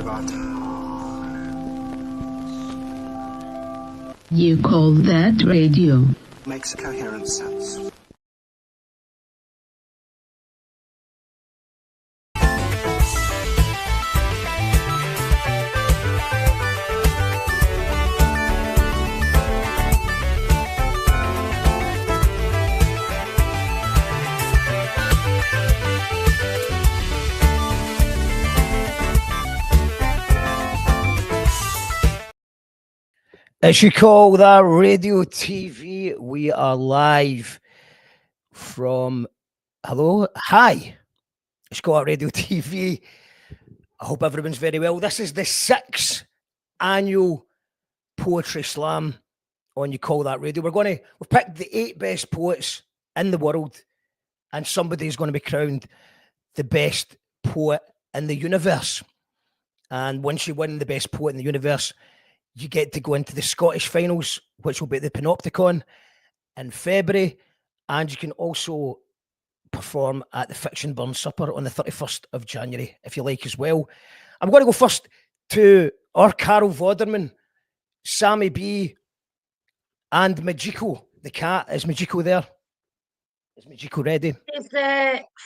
about. You call that radio? Makes coherent sense. As you call that radio TV, we are live from, hi, it's called Radio TV. I hope everyone's very well. This is the 6th annual Poetry Slam on You Call That Radio. We've picked the 8 best poets in the world, and somebody's going to be crowned the best poet in the universe. And once you win the best poet in the universe, you get to go into the Scottish finals, which will be at the Panopticon in February. And you can also perform at the Fiction Burn Supper on the 31st of January, if you like, as well. I'm going to go first to our Carol Vodderman, Sammy B, and Majiko, the cat. Is Majiko there? Is Majiko ready? He's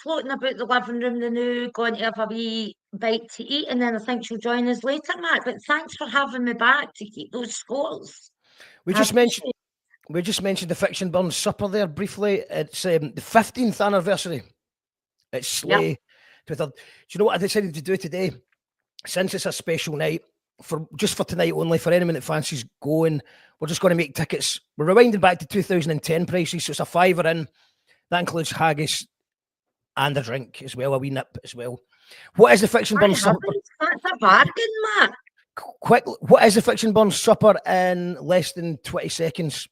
floating about the living room, the new, going to have a wee bite to eat, and then I think she'll join us later, Mark. But thanks for having me back to keep those scores. We just mentioned the Fiction Burn Supper there briefly. It's the 15th anniversary. It's Slay. Yep. Do you know what I decided to do today? Since it's a special night, for tonight only, for anyone that fancies going, we're just going to make tickets. We're rewinding back to 2010 prices, so it's a £5 in. That includes haggis and a drink as well, a wee nip as well. What is the Fiction Burn Supper? That's a bargain, Mark. Quick, what is the Fiction Burn Supper in less than 20 seconds?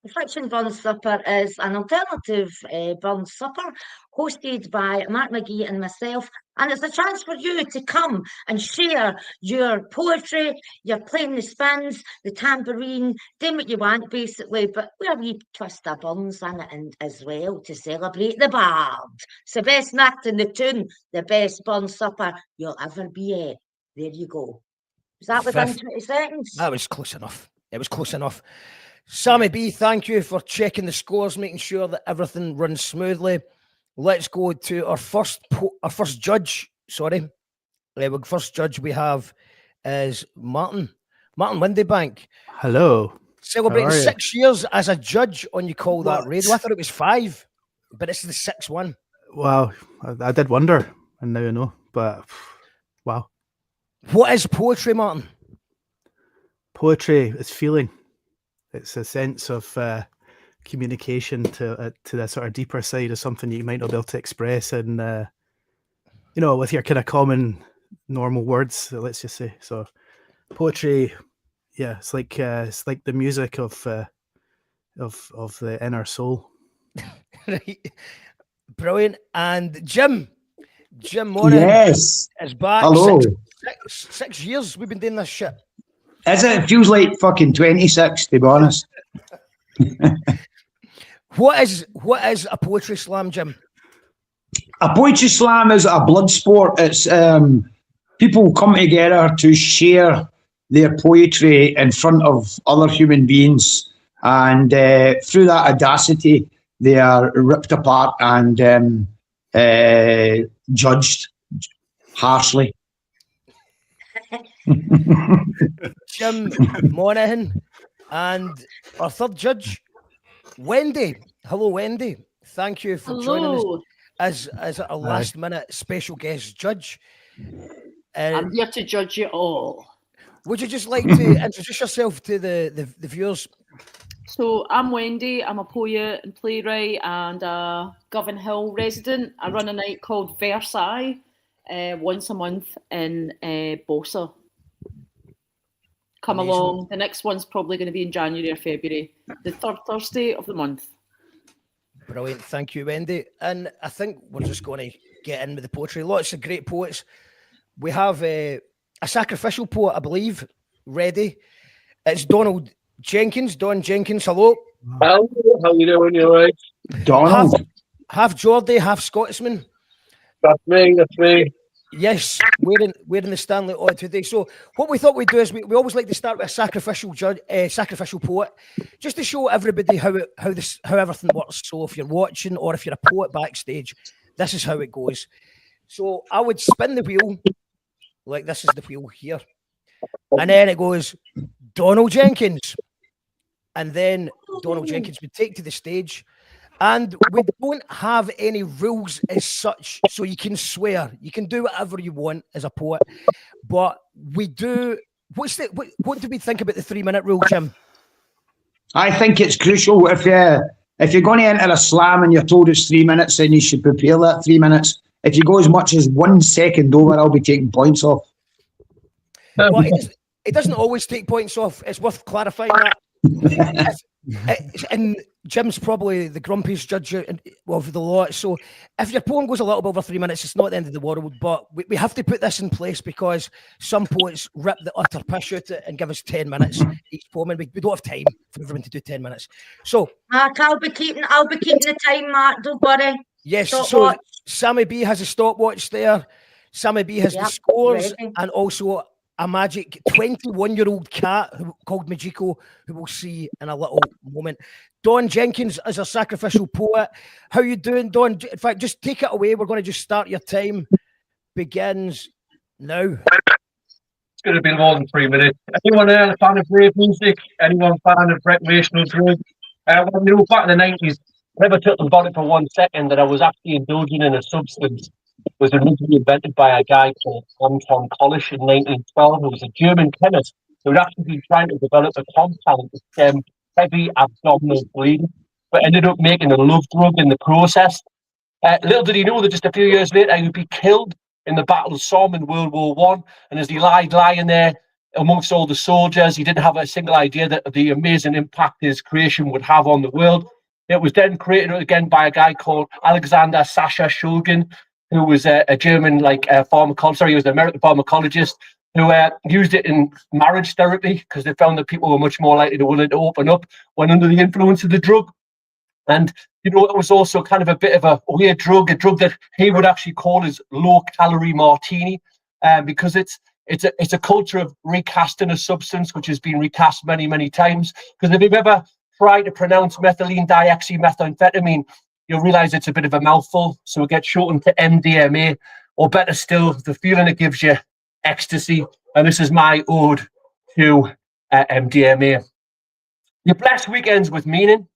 The Fiction Burn Supper is an alternative burn supper hosted by Mark McG and myself, and it's a chance for you to come and share your poetry, your playing the spins, the tambourine, doing what you want basically, but with a wee twist of burns in it and as well to celebrate the bard. It's the best night in the tune, the best burn supper you'll ever be at. There you go. Was that within 20 seconds? That was close enough. It was close enough. Sammy B, thank you for checking the scores, making sure that everything runs smoothly. Let's go to our first judge. Sorry, first judge we have is Martin Windebank. Hello. Celebrating 6 years as a judge on You Call That Radio. I thought it was 5, but it's the 6th one. Wow, I did wonder, and now I know. But wow, what is poetry, Martin? Poetry is feeling. It's a sense of communication to the sort of deeper side of something you might not be able to express in, with your kind of common, normal words. Let's just say. So, poetry, yeah, it's like the music of the inner soul. Right, brilliant. And Jim Monaghan, yes, is back. Hello. 6 years we've been doing this shit. Is it? It feels like fucking 26, to be honest. What is a poetry slam, Jim? A poetry slam is a blood sport. It's people come together to share their poetry in front of other human beings, and through that audacity, they are ripped apart and judged harshly. Jim Monaghan, and our third judge, Wendy. Hello, Wendy. Thank you for joining us as a last-minute special guest judge. I'm here to judge you all. Would you just like to introduce yourself to the viewers? So I'm Wendy. I'm a poet and playwright and a Govan Hill resident. I run a night called Versailles once a month in Bossa. Come along. The next one's probably going to be in January or February, the third Thursday of the month. Brilliant. Thank you, Wendy. And I think we're just going to get in with the poetry. Lots of great poets. We have a sacrificial poet, I believe, ready. It's Donald Jenkins. Don Jenkins, hello. Hello, how you doing? You all right? Donald. Half Geordie, half Scotsman. That's me. Yes, wearing the Stanley on today. So what we thought we'd do is we always like to start with a sacrificial poet, just to show everybody how everything works. So if you're watching or if you're a poet backstage, this is how it goes. So I would spin the wheel, like this is the wheel here, and then it goes Donald Jenkins, and then Donald Jenkins would take to the stage. And we don't have any rules as such, so you can swear, you can do whatever you want as a poet. But we do. What do we think about the 3-minute rule, Jim? I think it's crucial. If you're going to enter a slam and you're told it's 3 minutes, then you should prepare that 3 minutes. If you go as much as 1 second over, I'll be taking points off. Well, it doesn't always take points off. It's worth clarifying that. And Jim's probably the grumpiest judge of the lot. So if your poem goes a little bit over 3 minutes, it's not the end of the world. But we have to put this in place because some poets rip the utter piss out it and give us 10 minutes each poem, and we don't have time for everyone to do 10 minutes. So Mark, I'll be keeping the time, Mark. Don't worry. Yes. Stopwatch. So Sammy B has a stopwatch there. Sammy B has the scores and also a magic 21-year-old cat called Majiko, who we'll see in a little moment. Don Jenkins is a sacrificial poet. How you doing, Don? In fact, just take it away. We're going to just start your time. Begins now. It's going to be more than 3 minutes. Anyone a fan of rave music? Anyone fan of recreational drugs? Back in the 90s, never took about it for 1 second that I was actually indulging in a substance. It was originally invented by a guy called Anton Kolisch in 1912, who was a German chemist who had actually been trying to develop a compound to stem heavy abdominal bleeding, but ended up making a love drug in the process. Little did he know that just a few years later he would be killed in the Battle of Somme in World War I. And as he lying there amongst all the soldiers, he didn't have a single idea that the amazing impact his creation would have on the world. It was then created again by a guy called Alexander Sasha Shulgin, who was a German pharmacologist. He was an American pharmacologist who used it in marriage therapy because they found that people were much more likely to willing to open up when under the influence of the drug. And it was also kind of a bit of a weird drug, a drug that he would actually call his low-calorie martini, because it's a culture of recasting a substance which has been recast many, many times. Because if you've ever tried to pronounce methylene dioxymethamphetamine, you'll realize it's a bit of a mouthful, so it gets shortened to MDMA, or better still, the feeling it gives you, ecstasy. And this is my ode to MDMA. You bless weekends with meaning.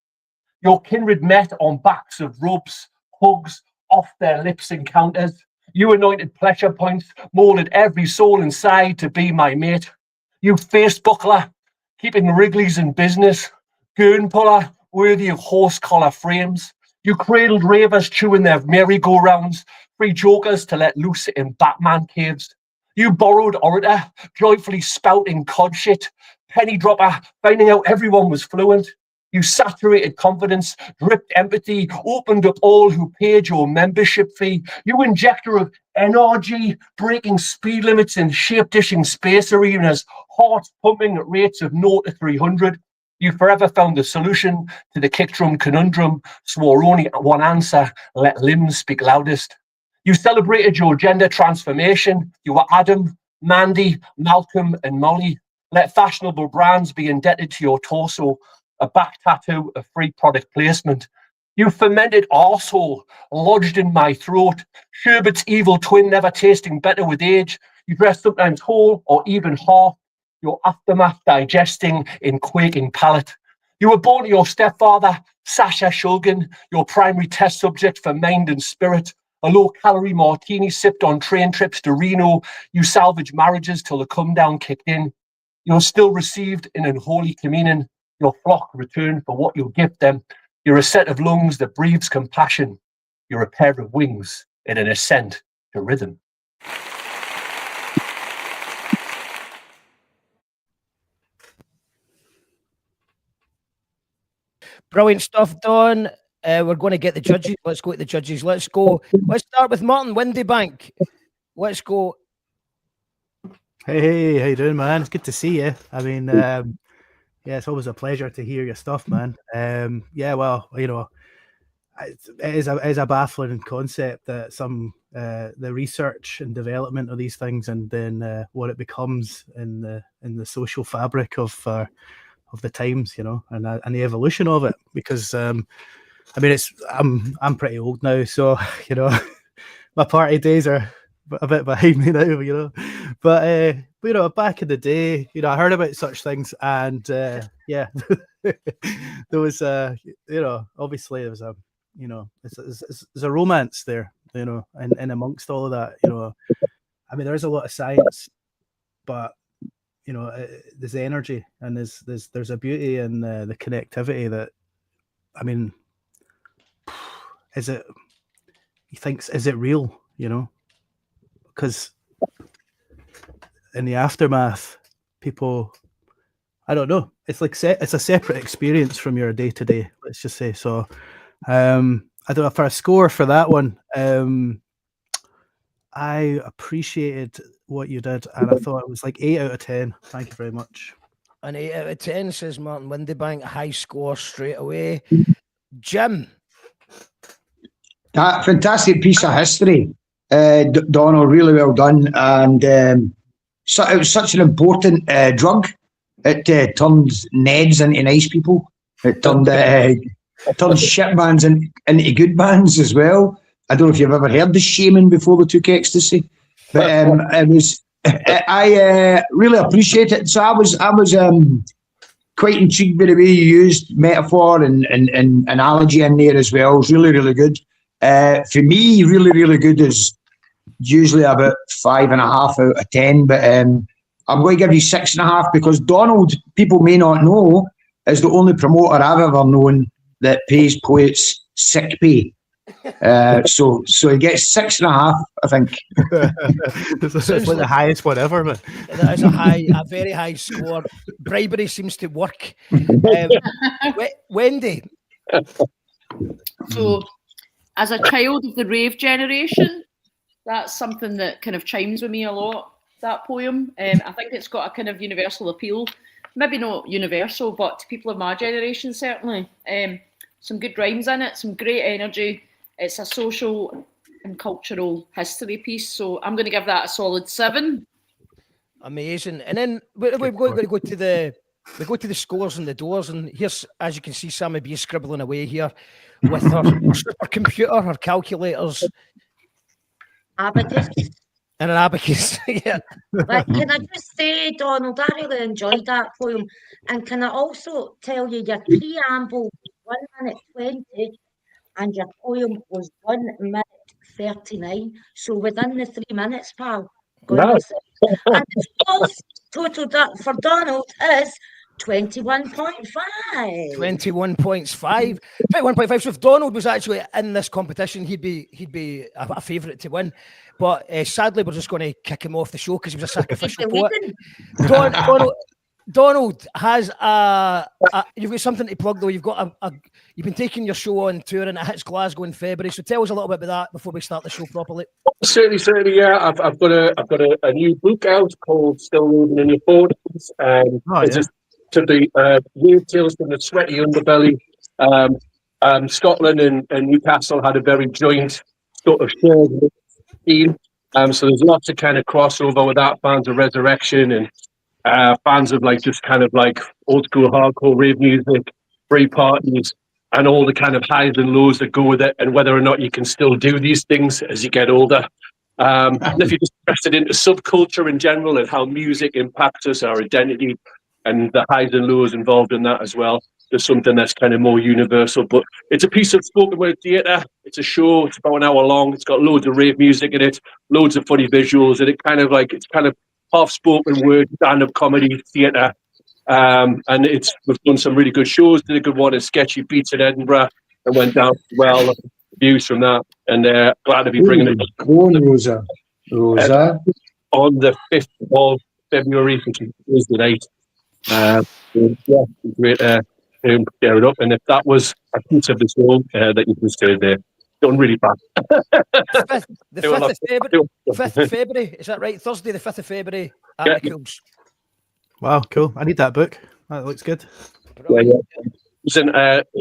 Your kindred met on backs of rubs, hugs, off their lips encounters. You anointed pleasure points, molded every soul inside to be my mate. You face buckler, keeping Wrigley's in business. Goon puller, worthy of horse collar frames. You cradled ravers chewing their merry-go-rounds, free jokers to let loose in Batman caves. You borrowed orator, joyfully spouting cod shit, penny dropper, finding out everyone was fluent. You saturated confidence, dripped empathy, opened up all who paid your membership fee. You injector of energy, breaking speed limits in shape-dishing space arenas, hearts pumping at rates of 0 to 300. You forever found the solution to the kick drum conundrum, swore only one answer, let limbs speak loudest. You celebrated your gender transformation. You were Adam, Mandy, Malcolm, and Molly. Let fashionable brands be indebted to your torso, a back tattoo of free product placement. You fermented arsehole, lodged in my throat, sherbet's evil twin never tasting better with age. You dressed sometimes whole or even half, your aftermath digesting in quaking palate. You were born to your stepfather, Sasha Shulgin, your primary test subject for mind and spirit. A low-calorie martini sipped on train trips to Reno. You salvaged marriages till the come-down kicked in. You're still received in unholy communion. Your flock returned for what you'll give them. You're a set of lungs that breathes compassion. You're a pair of wings in an ascent to rhythm. Brilliant stuff, Don. We're going to get the judges. Let's go to the judges. Let's go. Let's start with Martin Windebank. Let's go. Hey, how you doing, man? It's good to see you. I mean, yeah, it's always a pleasure to hear your stuff, man. Yeah, well, it is a baffling concept that some the research and development of these things, and then what it becomes in the social fabric of the times, you know, and the evolution of it. Because I mean, I'm pretty old now, so you know, my party days are a bit behind me now, you know. But you know, back in the day, you know, I heard about such things, and yeah, there was you know, obviously there was a, you know, there's a romance there, you know, and amongst all of that, you know, I mean, there's a lot of science, but you know, there's energy, and there's a beauty in the connectivity that, I mean, is it real, you know? Because in the aftermath, people, I don't know, it's like it's a separate experience from your day to day, let's just say. So I don't know, for a score for that one, I appreciated what you did, and I thought it was like 8 out of 10. Thank you very much. An 8 out of 10, says Martin Windebank. High score straight away. Jim. That fantastic piece of history, Donald, really well done. And so it was such an important drug. It turned Neds into nice people. It turned shit bands into good bands as well. I don't know if you've ever heard the Shaman before they took ecstasy, but it was. I really appreciate it. So I was quite intrigued by the way you used metaphor and analogy in there as well. It was really, really good. For me, really, really good is usually about 5.5 out of 10, but I'm going to give you 6.5 because Donald, people may not know, is the only promoter I've ever known that pays poets sick pay. So he gets 6.5, I think. It's like the highest whatever, man. That is a very high score. Bribery seems to work. Wendy. So, as a child of the rave generation, that's something that kind of chimes with me a lot, that poem. I think it's got a kind of universal appeal. Maybe not universal, but to people of my generation, certainly. Some good rhymes in it, some great energy. It's a social and cultural history piece, so I'm going to give that a solid 7. Amazing. And then we're going to go to the scores and the doors, and here's, as you can see, Sammy B scribbling away here with her supercomputer, her calculators, Abacus. and an abacus. Yeah. But can I just say, Donald, I really enjoyed that poem, and can I also tell you your preamble was 1 minute 20. And your poem was 1 minute 39. So within the 3 minutes, pal. Nice. And the scores total for Donald is 21.5. 21.5. 21.5. So if Donald was actually in this competition, he'd be a favourite to win. But sadly, we're just going to kick him off the show because he was a sacrificial poet. Donald has you've got something to plug though. You've got you've been taking your show on tour and it hits Glasgow in February. So tell us a little bit about that before we start the show properly. Certainly, yeah. I've got a new book out called Still Moving in Your 40s. It's just to the weird tales from the sweaty underbelly. Scotland and Newcastle had a very joint sort of shared theme. So there's lots of kind of crossover with that, fans of Resurrection and fans of like just kind of like old school hardcore rave music, free parties, and all the kind of highs and lows that go with it, and whether or not you can still do these things as you get older. And if you're just interested into subculture in general and how music impacts us, our identity, and the highs and lows involved in that as well, there's something that's kind of more universal. But it's a piece of spoken word theatre. It's a show. It's about an hour long. It's got loads of rave music in it, loads of funny visuals, and it's kind of half spoken word stand-up comedy theatre, and we've done some really good shows. Did a good one in Sketchy Beats in Edinburgh and went down well. Views from that, and glad to be bringing it. Go on, Rosa. On the 5th of February, which is Thursday night. Yeah, great. Share it up, and if that was a piece of the show that you can say there. Done really fast. The 5th of February, is that right? Thursday, the 5th of February at the Cools. Wow, cool. I need that book. That looks good. Yeah. It's an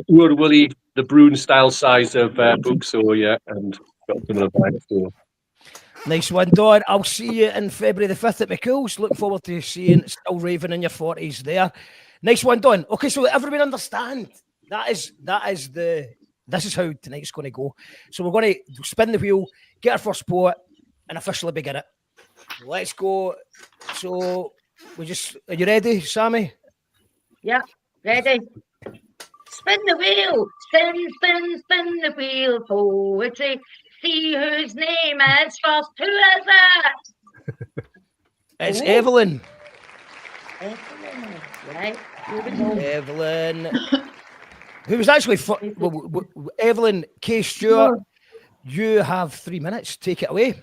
Willie, the Bruin style size of book, so yeah, and got similar bags. So Nice one, Don. I'll see you in February the 5th at McCool's. Looking forward to seeing Still Raving in your 40s there. Nice one, Don. Okay, so everyone understand. This is how tonight's going to go. So we're going to spin the wheel, get our first poet, and officially begin it. Let's go. So are you ready, Sammy? Yeah, ready. Spin the wheel, spin, spin, spin the wheel. Poetry, see whose name is first. Who is it? It's Evelyn. Evelyn, right? Here we go. Evelyn, who was actually Evelyn K Stewart. You have 3 minutes. Take it away.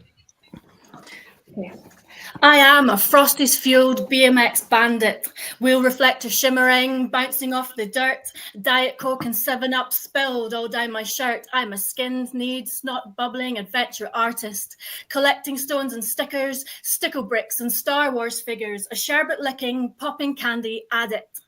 I am a Frosty's fueled BMX bandit. Wheel reflector shimmering, bouncing off the dirt. Diet Coke and 7-Up spilled all down my shirt. I'm a skinned, kneed, snot bubbling adventure artist. Collecting stones and stickers, stickle bricks and Star Wars figures. A sherbet licking, popping candy addict.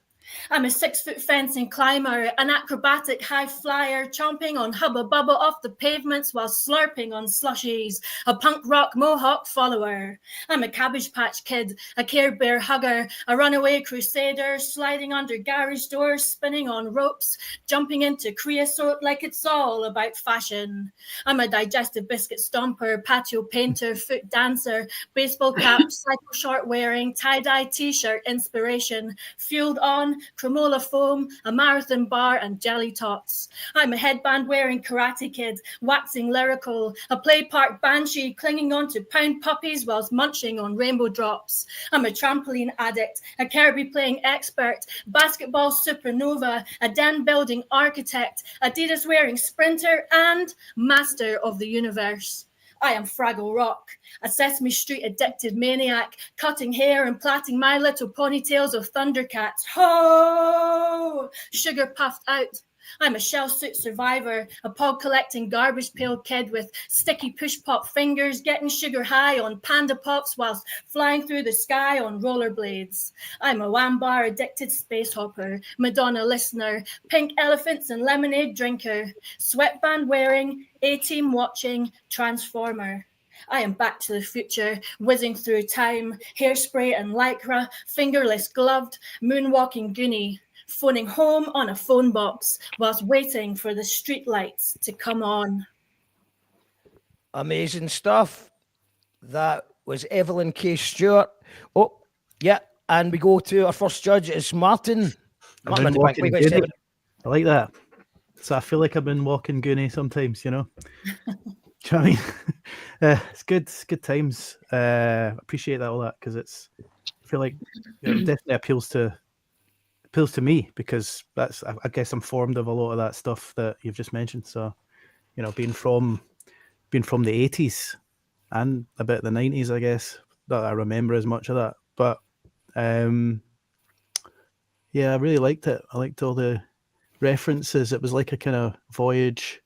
I'm a 6-foot fencing climber, an acrobatic high flyer, chomping on Hubba Bubba off the pavements while slurping on slushies, a punk rock mohawk follower. I'm a Cabbage Patch Kid, a Care Bear hugger, a runaway crusader, sliding under garage doors, spinning on ropes, jumping into creosote like it's all about fashion. I'm a digestive biscuit stomper, patio painter, foot dancer, baseball cap, cycle short wearing, tie-dye t-shirt inspiration, fueled on cremola foam, a marathon bar and jelly tots. I'm a headband wearing karate kid, waxing lyrical, a play park banshee clinging on to pound puppies whilst munching on rainbow drops. I'm a trampoline addict, a Kirby playing expert, basketball supernova, a den building architect, Adidas wearing sprinter and master of the universe. I am Fraggle Rock, a Sesame Street addicted maniac, cutting hair and plaiting My Little Ponytails of Thundercats. Ho! Sugar puffed out. I'm a shell suit survivor, a pod collecting garbage pail kid with sticky push pop fingers, getting sugar high on panda pops whilst flying through the sky on rollerblades. I'm a wham bar addicted space hopper, Madonna listener, pink elephants and lemonade drinker, sweatband wearing, A-Team watching, transformer. I am Back to the Future, whizzing through time, hairspray and lycra, fingerless gloved, moonwalking goonie, phoning home on a phone box whilst waiting for the street lights to come on. Amazing stuff. That was Evelyn K Stewart. Oh, yeah. And we go to our first judge. It's Martin. I like that. So I feel like I've been walking Goonie sometimes, you know. Do you know what I mean? It's good. It's good times. Appreciate that, all that, because I feel like it definitely appeals to me, because I guess I'm formed of a lot of that stuff that you've just mentioned. So, you know, being from the 80s and a bit of the 90s, I guess, that I remember as much of that. But yeah, I really liked it. I liked all the references. It was like a kind of voyage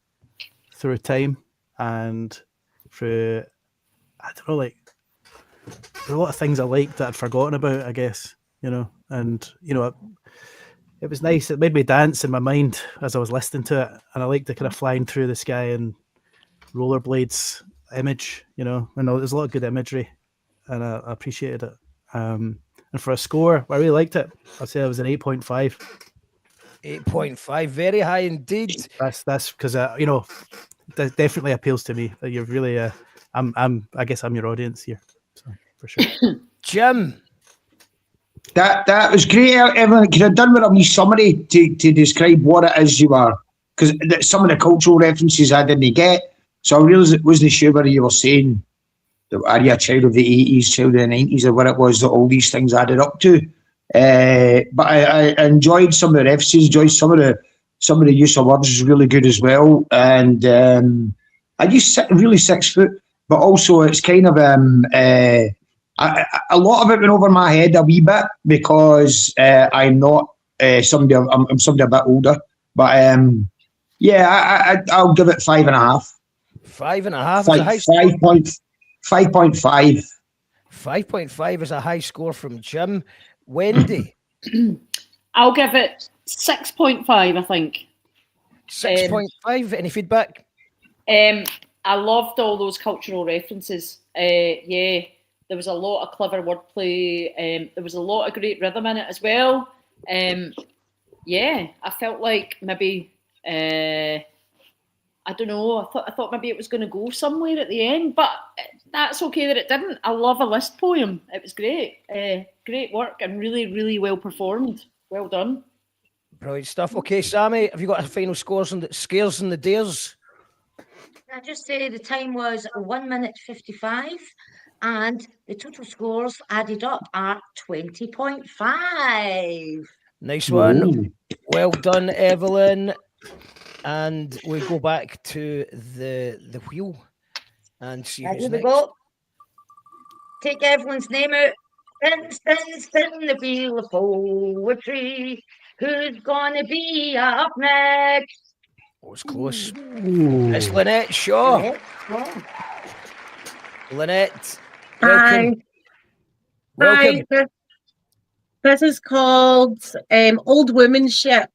through time and through, I don't know, like there are a lot of things I liked that I'd forgotten about, I guess, you know. And, you know, it was nice. It made me dance in my mind as I was listening to it. And I liked the kind of flying through the sky and rollerblades image, you know. And there's a lot of good imagery, and I appreciated it. And for a score, I really liked it. I'd say it was an 8.5. 8.5, very high indeed. That's because you know, that definitely appeals to me. That you're really I guess I'm your audience here, so for sure. Jim. That was great, Evelyn. Could have done with a wee summary to describe what it is you are, because some of the cultural references I didn't get. So I really wasn't sure whether you were saying, are you a child of the 80s, child of the 90s, or what it was that all these things added up to. But I enjoyed some of the references, enjoyed some of the use of words was really good as well. And I used really 6 foot, but also it's kind of a lot of it went over my head a wee bit because I'm not somebody. I'm somebody a bit older, but yeah, I'll give it 5.5. 5.5. 5.5. 5.5 is a high score from Jim. Wendy. I'll give it 6.5, I think. 6.5. Any feedback? I loved all those cultural references. Yeah, there was a lot of clever wordplay. There was a lot of great rhythm in it as well. Yeah, I felt like maybe I don't know. I thought maybe it was going to go somewhere at the end, but that's okay that it didn't. I love a list poem. It was great, great work, and really, really well performed. Well done. Brilliant stuff. Okay, Sammy, have you got a final scares and the dares? I just say the time was 1 minute 55, and the total scores added up are 20.5. Nice one. Ooh. Well done, Evelyn. And we go back to the wheel and see who's next. Go. Take Evelyn's name out. Spin the wheel of poetry. Who's gonna be up next? Oh, it's close. Ooh. It's Lynette Shaw. Lynette, welcome. Hi. This is called Old Womanship.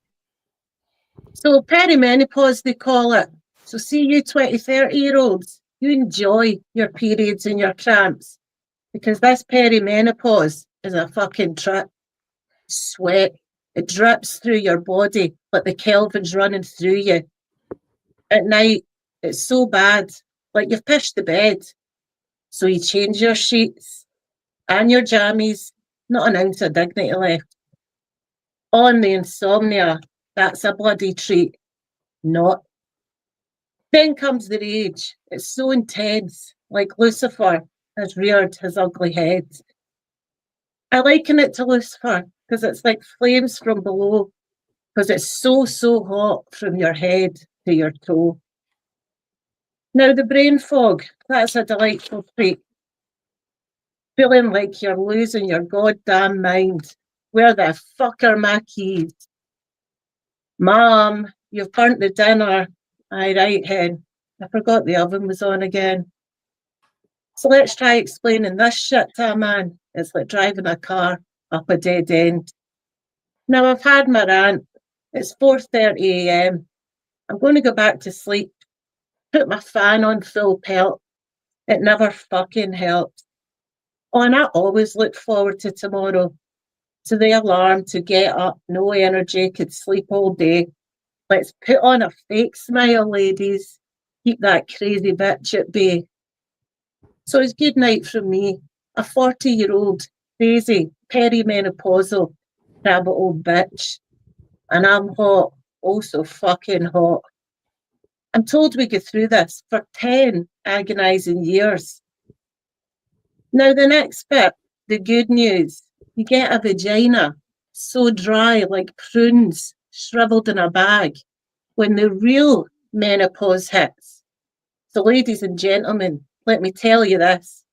So perimenopause, they call it. So see you 20, 30-year-olds, you enjoy your periods and your cramps, because this perimenopause is a fucking trip. Sweat, it drips through your body like the Kelvin's running through you. At night, it's so bad, like you've pissed the bed. So you change your sheets and your jammies, not an ounce of dignity left. On the insomnia, that's a bloody treat. Not. Then comes the rage. It's so intense, like Lucifer has reared his ugly head. I liken it to Lucifer because it's like flames from below, because it's so hot from your head to your toe. Now the brain fog, that's a delightful treat. Feeling like you're losing your goddamn mind. Where the fuck are my keys? Mom, you've burnt the dinner. Aye, right, hen. I forgot the oven was on again. So let's try explaining this shit to a man. It's like driving a car up a dead end. Now I've had my rant. It's 4:30 a.m. I'm going to go back to sleep. Put my fan on full pelt. It never fucking helps. Oh, and I always look forward to tomorrow. To the alarm to get up, no energy, could sleep all day. Let's put on a fake smile, ladies. Keep that crazy bitch at bay. So it's good night from me, a 40-year-old, crazy, perimenopausal, rabbit old bitch. And I'm hot, oh so fucking hot. I'm told we go through this for 10 agonising years. Now the next bit, the good news. You get a vagina so dry like prunes shriveled in a bag when the real menopause hits. So ladies and gentlemen, let me tell you this.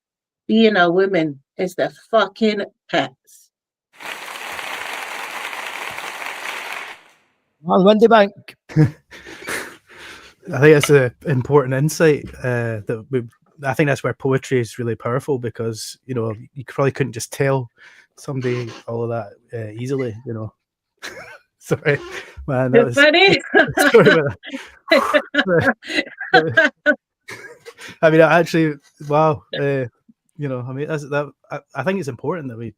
Being a woman is the fucking pits. On Windebank. I think that's an important insight. I think that's where poetry is really powerful, because you probably couldn't just tell somebody all of that easily. Sorry, man. That was funny. I mean, actually, wow. I mean, I think it's important that we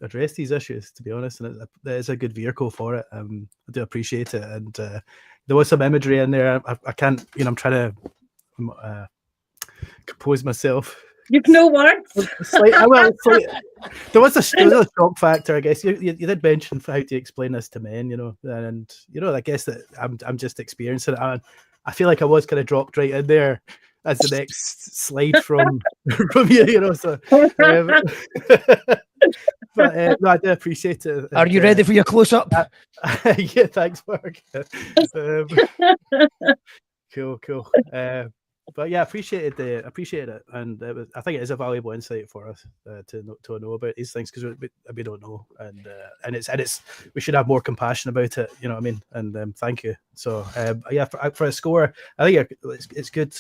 address these issues, to be honest, and it is a good vehicle for it. I do appreciate it, and there was some imagery in there. I can't, I'm trying to compose myself. You've no words. There was a shock factor, I guess. You did mention how to explain this to men, and I guess that I'm just experiencing it. I feel like I was kind of dropped right in there as the next slide from you, So, but no, I do appreciate it. Are you ready for your close up? Yeah, thanks, Mark. Cool. But yeah, appreciated it, and I think it is a valuable insight for us to know about these things, because we don't know, and it's we should have more compassion about it. You know what I mean? And thank you. So yeah, for a score, I think it's good.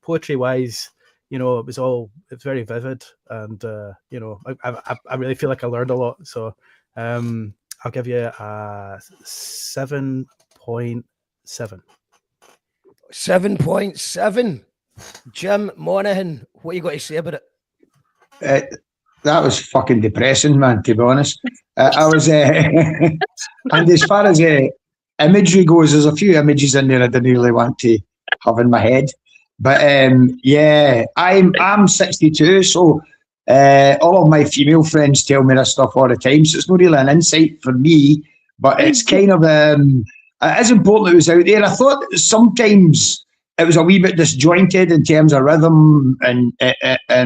Poetry wise, it's very vivid, and I really feel like I learned a lot. So I'll give you a 7.7. 7.7. Jim Monaghan, what you got to say about it? That was fucking depressing, man, to be honest. I was, and as far as imagery goes, there's a few images in there I didn't really want to have in my head. But yeah, I'm 62, so all of my female friends tell me this stuff all the time, so it's not really an insight for me, but it's kind of, it is important it was out there. I thought that sometimes it was a wee bit disjointed in terms of rhythm and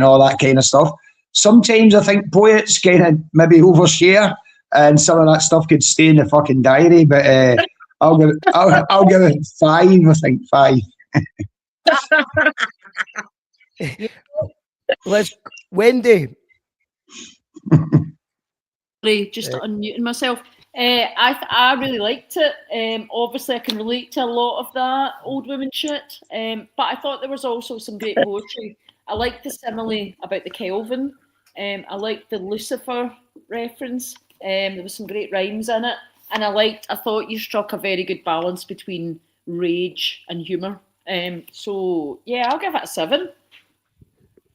all that kind of stuff. Sometimes I think poets kind of maybe overshare, and some of that stuff could stay in the fucking diary. But I'll give it 5. I think 5. Let's Wendy. Just unmuting myself. I really liked it. Obviously, I can relate to a lot of that old women shit. But I thought there was also some great poetry. I liked the simile about the Kelvin. I liked the Lucifer reference. There was some great rhymes in it. And I thought you struck a very good balance between rage and humour. So, yeah, I'll give it a 7.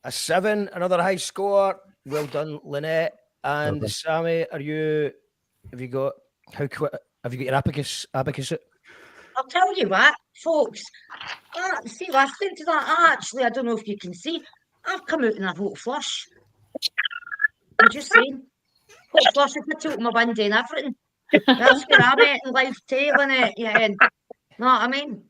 A 7, another high score. Well done, Lynette. And Sammy, have you got your abacus? I'll tell you what, folks. See, listening to that, actually, I don't know if you can see, I've come out in a hot flush. I'm just saying. Hot flush, if I took my window and everything. That's where I'm at in life, tailing it. Yeah, know what I mean?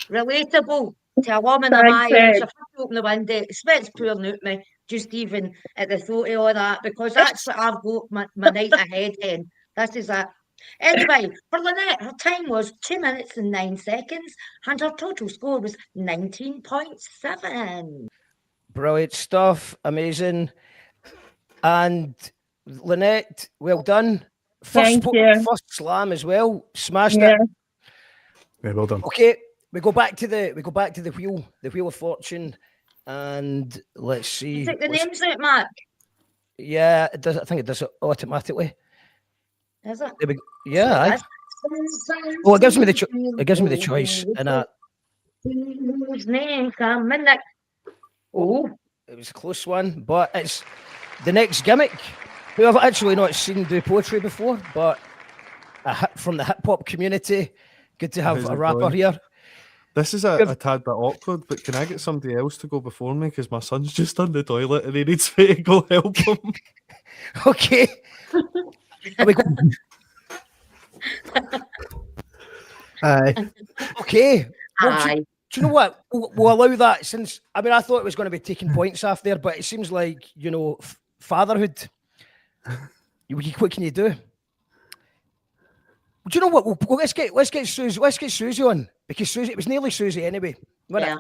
Relatable to a woman of my age. If I open the window, it sweat's pouring out me, just even at the thought of all that, because that's what I've got my night ahead in. This is it. Anyway, for Lynette, her time was 2 minutes and 9 seconds, and her total score was 19.7. Brilliant stuff. Amazing. And Lynette, well done. First slam as well. Smashed it. Yeah, well done. Okay, we go back to the wheel of fortune, and let's see. You take the names out, Mark. Yeah, it does. I think it does it automatically. Is it? Yeah. Well, it gives me the choice, and whose name coming next? Oh, it was a close one, but it's the Next Gimmick, who I've actually not seen do poetry before, but from the hip hop community. Good to have a rapper here. This is a tad bit awkward, but can I get somebody else to go before me? Because my son's just on the toilet and he needs me to go help him. Okay. Okay. Well, do you know what? We'll allow that, since I thought it was going to be taking points off there, but it seems like, fatherhood. What can you do? Do you know what? Let's get Suzy on, because it was nearly Suzy anyway. Yeah.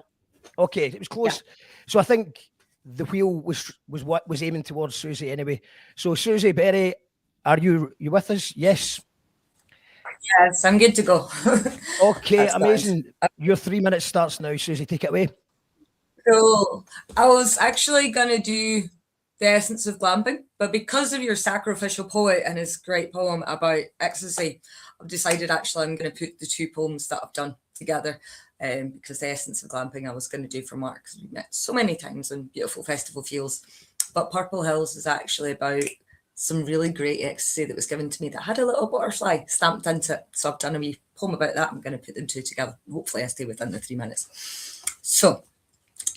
Okay, it was close. Yeah. So I think the wheel was what was aiming towards Suzy anyway. So Suzy Berry, are you with us? Yes. Yes, I'm good to go. Okay, that's amazing. Nice. Your 3 minutes starts now, Suzy. Take it away. So I was actually gonna do The Essence of Glamping, but because of your sacrificial poet and his great poem about ecstasy, I've decided actually I'm going to put the 2 poems that I've done together, because The Essence of Glamping I was going to do for Mark, because we met so many times on beautiful festival fields. But Purple Hills is actually about some really great ecstasy that was given to me that had a little butterfly stamped into it. So I've done a wee poem about that. I'm going to put them 2 together. Hopefully I stay within the 3 minutes. So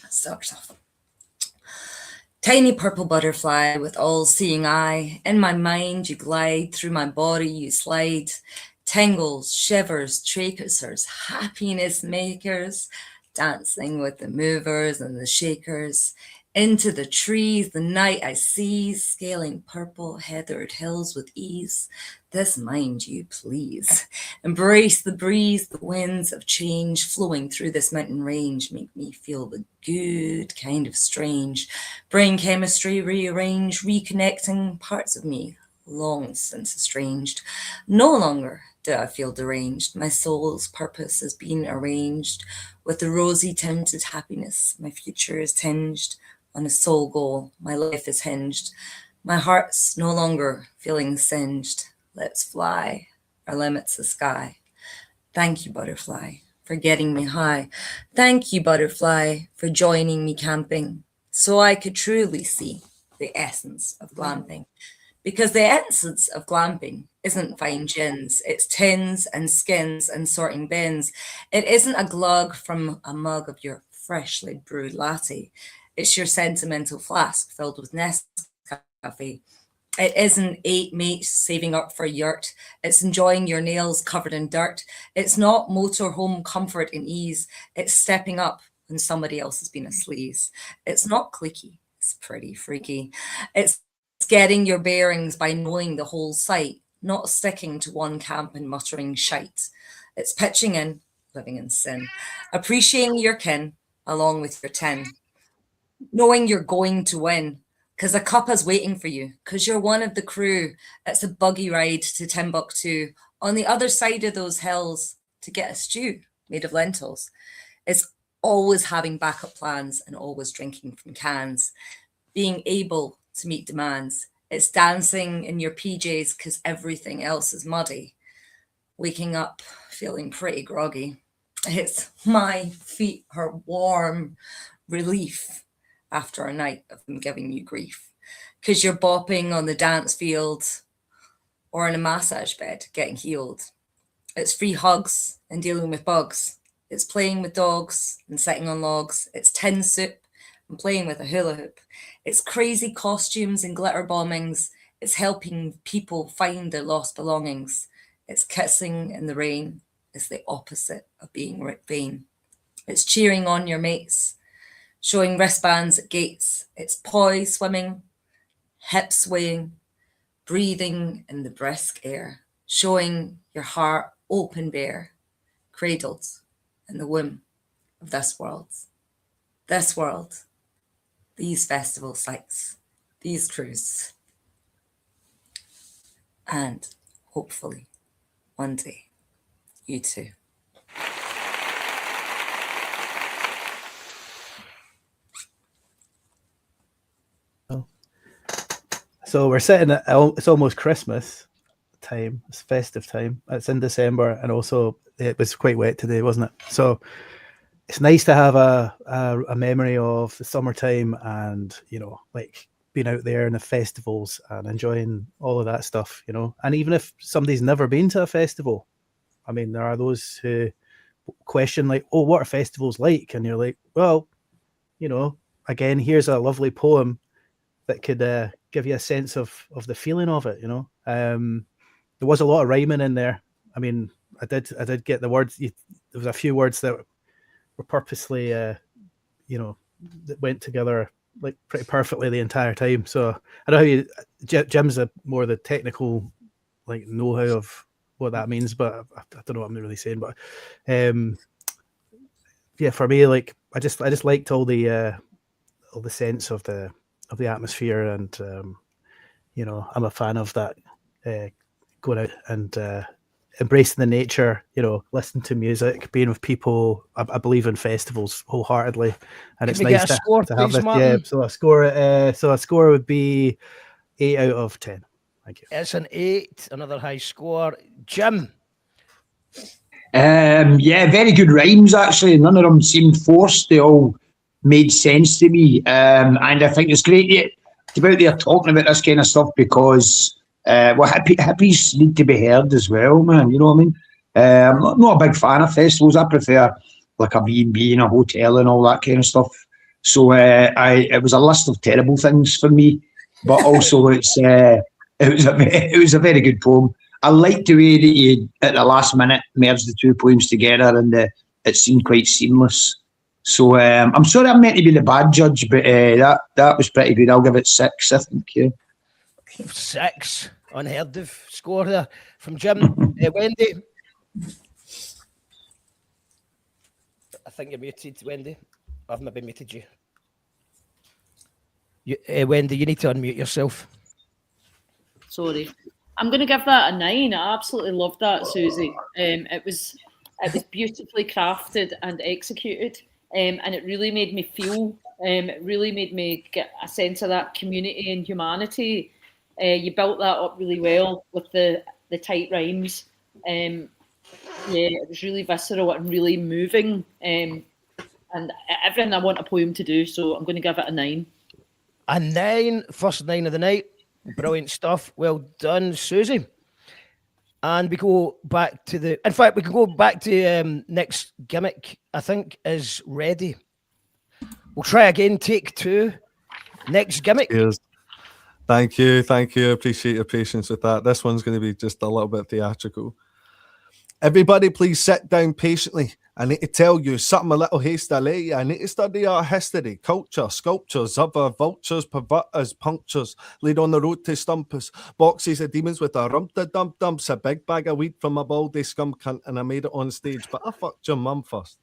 let's start off. Tiny purple butterfly with all-seeing eye, in my mind you glide, through my body you slide, tangles, shivers, tracers, happiness makers, dancing with the movers and the shakers, into the trees, the night I seize, scaling purple heathered hills with ease. This mind you please. Embrace the breeze, the winds of change flowing through this mountain range make me feel the good kind of strange. Brain chemistry rearrange, reconnecting parts of me long since estranged. No longer do I feel deranged. My soul's purpose has been arranged with the rosy tinted happiness. My future is tinged on a soul goal. My life is hinged. My heart's no longer feeling singed. Let's fly. Our limit's the sky. Thank you, butterfly, for for getting me high. Thank you, butterfly, for joining me camping, so I could truly see the essence of glamping. Because the essence of glamping isn't fine gins, it's tins and skins and sorting bins. It isn't a glug from a mug of your freshly brewed latte. It's your sentimental flask filled with Nescafe. It isn't 8 mates saving up for a yurt. It's enjoying your nails covered in dirt. It's not motorhome comfort and ease. It's stepping up when somebody else has been a sleaze. It's not cliquey. It's pretty freaky. It's getting your bearings by knowing the whole site, not sticking to one camp and muttering shite. It's pitching in, living in sin, appreciating your kin along with your tin, knowing you're going to win, because a cup is waiting for you, because you're one of the crew. It's a buggy ride to Timbuktu, on the other side of those hills, to get a stew made of lentils. It's always having backup plans and always drinking from cans, being able to meet demands. It's dancing in your PJs because everything else is muddy. Waking up feeling pretty groggy. It's my feet are warm relief after a night of them giving you grief, because you're bopping on the dance field or in a massage bed getting healed. It's free hugs and dealing with bugs. It's playing with dogs and sitting on logs. It's tin soup and playing with a hula hoop. It's crazy costumes and glitter bombings. It's helping people find their lost belongings. It's kissing in the rain. It's the opposite of being vain. It's cheering on your mates, showing wristbands at gates. It's poise swimming, hip swaying, breathing in the brisk air, showing your heart open bare, cradled in the womb of this world. This world, these festival sites, these crews, and hopefully one day, you too. So we're sitting at, it's almost Christmas time, it's festive time. It's in December, and also it was quite wet today, wasn't it? So it's nice to have a memory of the summertime and, you know, like being out there in the festivals and enjoying all of that stuff, you know. And even if somebody's never been to a festival, I mean, there are those who question like, oh, what are festivals like? And you're like, well, you know, again, here's a lovely poem that could give you a sense of the feeling of it, you know. There was a lot of rhyming in there. I mean, I did get the words. There was a few words that were purposely, you know, that went together like pretty perfectly the entire time. So I know how you, Jim's more the technical, like, know-how of what that means, but I don't know what I'm really saying. But yeah, for me, like, I just liked all the sense of the atmosphere, and you know, I'm a fan of that, going out and embracing the nature, you know, listening to music, being with people. I believe in festivals wholeheartedly, and it's nice to have this. Yeah, so a score would be 8 out of 10. Thank you. It's an 8, another high score. Jim. Yeah, very good rhymes actually. None of them seemed forced. They all made sense to me, and I think it's great to be out there talking about this kind of stuff, because well, hippies need to be heard as well, man. You know what I mean? I'm not a big fan of festivals. I prefer like a B&B and a hotel and all that kind of stuff. So it was a list of terrible things for me, but also it was a very good poem. I liked the way that you at the last minute merged the two poems together, and it seemed quite seamless. So I'm sorry I'm meant to be the bad judge, but that was pretty good. I'll give it 6, I think. Yeah. 6, unheard of score there from Jim. Wendy. I think you're muted, Wendy. I've maybe muted you. Wendy, you need to unmute yourself. Sorry. I'm going to give that a 9. I absolutely loved that, Susie. It was beautifully crafted and executed, and it really made me feel. It really made me get a sense of that community and humanity. You built that up really well with the tight rhymes. Yeah, it was really visceral and really moving, and everything I want a poem to do. So I'm going to give it a 9. A 9, first 9 of the night. Brilliant stuff. Well done, Susie. And we go back to the. In fact, we can go back to Next Gimmick. I think is ready. We'll try again. Take 2. Next Gimmick. Cheers. Thank you. Appreciate your patience with that. This one's going to be just a little bit theatrical. Everybody, please sit down patiently. I need to tell you something a little hastily. I need to study our history, culture, sculptures, other vultures, perverters, punctures, laid on the road to stumpers, boxes of demons with a rump-da-dump-dumps, a big bag of weed from a baldy scum cunt, and I made it on stage, but I fucked your mum first.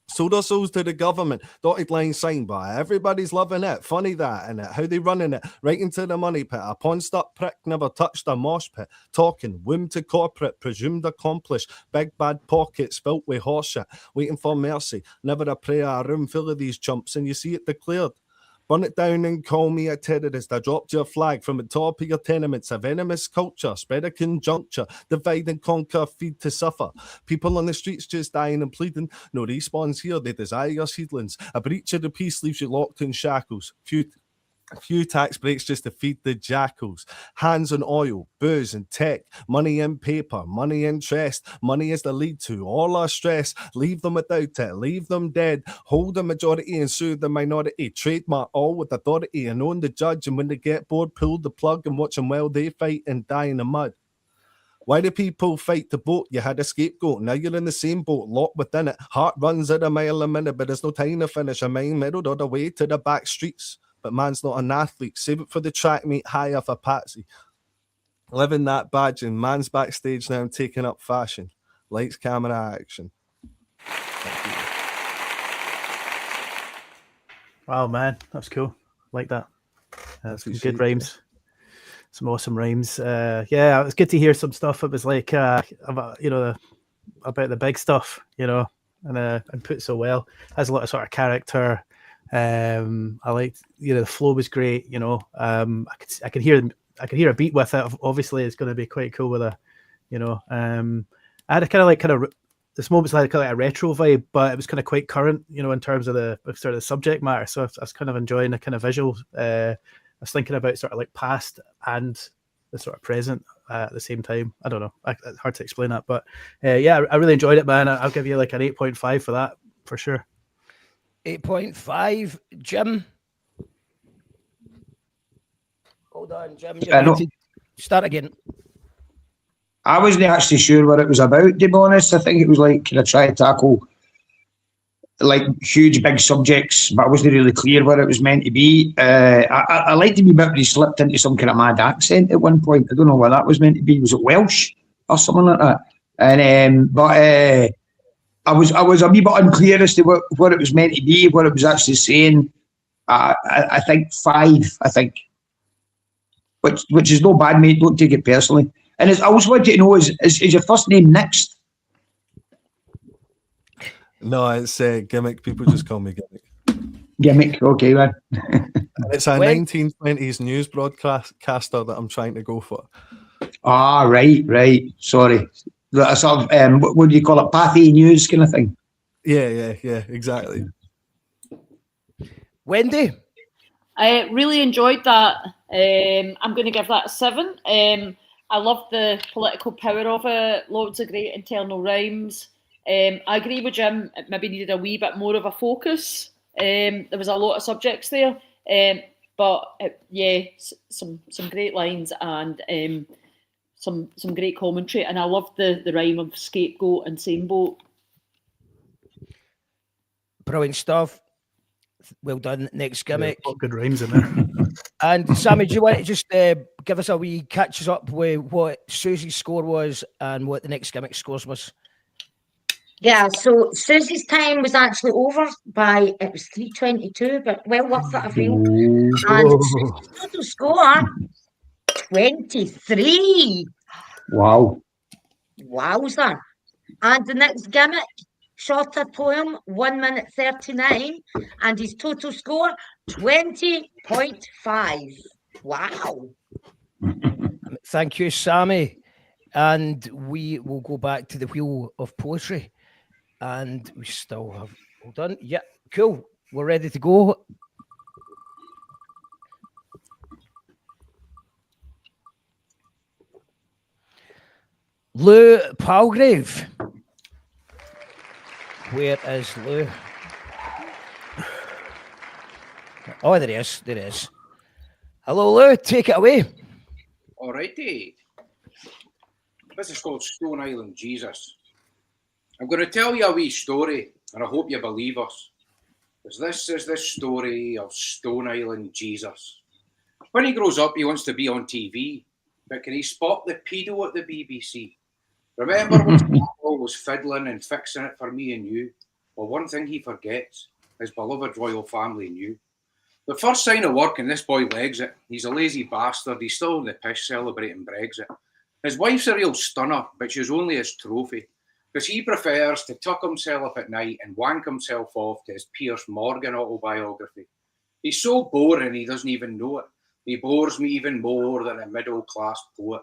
Sold our souls to the government, dotted line signed by everybody's loving it, funny that, and it, how they running it, right into the money pit, a pawn-stuck prick, never touched a mosh pit, talking, womb to corporate, presumed accomplished, big bad pockets filled with horseshit, waiting for mercy, never a prayer, a room full of these chumps, and you see it declared. Burn it down and call me a terrorist. I dropped your flag from the top of your tenements. A venomous culture, spread a conjuncture, divide and conquer, feed to suffer. People on the streets just dying and pleading. No response here, they desire your seedlings. A breach of the peace leaves you locked in shackles. Few tax breaks just to feed the jackals. Hands on oil, booze and tech, money in paper, money interest. Money is the lead to all our stress. Leave them without it, leave them dead. Hold the majority and sue the minority. Trademark all with authority and own the judge. And when they get bored, pull the plug and watch them while they fight and die in the mud. Why do people fight the boat? You had a scapegoat, now you're in the same boat, locked within it. Heart runs at a mile a minute, but there's no time to finish. A mind middled all the way to the back streets. But man's not an athlete. Save it for the track meet, high off a patsy. Living that badge, and man's backstage now. I'm taking up fashion. Lights, camera, action. Wow, man, that's cool. Like that. Some good rhymes. Some awesome rhymes. Yeah, it was good to hear some stuff. It was like, about, about the big stuff, and put so well. Has a lot of sort of character. I liked, the flow was great. I could hear a beat with it. Obviously, it's going to be quite cool with a, I had a kind of this moment's had kind of like a retro vibe, but it was kind of quite current, in terms of the sort of the subject matter. So I was kind of enjoying the kind of visual. I was thinking about sort of like past and the sort of present at the same time. I don't know. It's hard to explain that, but yeah, I really enjoyed it, man. I'll give you like an 8.5 for that for sure. 8.5, Jim. Hold on, Jim. Start again. I wasn't actually sure what it was about, to be honest. I think it was like, can I try to tackle like huge big subjects, but I wasn't really clear what it was meant to be. I liked to be a bit when he slipped into some kind of mad accent at one point. I don't know what that was meant to be. Was it Welsh or something like that? And I was a wee bit unclear as to what it was meant to be, what it was actually saying. I think 5, which is no bad, mate. Don't take it personally. And I always wanted to know, is your first name Next? No, it's Gimmick. People just call me Gimmick. Gimmick, okay, man. It's a 1920s news broadcaster that I'm trying to go for. Ah, right. Sorry. Sort of, what do you call it? Pathy news kind of thing? Yeah, exactly. Wendy? I really enjoyed that. I'm going to give that a 7. I love the political power of it. Loads of great internal rhymes. I agree with Jim. It maybe needed a wee bit more of a focus. There was a lot of subjects there, but some great lines and some great commentary. And I loved the rhyme of scapegoat and same boat. Brilliant stuff. Well done. Next Gimmick. Yeah, good rhymes in there. And Sammy, do you want to just give us a wee catch us up with what Susie's score was and what the Next Gimmick scores was? Yeah, so Susie's time was actually over by, it was 3:22, but well worth it, I feel. And Susie's total score, 23. Wow. Wowza. And the Next Gimmick, shorter poem, 1 minute 39, and his total score, 20.5. Wow. Thank you, Sammy. and we will go back to the wheel of poetry. And we still have, hold on. Yeah, cool. We're ready to go. Lew Palgrave. Where is Lew? Oh, there he is. There he is. Hello, Lew. Take it away. All righty. This is called Stone Island Jesus. I'm going to tell you a wee story, and I hope you believe us. Because this is the story of Stone Island Jesus. When he grows up, he wants to be on TV, but can he spot the pedo at the BBC? Remember when Paul was fiddling and fixing it for me and you? Well, one thing he forgets, his beloved royal family knew. The first sign of work, and this boy legs it. He's a lazy bastard. He's still in the piss celebrating Brexit. His wife's a real stunner, but she's only his trophy. Because he prefers to tuck himself at night and wank himself off to his Piers Morgan autobiography. He's so boring he doesn't even know it. He bores me even more than a middle-class poet.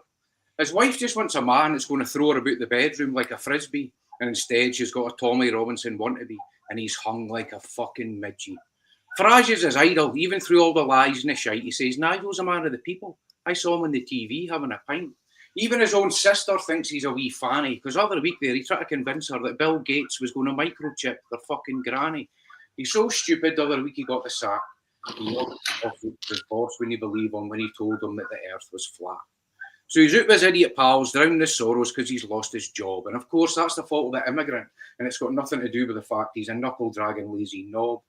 His wife just wants a man that's going to throw her about the bedroom like a frisbee, and instead she's got a Tommy Robinson wannabe, and he's hung like a fucking midgie. Farage is his idol, even through all the lies and the shite. He says, Nigel's a man of the people. I saw him on the TV having a pint. Even his own sister thinks he's a wee fanny, because the other week there he tried to convince her that Bill Gates was going to microchip their fucking granny. He's so stupid, the other week he got the sack. He looked his boss when he believed him when he told him that the earth was flat. So he's out with his idiot pals, drowning his sorrows because he's lost his job. And of course, that's the fault of the immigrant. And it's got nothing to do with the fact he's a knuckle-dragging lazy knob.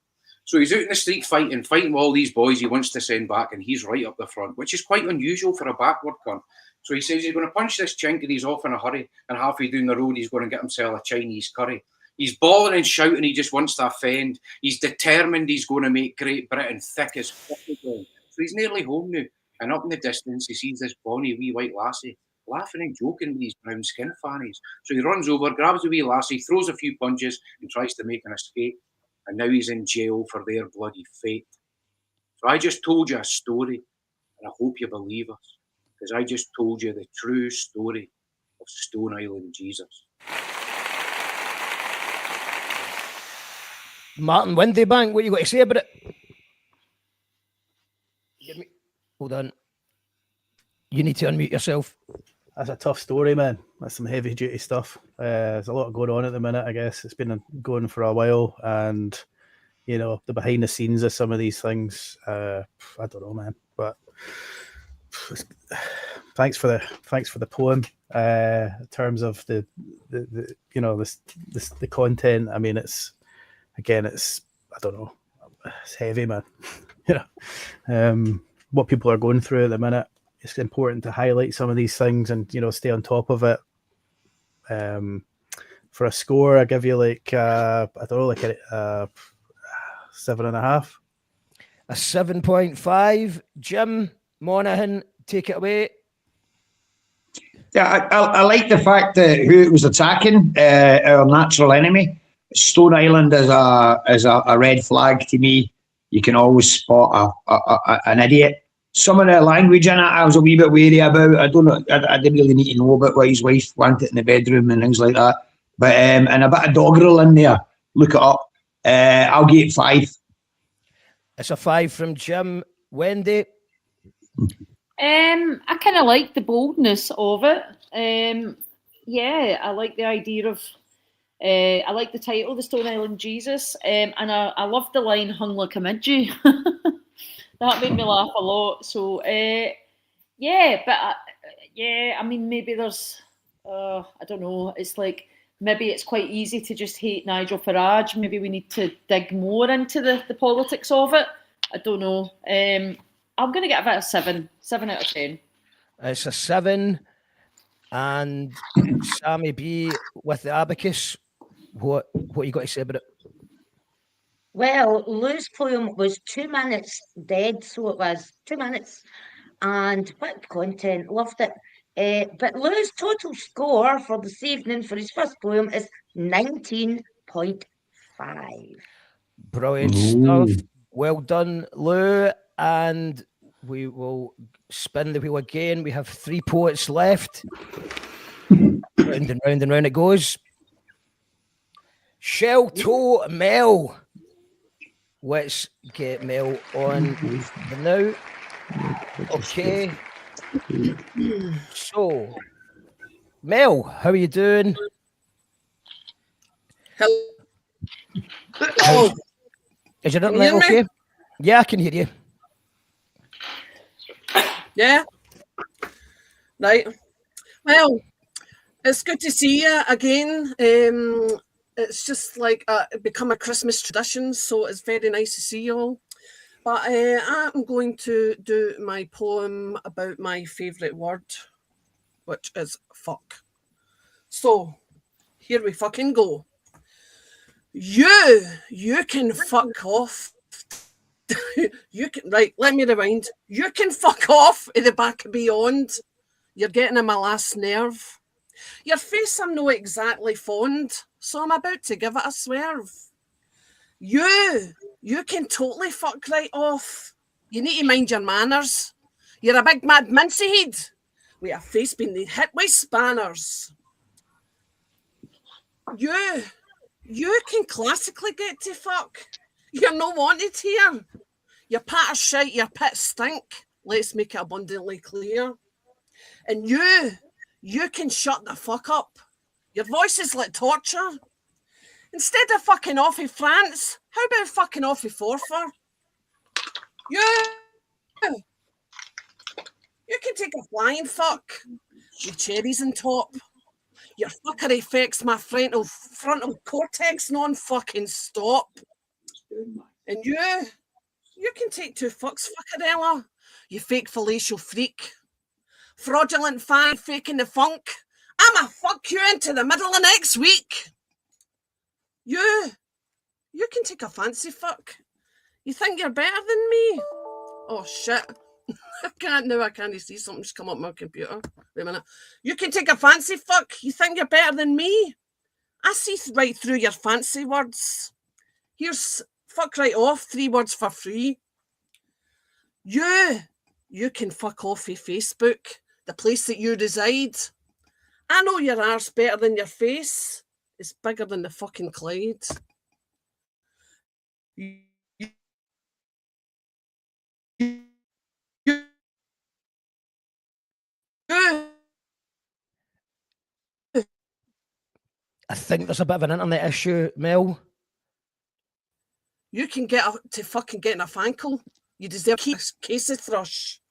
So he's out in the street fighting with all these boys he wants to send back, and he's right up the front, which is quite unusual for a backward cunt. So he says he's going to punch this chink and he's off in a hurry. And halfway down the road, he's going to get himself a Chinese curry. He's bawling and shouting he just wants to offend. He's determined he's going to make Great Britain thick as fuck again. So he's nearly home now. And up in the distance, he sees this bonny wee white lassie laughing and joking with these brown skin fannies. So he runs over, grabs the wee lassie, throws a few punches and tries to make an escape. And now he's in jail for their bloody fate. So I just told you a story, and I hope you believe us, because I just told you the true story of Stone Island Jesus. Martin Windebank, what you got to say about it? Hold on. You need to unmute yourself. That's a tough story, man. That's some heavy duty stuff. There's a lot going on at the minute, I guess. It's been going for a while, and you know, the behind the scenes of some of these things, I don't know, man. But thanks for the poem. In terms of the you know, the content, I mean, it's I don't know, it's heavy, man. You know, what people are going through at the minute. It's important to highlight some of these things and, you know, stay on top of it. For a score, I give you like I don't know, like a 7.5. A 7.5. Jim Monaghan, take it away. Yeah, I like the fact that who it was attacking, our natural enemy. Stone Island is a red flag to me. You can always spot an idiot. Some of the language in it, I was a wee bit wary about. I don't know. I didn't really need to know about what his wife wanted in the bedroom and things like that. But and a bit of doggerel in there. Look it up. I'll give it 5. It's a 5 from Jim. Wendy. I kind of like the boldness of it. Yeah, I like the idea of. I like the title, The Stone Island Jesus, and I love the line "hung like a midgie." That made me laugh a lot. So, yeah, but I mean, maybe there's, I don't know. It's like maybe it's quite easy to just hate Nigel Farage. Maybe we need to dig more into the politics of it. I don't know. I'm going to give it a 7 out of 10. It's a 7. And Sammy B with the abacus. What you got to say about it? Well, Lew's poem was 2 minutes dead, so it was 2 minutes. And what content, loved it. But Lew's total score for this evening for his first poem is 19.5. Brilliant stuff. Well done, Lew. And we will spin the wheel again. We have 3 poets left. Round and round it goes. Shelltoe Mel. Let's get Mel on the now. Okay. So, Mel, how are you doing? Hello. Is your Can you internet hear me? okay? Yeah, I can hear you. Yeah. Right. Well, it's good to see you again. It's just like it become a Christmas tradition, so it's very nice to see you all. But I'm going to do my poem about my favourite word, which is fuck. So, here we fucking go. You can fuck off. You can, right, let me rewind. You can fuck off in the back of beyond. You're getting on my last nerve. Your face I'm not exactly fond, so I'm about to give it a swerve. You can totally fuck right off. You need to mind your manners. You're a big mad mincy head with a face being hit with spanners. You can classically get to fuck. You're not wanted here. Your pat are shite, your pits stink. Let's make it abundantly clear. And you can shut the fuck up. Your voice is like torture. Instead of fucking off in France, how about fucking off in Forfar? You can take a flying fuck with cherries on top. Your fuckery affects my frontal cortex non-fucking stop. And you can take two fucks, fuckerella, you fake fallacial freak. Fraudulent fan faking the funk. I'ma fuck you into the middle of next week. You can take a fancy fuck. You think you're better than me? Oh shit. I can't see something's come up my computer. Wait a minute. You can take a fancy fuck. You think you're better than me? I see right through your fancy words. Here's fuck right off, 3 words for free. You can fuck off of Facebook, the place that you reside. I know your arse better than your face. It's bigger than the fucking Clyde. I think there's a bit of an internet issue, Mel. You can get to fucking getting a fankle. You deserve a case of thrush.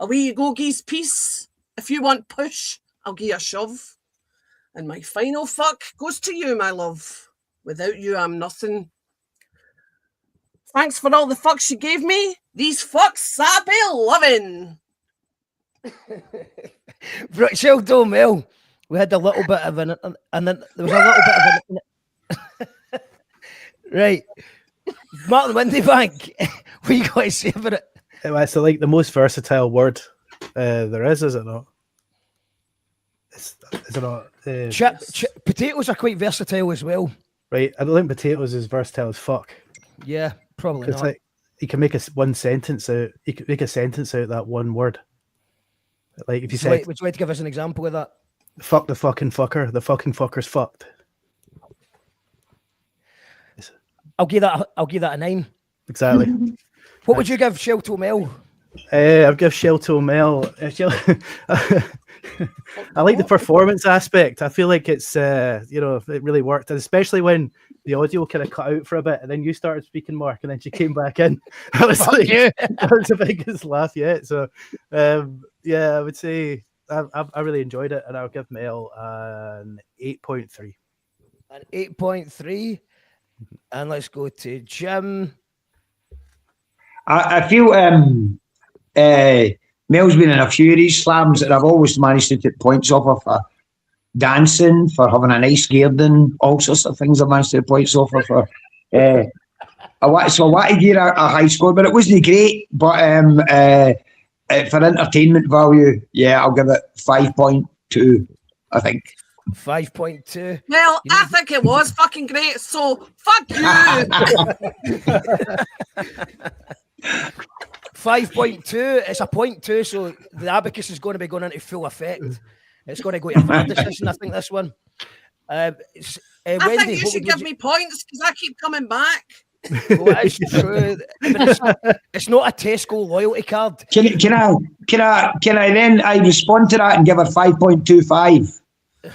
Away you go, geese peace. If you want push, I'll give you a shove. And my final fuck goes to you, my love. Without you, I'm nothing. Thanks for all the fucks you gave me. These fucks I be loving. Shelltoe Mel, we had a little bit of an, and then there was a little bit of an. Right. Martin Windebank, what you got to say about it? It's like the most versatile word there is it not? Is it not? Potatoes are quite versatile as well. Right, I don't think potatoes is versatile as fuck. Yeah, probably not. Like you can make one sentence out. You can make a sentence out of that one word. Like if you said, would you like to give us an example of that? Fuck the fucking fucker. The fucking fucker's fucked. I'll give that a 9. Exactly. What would you give Shelltoe Mel? I'll give Shelltoe Mel. I like the performance aspect. I feel like it's it really worked, and especially when the audio kind of cut out for a bit, and then you started speaking, Mark, and then she came back in. I was like, that was the biggest laugh yet. So, yeah, I would say I really enjoyed it, and I'll give Mel an 8.3. An 8.3, and let's go to Jim. I feel Mel's been in a few of these slams, and I've always managed to take points off her for dancing, for having a nice garden, all sorts of things. I've managed to take points off her for. I want to give her a high score, but it wasn't great. But for entertainment value, yeah, I'll give it 5.2. I think. 5.2. Well, I think it was fucking great. So fuck you. 5.2. It's a 0.2, so the abacus is going to be going into full effect. It's going to go to your decision, I think, this one. I Wendy, think you should give me points because I keep coming back. Well, it's true. It's not a Tesco loyalty card. Can I then respond to that and give her 5.25? Aye,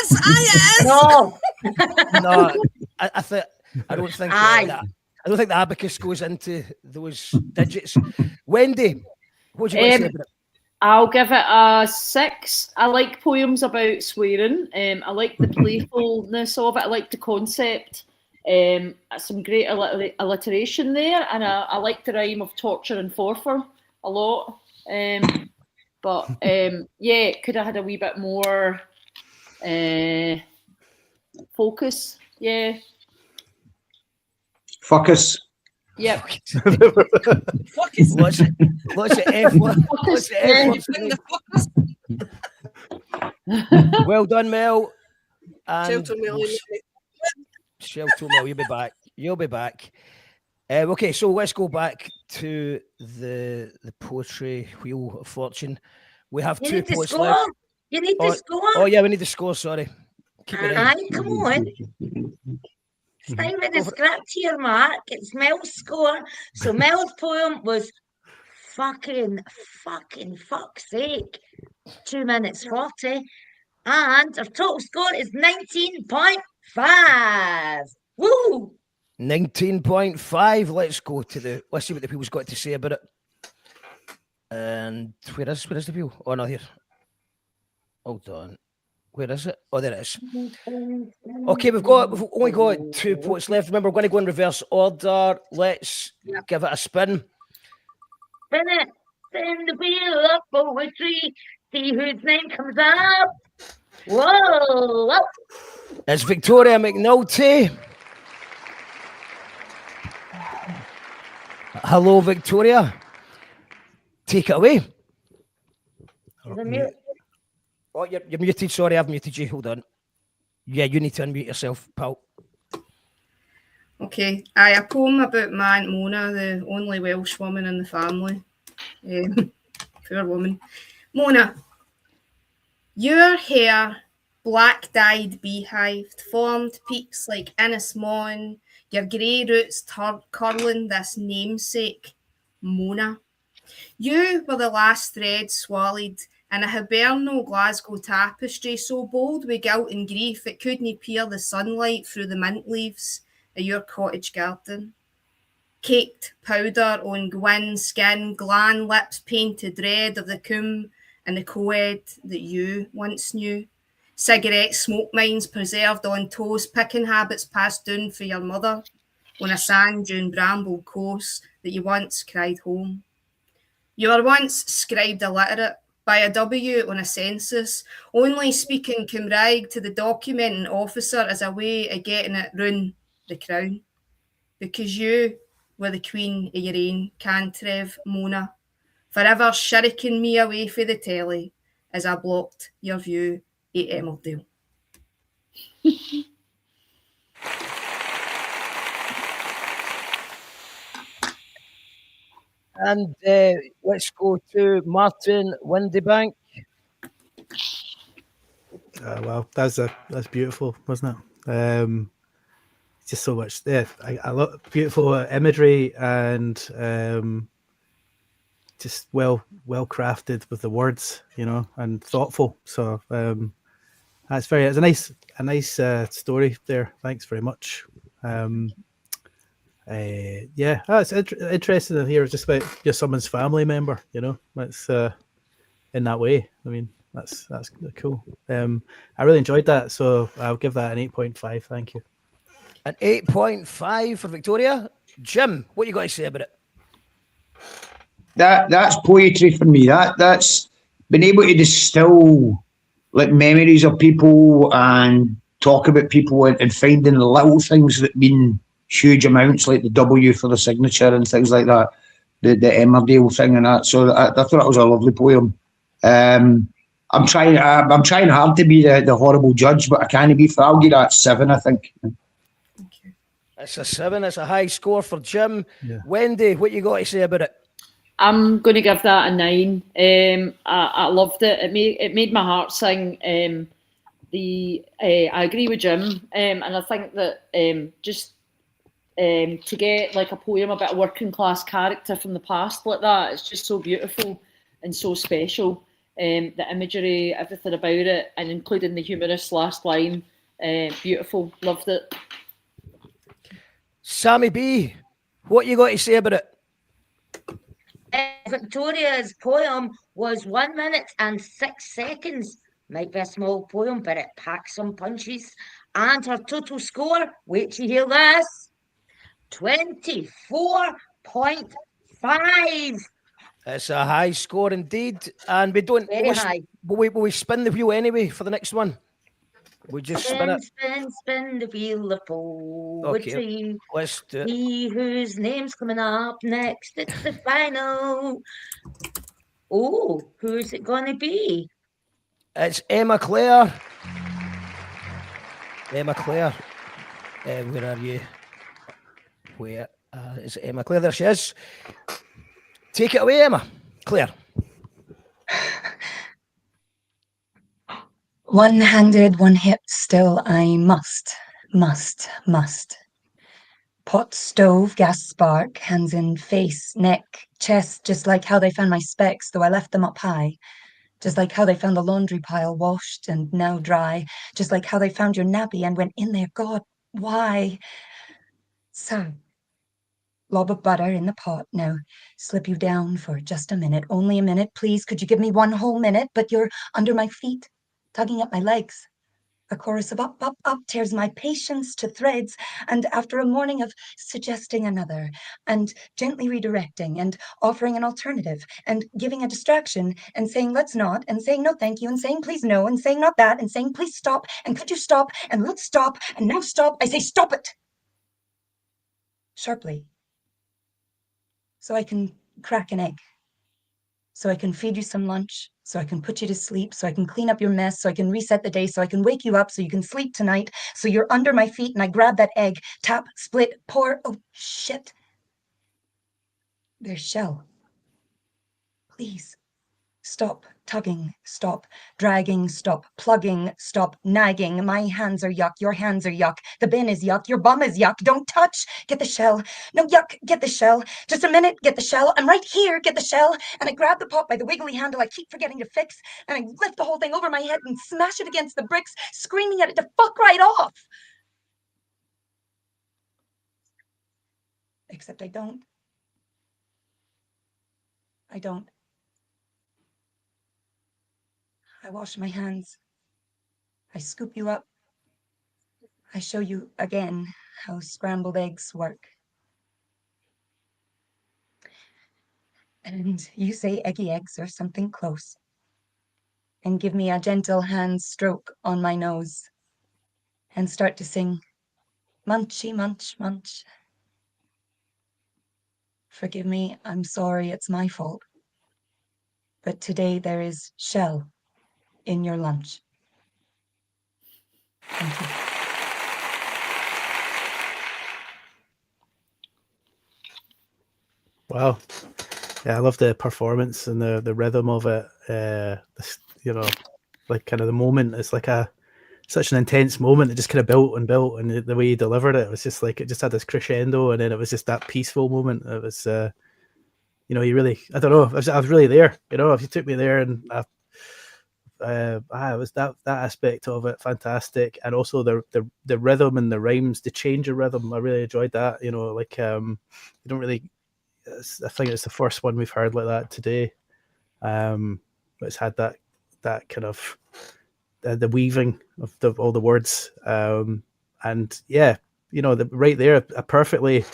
it is. No. No, I don't think that. I don't think the abacus goes into those digits. Wendy, what do you want to say about it? I'll give it a 6. I like poems about swearing. I like the playfulness of it. I like the concept. Some great alliteration there, and I like the rhyme of torture and forfeit a lot. But yeah, could have had a wee bit more focus. Yeah. Focus. Yep. Focus. What's the F word? Well done, Mel. Shelltoe Mel. Shelltoe Mel, you'll be back. Okay, so let's go back to the poetry wheel of fortune. We have You two need to poets score. left. You need to score. Oh yeah, we need to score. Sorry. Keep it in. Aye, come on. It's time with the script here, Mark. It's Mel's score. So Mel's poem was fucking fuck's sake. 2 minutes 40. And our total score is 19.5. Woo! 19.5. Let's see what the people's got to say about it. And where is the people? Oh no, here. Hold on. Where is it? Oh, there it is. Okay, we've only got 2 poets left. Remember, we're going to go in reverse order. Let's give it a spin. Spin it. Spin the wheel of poetry. See whose name comes up. Whoa! It's Victoria McNulty. Hello, Victoria. Take it away. Oh, you're muted. Sorry, I've muted you. Hold on. Yeah, you need to unmute yourself, pal. Okay. A poem about my Aunt Mona, the only Welsh woman in the family. Poor woman. Mona, your hair, black-dyed beehived, formed peaks like Innismon, your grey roots curling this namesake, Mona. You were the last thread swallowed in a hibernal Glasgow tapestry so bold with guilt and grief it couldn't peer the sunlight through the mint leaves of your cottage garden. Caked powder on Gwyn skin, glan lips painted red of the coombe and the coed that you once knew. Cigarette smoke mines preserved on toast, picking habits passed down for your mother on a sand dune bramble course that you once cried home. You were once scribed illiterate by a W on a census, only speaking Cymraeg to the documenting officer as a way of getting it round the crown. Because you were the queen of your own cantrev, Mona, forever shirking me away for the telly as I blocked your view at Emmerdale. And let's go to Martin Windebank. Well, that's beautiful, wasn't it? Just so much. Yeah, I love beautiful imagery and just well crafted with the words, and thoughtful. So it's a nice story there. Thanks very much. It's interesting to hear just about someone's family member. That's in that way. I mean, that's cool. I really enjoyed that, so I'll give that an 8.5. Thank you. An 8.5 for Victoria. Jim, what you got to say about it? That's poetry for me. That's been able to distill like memories of people and talk about people and finding the little things that mean huge amounts, like the W for the signature and things like that, the Emmerdale thing and that. So I thought that was a lovely poem. I'm trying hard to be the horrible judge, but I can't be. I'll give that 7, I think. It's a 7. It's a high score for Jim. Yeah. Wendy, what you got to say about it? I'm going to give that a 9. I loved it. It made my heart sing. I agree with Jim, and I think that just to get like a poem about a working class character from the past like that, it's just so beautiful and so special. The imagery, everything about it, and including the humorous last line, beautiful. Loved it. Sammy B, what you got to say about it? Victoria's poem was 1 minute and 6 seconds. Might be a small poem, but it packs some punches. And her total score, wait till you hear this, 24.5. It's a high score indeed, and we don't. Very high. Will we spin the wheel anyway for the next one? We just spin it. Spin the wheel of poetry. Okay, let's do it. See whose name's coming up next. It's the final. Oh, who's it going to be? It's Emma Clare. Emma Clare. Where are you? Where is Emma Clare? There she is. Take it away, Emma. Claire. One-handed, one-hipped, still I must. Pot, stove, gas spark, hands in face, neck, chest, just like how they found my specs, though I left them up high. Just like how they found the laundry pile washed and now dry. Just like how they found your nappy and went in there. God, why? So, lob of butter in the pot. Now, slip you down for just a minute. Only a minute, please. Could you give me one whole minute? But you're under my feet, tugging at my legs. A chorus of up, up, up tears my patience to threads. And after a morning of suggesting another and gently redirecting and offering an alternative and giving a distraction and saying let's not and saying no thank you and saying please no and saying not that and saying please stop and could you stop and let's stop and now stop. I say stop it. Sharply. So I can crack an egg. So I can feed you some lunch, so I can put you to sleep, so I can clean up your mess, so I can reset the day, so I can wake you up, so you can sleep tonight, so you're under my feet and I grab that egg, tap, split, pour, oh shit. There's shell. Please, stop tugging, stop dragging, stop plugging, stop nagging. My hands are yuck, your hands are yuck, the bin is yuck, your bum is yuck, don't touch, get the shell. No, yuck, get the shell. Just a minute, get the shell. I'm right here, get the shell. And I grab the pot by the wiggly handle I keep forgetting to fix, and I lift the whole thing over my head and smash it against the bricks, screaming at it to fuck right off. Except I don't. I don't. I wash my hands. I scoop you up. I show you again how scrambled eggs work. And you say eggy eggs or something close. And give me a gentle hand stroke on my nose. And start to sing, munchy, munch, munch. Forgive me, I'm sorry, it's my fault. But today there is shell in your lunch. Thank you. Wow. Yeah, I love the performance and the rhythm of it. You know, like kind of the moment. It's like such an intense moment. It just kind of built, and the way he delivered it was just like it just had this crescendo, and then it was just that peaceful moment. It was, you know, you really, I don't know, I was really there. You know, if you took me there, and it was that aspect of it fantastic, and also the rhythm and the rhymes, the change of rhythm. I really enjoyed that. You know, like you don't really. I think it's the first one we've heard like that today. It's had that kind of the weaving of all the words, and yeah, you know, right there, a perfectly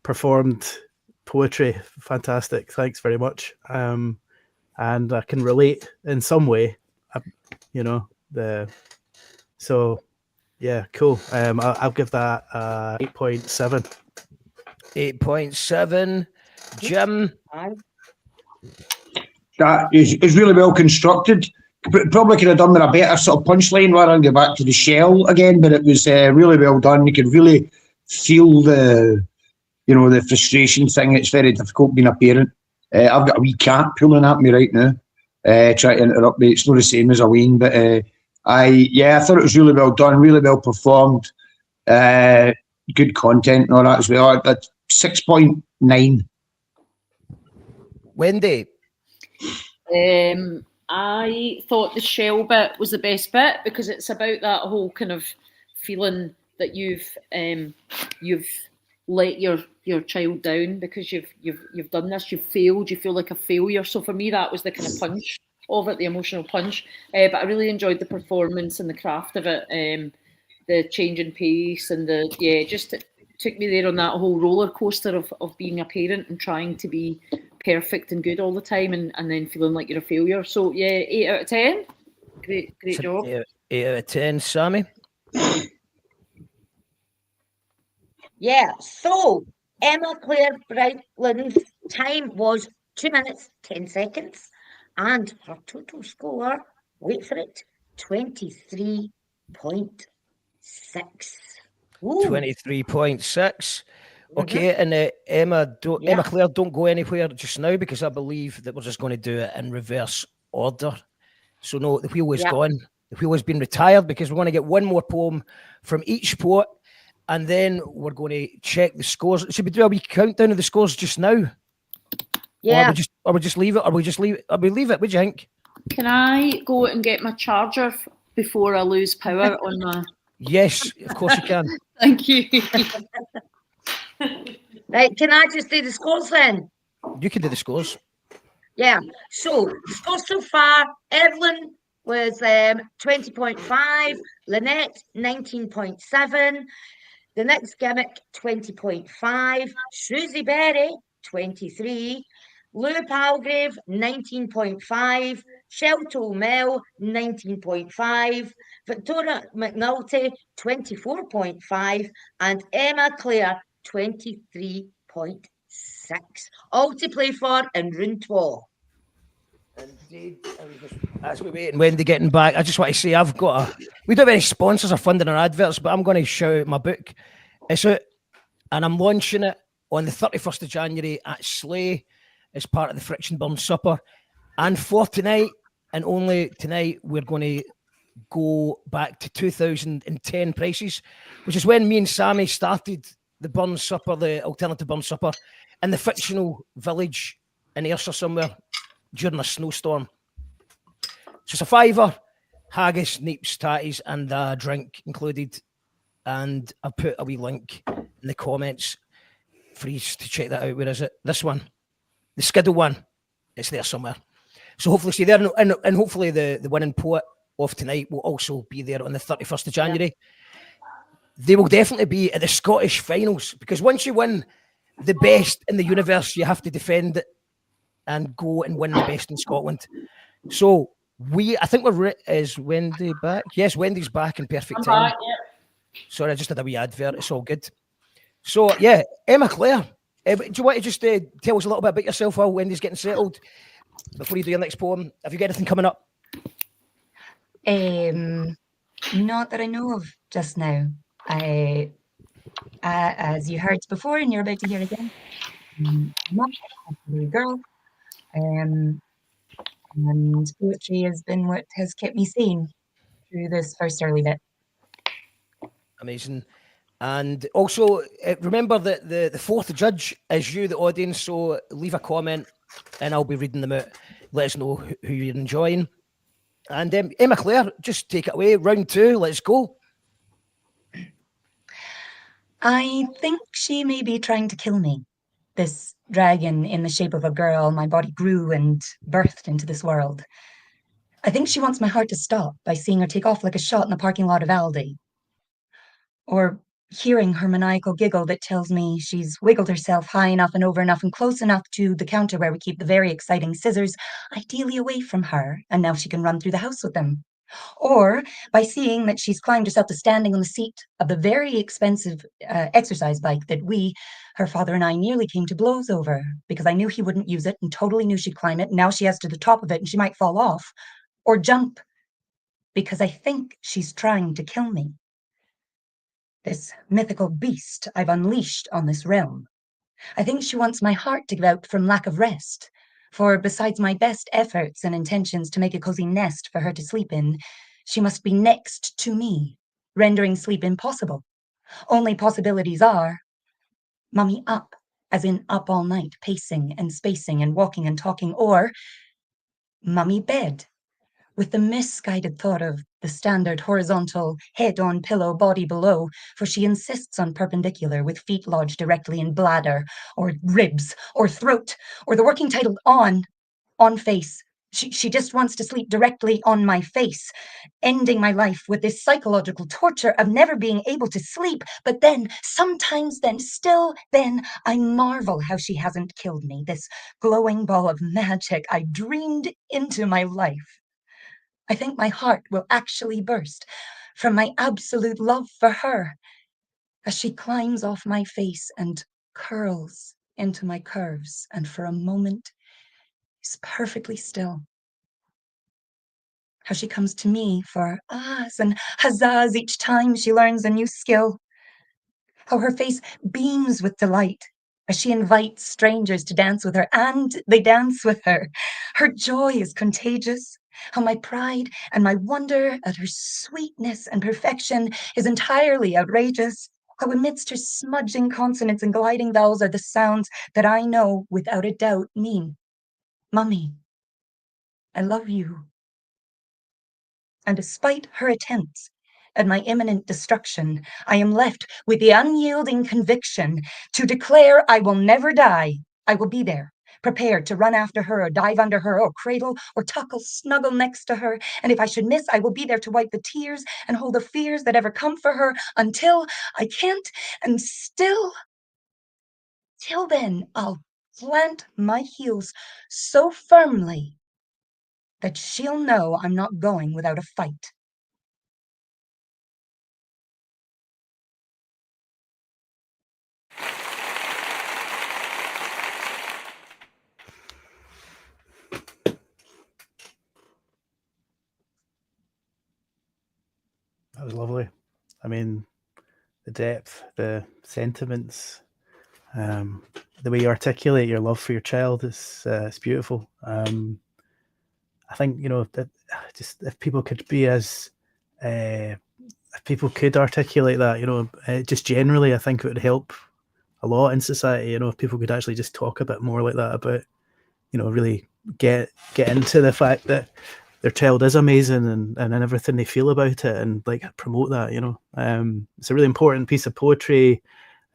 performed poetry. Fantastic. Thanks very much. And I can relate in some way. You know, so yeah, cool. I'll give that 8.7. 8.7. Jim? That is really well constructed. Probably could have done with a better sort of punchline rather than go back to the shell again, but it was really well done. You could really feel the frustration thing. It's very difficult being a parent. I've got a wee cat pulling at me right now, trying to interrupt me. It's not the same as a ween, but I thought it was really well done, really well performed. Good content and all that as well. That's 6.9. Wendy. I thought the shell bit was the best bit because it's about that whole kind of feeling that you've let your child down because you've done this, you've failed, you feel like a failure. So for me, that was the kind of punch of it, the emotional punch. But I really enjoyed the performance and the craft of it, the change in pace and just it took me there on that whole roller coaster of being a parent and trying to be perfect and good all the time and then feeling like you're a failure. So 8 out of 10. Great job. 8 out of 10, Sammy. Yeah, so Emma Claire Brightlyn's time was 2 minutes, 10 seconds. And her total score, wait for it, 23.6. 23.6. Okay, and Emma Claire, don't go anywhere just now because I believe that we're just going to do it in reverse order. So no, the wheel is gone. The wheel has been retired because we're going to get one more poem from each poet, and then we're going to check the scores. Should we do a wee countdown of the scores just now? Yeah. Or we just leave it? Or we just leave it? Or we leave it? What do you think? Can I go and get my charger before I lose power on my... Yes, of course you can. Thank you. Right, can I just do the scores then? You can do the scores. Yeah, so the scores so far, Evelyn was 20.5, Lynette 19.7, the Next Gimmick 20.5, Suzy Berry 23, Lew Palgrave 19.5, Shelltoe Mel 19.5, Victoria McNulty 24.5, and Emma Claire 23.6. All to play for in round 12. Indeed. As we're waiting, Wendy getting back, I just want to say we don't have any sponsors or funding our adverts, but I'm going to shout out my book. It's out and I'm launching it on the 31st of January at Slay as part of the Friction Burn Supper. And for tonight, and only tonight, we're going to go back to 2010 prices, which is when me and Sammy started the Burn Supper, the alternative Burn Supper, in the fictional village in Ayrshire somewhere during a snowstorm. So it's a £5, haggis, neeps, tatties, and a drink included. And I'll put a wee link in the comments for you to check that out. Where is it? This one, the Skiddle one. It's there somewhere. So hopefully see there, and hopefully the winning poet of tonight will also be there on the 31st of January. Yeah. They will definitely be at the Scottish finals because once you win the best in the universe, you have to defend it and go and win the best in Scotland. So I think is Wendy back? Yes, Wendy's back in perfect time. Back, yeah. Sorry, I just had a wee advert. It's all good. So yeah, Emma Claire, do you want to just tell us a little bit about yourself while Wendy's getting settled before you do your next poem? Have you got anything coming up? Not that I know of just now. As you heard before and you're about to hear again, I'm not a girl. And poetry has been what has kept me sane through this first early bit. Amazing. And also remember that the fourth judge is you, the audience, so leave a comment and I'll be reading them out. Let us know who you're enjoying. And Emma Claire, just take it away. Round 2, let's go. I think she may be trying to kill me. This dragon in the shape of a girl, my body grew and birthed into this world. I think she wants my heart to stop by seeing her take off like a shot in the parking lot of Aldi. Or hearing her maniacal giggle that tells me she's wiggled herself high enough and over enough and close enough to the counter where we keep the very exciting scissors, ideally away from her, and now she can run through the house with them. Or by seeing that she's climbed herself to standing on the seat of the very expensive exercise bike that her father and I, nearly came to blows over because I knew he wouldn't use it and totally knew she'd climb it. And now she has to the top of it and she might fall off or jump because I think she's trying to kill me. This mythical beast I've unleashed on this realm. I think she wants my heart to give out from lack of rest, For besides my best efforts and intentions to make a cozy nest for her to sleep in, she must be next to me, rendering sleep impossible. Only possibilities are Mummy up, as in up all night, pacing and spacing and walking and talking, or Mummy bed, with the misguided thought of the standard horizontal, head on pillow, body below, for she insists on perpendicular, with feet lodged directly in bladder, or ribs, or throat, or the working title on face. She just wants to sleep directly on my face, ending my life with this psychological torture of never being able to sleep. But then, sometimes then, still then, I marvel how she hasn't killed me, this glowing ball of magic I dreamed into my life. I think my heart will actually burst from my absolute love for her as she climbs off my face and curls into my curves, and for a moment is perfectly still. How she comes to me for ahs and huzzas each time she learns a new skill. How her face beams with delight as she invites strangers to dance with her, and they dance with her. Her joy is contagious. How my pride and my wonder at her sweetness and perfection is entirely outrageous. How amidst her smudging consonants and gliding vowels are the sounds that I know without a doubt mean, Mummy, I love you. And despite her attempts at my imminent destruction, I am left with the unyielding conviction to declare I will never die. I will be there, prepared to run after her or dive under her or cradle or tuckle snuggle next to her. And if I should miss, I will be there to wipe the tears and hold the fears that ever come for her until I can't. And still, till then, I'll plant my heels so firmly that she'll know I'm not going without a fight. That was lovely. I mean, the depth, the sentiments, the way you articulate your love for your child is it's beautiful. I think, you know, that just if people could be as if people could articulate that, you know, just generally, I think it would help a lot in society. You know, if people could actually just talk a bit more like that about, you know, really get into the fact that their child is amazing and everything they feel about it, and like promote that. You know, it's a really important piece of poetry.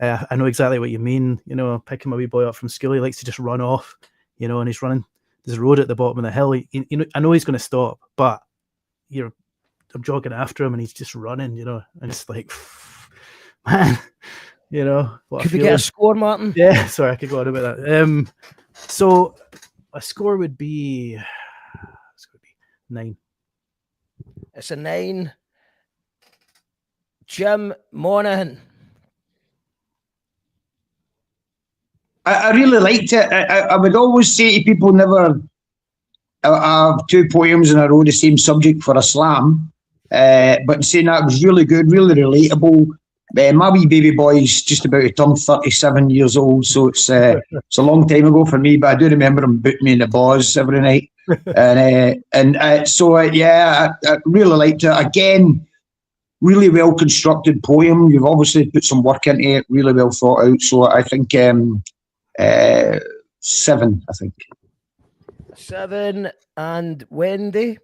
I know exactly what you mean. You know, picking my wee boy up from school, he likes to just run off. You know, and he's running. There's a road at the bottom of the hill. You know, I know he's going to stop, but I'm jogging after him and he's just running. You know, and it's like, man, you know. Could we get a score, Martin? Yeah, sorry, I could go on about that. So a score would be 9. It's a 9. Jim Monaghan. I really liked it. I would always say to people, never have 2 poems in a row, the same subject for a slam. But saying that, was really good, really relatable. My wee baby boy's just about to turn 37 years old, so it's a long time ago for me, but I do remember him booting me in the bars every night. So I really liked it. Again, really well constructed poem. You've obviously put some work into it, really well thought out. So I think 7, I think. 7. And Wendy?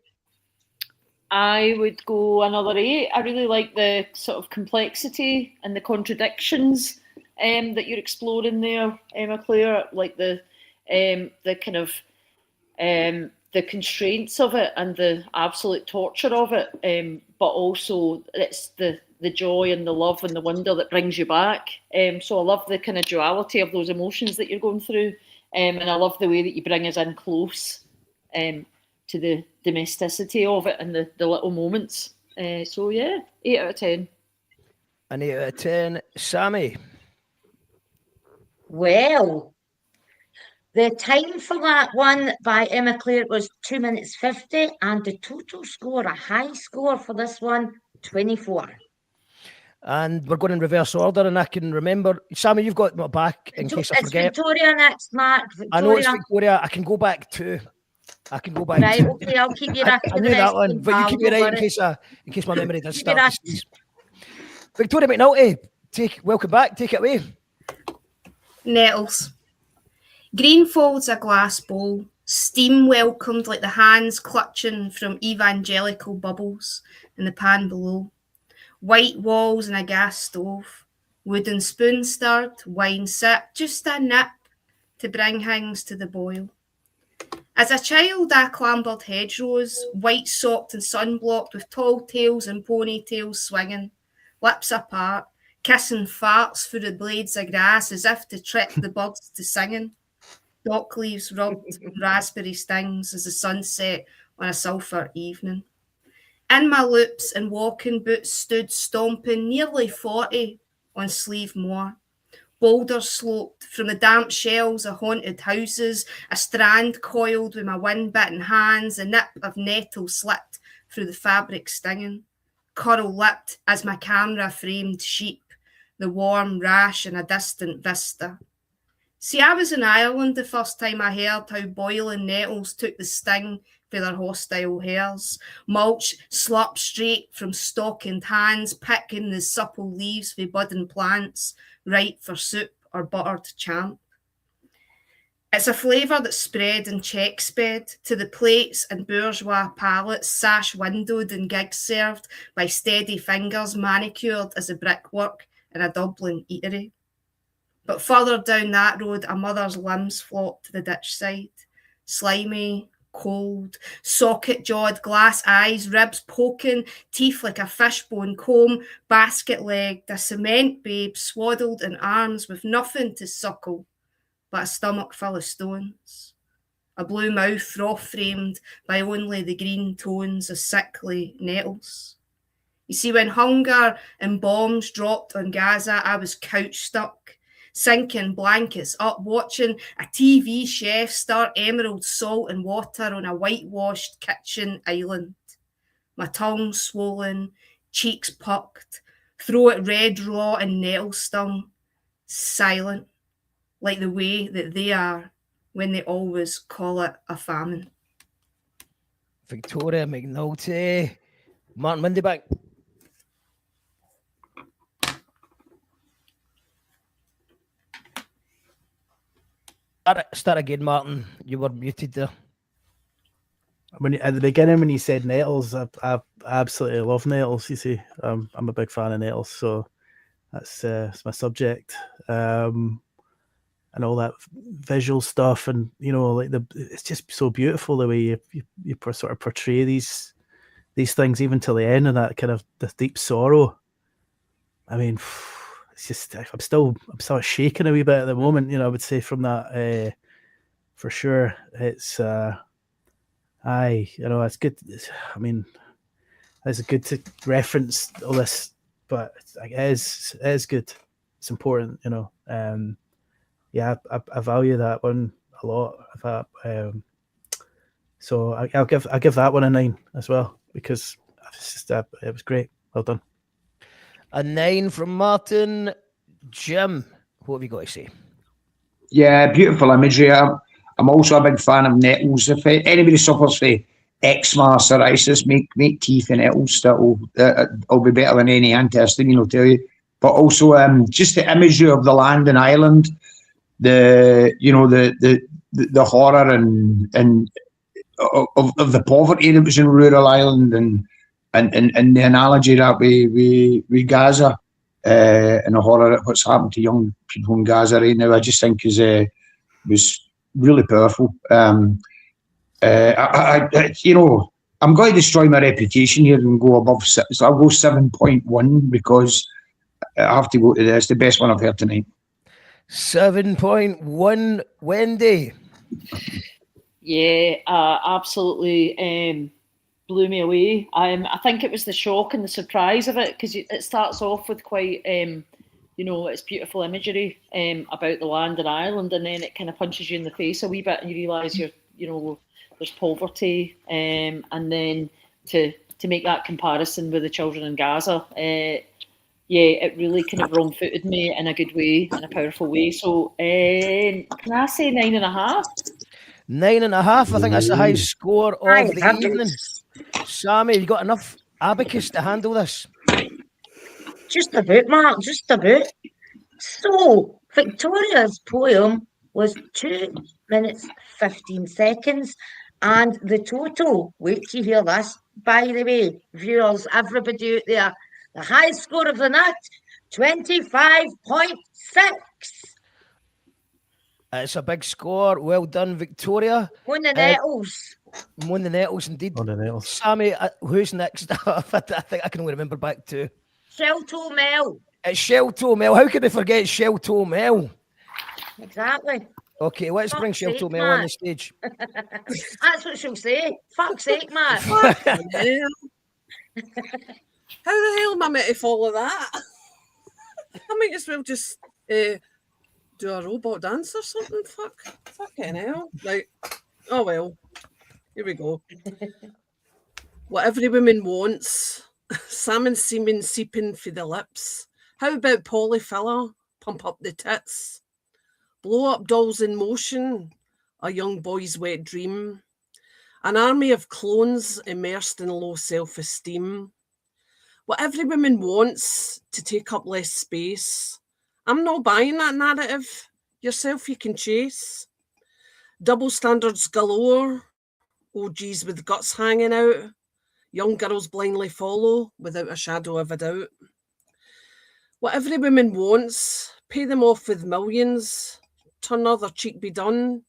I would go another 8. I really like the sort of complexity and the contradictions that you're exploring there, Emma Claire. Like the kind of the constraints of it and the absolute torture of it, but also it's the joy and the love and the wonder that brings you back. So I love the kind of duality of those emotions that you're going through, and I love the way that you bring us in close to the domesticity of it and the little moments. So yeah, 8 out of 10. An 8 out of 10. Sammy? Well, the time for that one by Emma Claire was 2 minutes 50, and the total score, a high score for this one, 24. And we're going in reverse order, and I can remember. Sammy, you've got my back in case I It's forget. Victoria next, Mark. Victoria. I know it's Victoria. I can go back to. Right, okay, I'll keep you right. I knew that one, but you keep me right in case my memory does start to cease. Victoria McNulty, welcome back. Take it away. Nettles. Green folds a glass bowl, steam welcomed like the hands clutching from evangelical bubbles in the pan below. White walls and a gas stove, wooden spoon stirred, wine sipped, just a nip to bring things to the boil. As a child, I clambered hedgerows, white-socked and sun-blocked with tall tails and ponytails swinging, lips apart, kissing farts through the blades of grass as if to trick the birds to singing. Dock leaves rubbed raspberry stings as the sun set on a sulphur evening. In my loops and walking boots stood stomping nearly 40 on Sleeve Moor. Boulders sloped from the damp shells of haunted houses, a strand coiled with my wind-bitten hands, a nip of nettle slipped through the fabric stinging. Coral lipped as my camera framed sheep, the warm rash in a distant vista. See, I was in Ireland the first time I heard how boiling nettles took the sting for their hostile hairs. Mulch slurped straight from stockened hands, picking the supple leaves for budding plants, ripe for soup or buttered champ. It's a flavour that spread in check sped to the plates and bourgeois palates, sash windowed and gigs served by steady fingers manicured as a brickwork in a Dublin eatery. But further down that road, a mother's limbs flocked to the ditch side, slimy, cold, socket-jawed, glass eyes, ribs poking, teeth like a fishbone comb, basket-legged, a cement babe swaddled in arms with nothing to suckle but a stomach full of stones, a blue mouth froth-framed by only the green tones of sickly nettles. You see, when hunger and bombs dropped on Gaza, I was couch-stuck, sinking blankets up, watching a TV chef stir emerald salt and water on a whitewashed kitchen island. My tongue swollen, cheeks pucked, throat red raw and nettle stung, silent, like the way that they are when they always call it a famine. Victoria McNulty, Martin Windebank. Start again, Martin. You were muted there. At the beginning, when you said nettles, I absolutely love nettles. You see, I'm a big fan of nettles, so that's my subject, and all that visual stuff, and like it's just so beautiful the way you sort of portray these things even till the end, and that kind of the deep sorrow. I mean, it's just I'm still shaking a wee bit at the moment. I would say from that for sure. It's it's good. It's good to reference all this, but it is good. It's important, Yeah, I value that one a lot. So I'll give that one a 9 as well, because it's just it was great. Well done. A 9 from Martin. Jim, what have you got to say? Yeah, beautiful imagery. I'm also a big fan of nettles. If anybody suffers from eczema, psoriasis, make tea for nettles. That'll be better than any antihistamine, I'll tell you. But also, just the imagery of the land and island, the horror and of the poverty that was in rural Ireland, and the analogy that we Gaza, and the horror of what's happened to young people in Gaza right now, I just think was really powerful. I'm going to destroy my reputation here and go above 6. So I'll go 7.1 because I have to go to this. The best one I've heard tonight. 7.1, Wendy. Yeah, absolutely blew me away. I think it was the shock and the surprise of it, because it starts off with quite, it's beautiful imagery about the land and Ireland, and then it kind of punches you in the face a wee bit, and you realise there's poverty, and then to make that comparison with the children in Gaza, yeah, it really kind of wrong-footed me in a good way, in a powerful way. So can I say 9.5? 9.5. I think that's the highest score of the Heavens. evening. Sammy, you got enough abacus to handle this? Just about, Mark, just about. So, Victoria's poem was 2 minutes 15 seconds, and the total, wait till you hear this, by the way, viewers, everybody out there, the highest score of the night, 25.6. It's a big score. Well done, Victoria. Won the nettles. Won the nettles, indeed. On the nettles. Sammy, who's next? I think I can only remember back to. Shelltoe Mel. It's Shelltoe Mel. How could I forget Shelltoe Mel? Exactly. Okay, let's bring Shelltoe Mel on the stage. That's what she'll say. Fuck's sake, man. Fucking hell. How the hell am I meant to follow that? I might as well just do a robot dance or something. Fucking hell. Right. Oh well. Here we go. What every woman wants. Salmon semen seeping for the lips. How about polyfiller? Pump up the tits. Blow up dolls in motion. A young boy's wet dream. An army of clones immersed in low self-esteem. What every woman wants to take up less space. I'm not buying that narrative. Yourself you can chase. Double standards galore. OGs with guts hanging out. Young girls blindly follow without a shadow of a doubt. What every woman wants, pay them off with millions. Turn other cheek be done.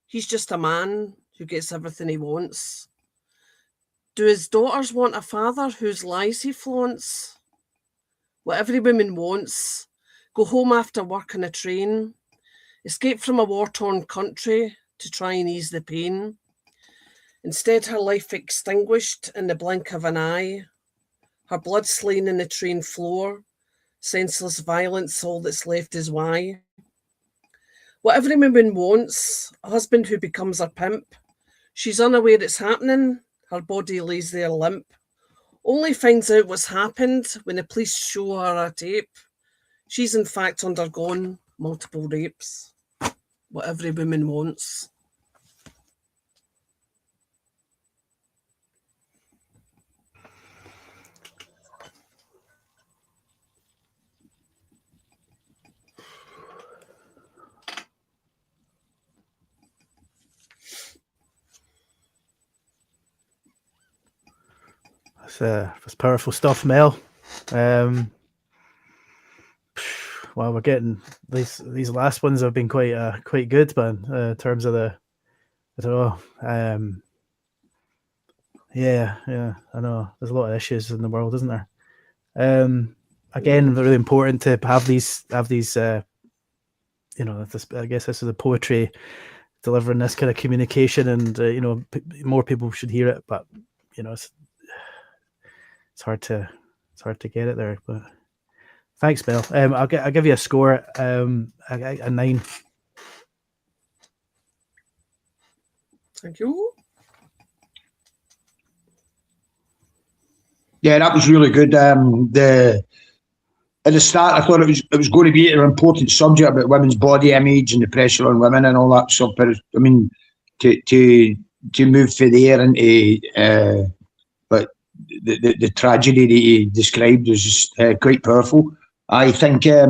He's just a man who gets everything he wants. Do his daughters want a father whose lies he flaunts? What every woman wants, go home after work on a train, escape from a war-torn country to try and ease the pain. Instead, her life extinguished in the blink of an eye, her blood slain in the train floor, senseless violence, all that's left is why. What every woman wants, a husband who becomes her pimp. She's unaware it's happening, her body lays there limp. Only finds out what's happened when the police show her a tape. She's in fact undergone multiple rapes. What every woman wants. That's powerful stuff, Mel. Well, we're getting these last ones have been quite good, man. In terms of the, I don't know. Yeah, I know. There's a lot of issues in the world, isn't there? Again, really important to have these. You know, I guess this is the poetry delivering this kind of communication, and you know, more people should hear it. But you know, it's hard to get it there. But thanks, Mel. I'll give you a score, a 9. Thank you. Yeah, that was really good. At the start, I thought it was going to be an important subject about women's body image and the pressure on women and all that stuff. But I mean, to move from there into but the tragedy that he described was just quite powerful. I think a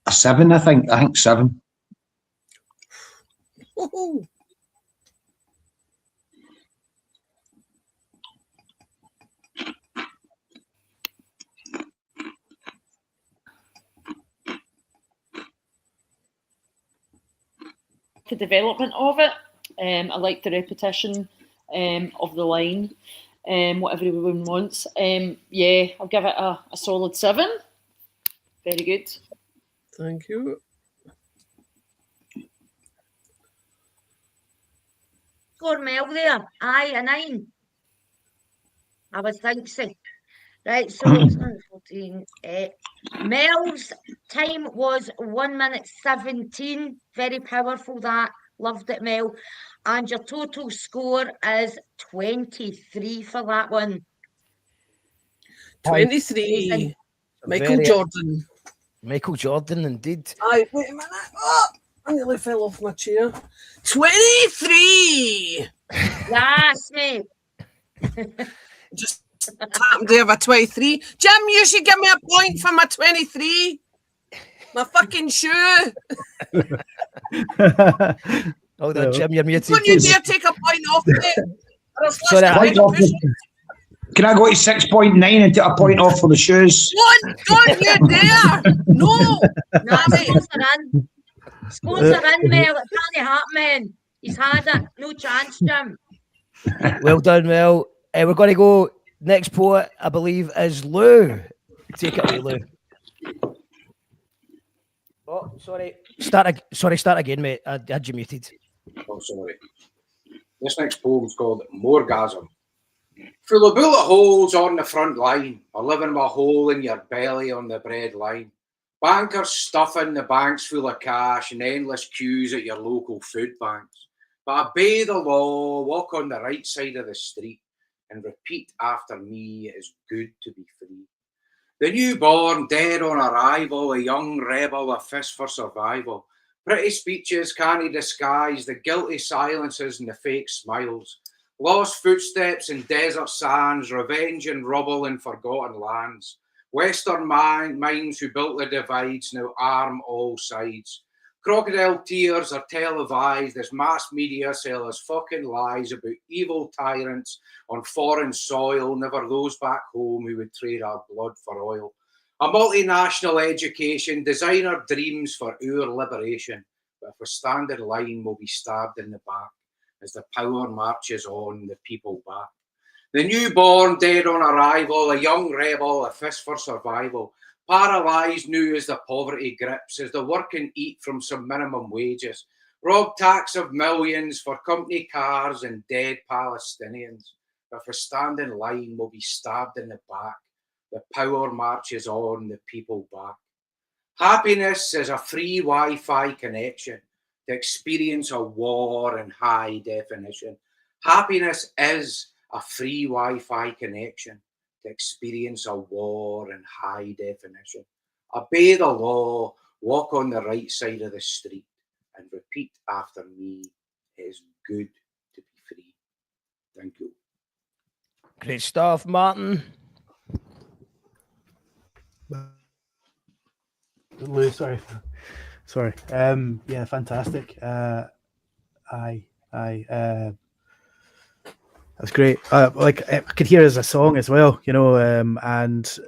7. I think 7. Woohoo. The development of it. I like the repetition of the line, what everyone wants. Yeah, I'll give it a solid 7. Very good. Thank you. Score Mel there. Aye, a 9. I would think so. Right, so it's 14. Mel's time was 1 minute 17. Very powerful that. Loved it, Mel. And your total score is 23 for that one. 23. Michael Jordan. Michael Jordan, indeed. Aye, wait a minute. Oh, I nearly fell off my chair. 23. Yes, mate. Just happened to have a 23. Jim, you should give me a point for my 23. My fucking shoe. Hold on, Jim, you're muted. Don't you dare take a point off me. Sorry, can I go to 6.9 and take a point off for the shoes? Don't you dare! No! Scores are in, Mel. It can't happen, man. He's had it. No chance, Jim. Well done, Mel. We're going to go. Next poet, I believe, is Lew. Take it away, Lew. Oh, sorry. Start again, mate. I had you muted. Oh, sorry. This next poem's called Morgasm. Full of bullet holes on the front line, or living with a hole in your belly on the bread line. Bankers stuffing the banks full of cash and endless queues at your local food banks. But obey the law, walk on the right side of the street, and repeat after me, it is good to be free. The newborn dead on arrival, a young rebel, a fist for survival. Pretty speeches can't disguise the guilty silences and the fake smiles. Lost footsteps in desert sands, revenge in rubble in forgotten lands. Western minds who built the divides now arm all sides. Crocodile tears are televised as mass media sell us fucking lies about evil tyrants on foreign soil, never those back home who would trade our blood for oil. A multinational education, designer dreams for our liberation. But if we stand in line, we'll be stabbed in the back as the power marches on the people back. The newborn dead on arrival, a young rebel, a fist for survival. Paralysed new as the poverty grips, as the working eat from some minimum wages. Rob tax of millions for company cars and dead Palestinians. But if we stand in line, we'll be stabbed in the back. The power marches on the people back. Happiness is a free Wi-Fi connection to experience a war in high definition. Happiness is a free Wi-Fi connection to experience a war in high definition. Obey the law, walk on the right side of the street, and repeat after me, it is good to be free. Thank you. Great stuff, Martin. Lew, sorry. Yeah, fantastic. That's great. Like I could hear it as a song as well, you know, and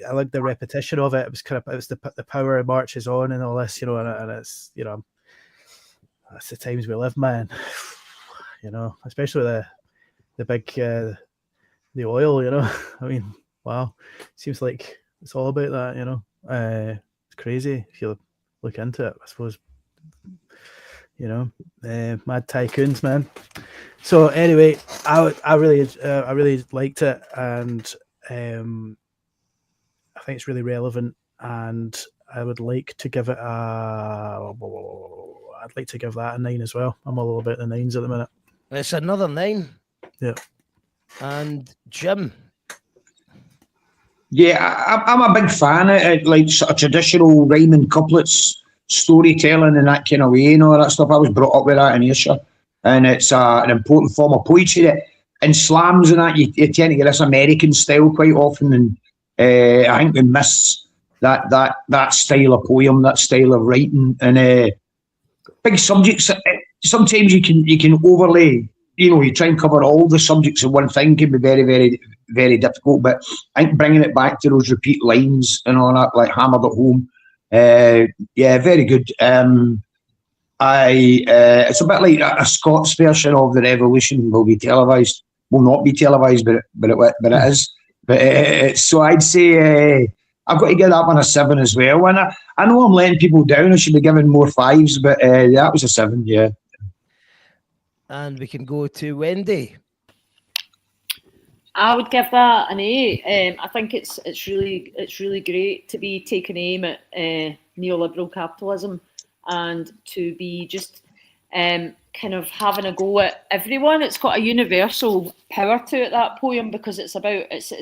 I like the repetition of it. It was the power marches on and all this, you know, and it's, you know, that's the times we live, man. You know, especially the big the oil, you know. I mean, wow, seems like it's all about that, you know. It's crazy if you look into it, I suppose. You know, mad tycoons, man. So anyway, I really liked it, and I think it's really relevant, and I would like to give it I'd like to give that a 9 as well. I'm all about the 9s at the minute. It's another 9. Yeah. And Jim. Yeah, I'm a big fan of like sort of traditional rhyming couplets, storytelling and that kind of way and all that stuff. I was brought up with that in Ayrshire, and it's an important form of poetry that in slams and that you tend to get this American style quite often, and I think we miss that style of poem, that style of writing, and big subjects. Sometimes you can overlay, you know, you try and cover all the subjects in one thing can be very, very, very difficult, but I think bringing it back to those repeat lines and all that, like hammered at home, yeah, very good. It's a bit like a Scots version of The Revolution will be televised. Will not be televised, but it is. But so I'd say I've got to give that one a 7 as well. And I know I'm letting people down. I should be giving more 5s, but that was a 7. Yeah. And we can go to Wendy. I would give that an 8. I think it's really great to be taking aim at neoliberal capitalism and to be just kind of having a go at everyone. It's got a universal power to it, that poem, because it's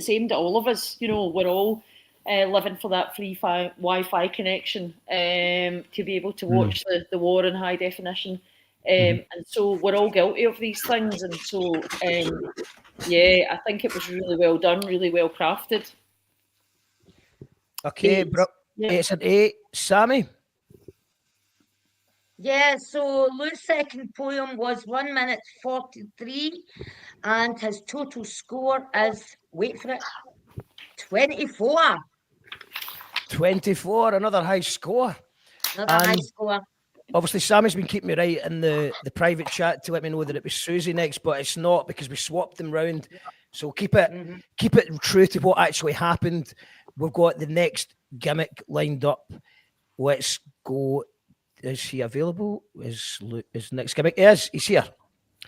aimed at all of us. You know, we're all living for that free Wi-Fi connection to be able to watch the war in high definition. And so we're all guilty of these things. And so, yeah, I think it was really well done, really well crafted. Okay, it's an 8. Sammy? Yeah, so Lew's second poem was 1 minute 43, and his total score is, wait for it, 24. 24, another high score. Another high score. Obviously, Sammy's been keeping me right in the private chat to let me know that it was Suzy next, but it's not, because we swapped them round. So keep it true to what actually happened. We've got the next gimmick lined up. Let's go. Is he available? Is next gimmick? Yes, he's here.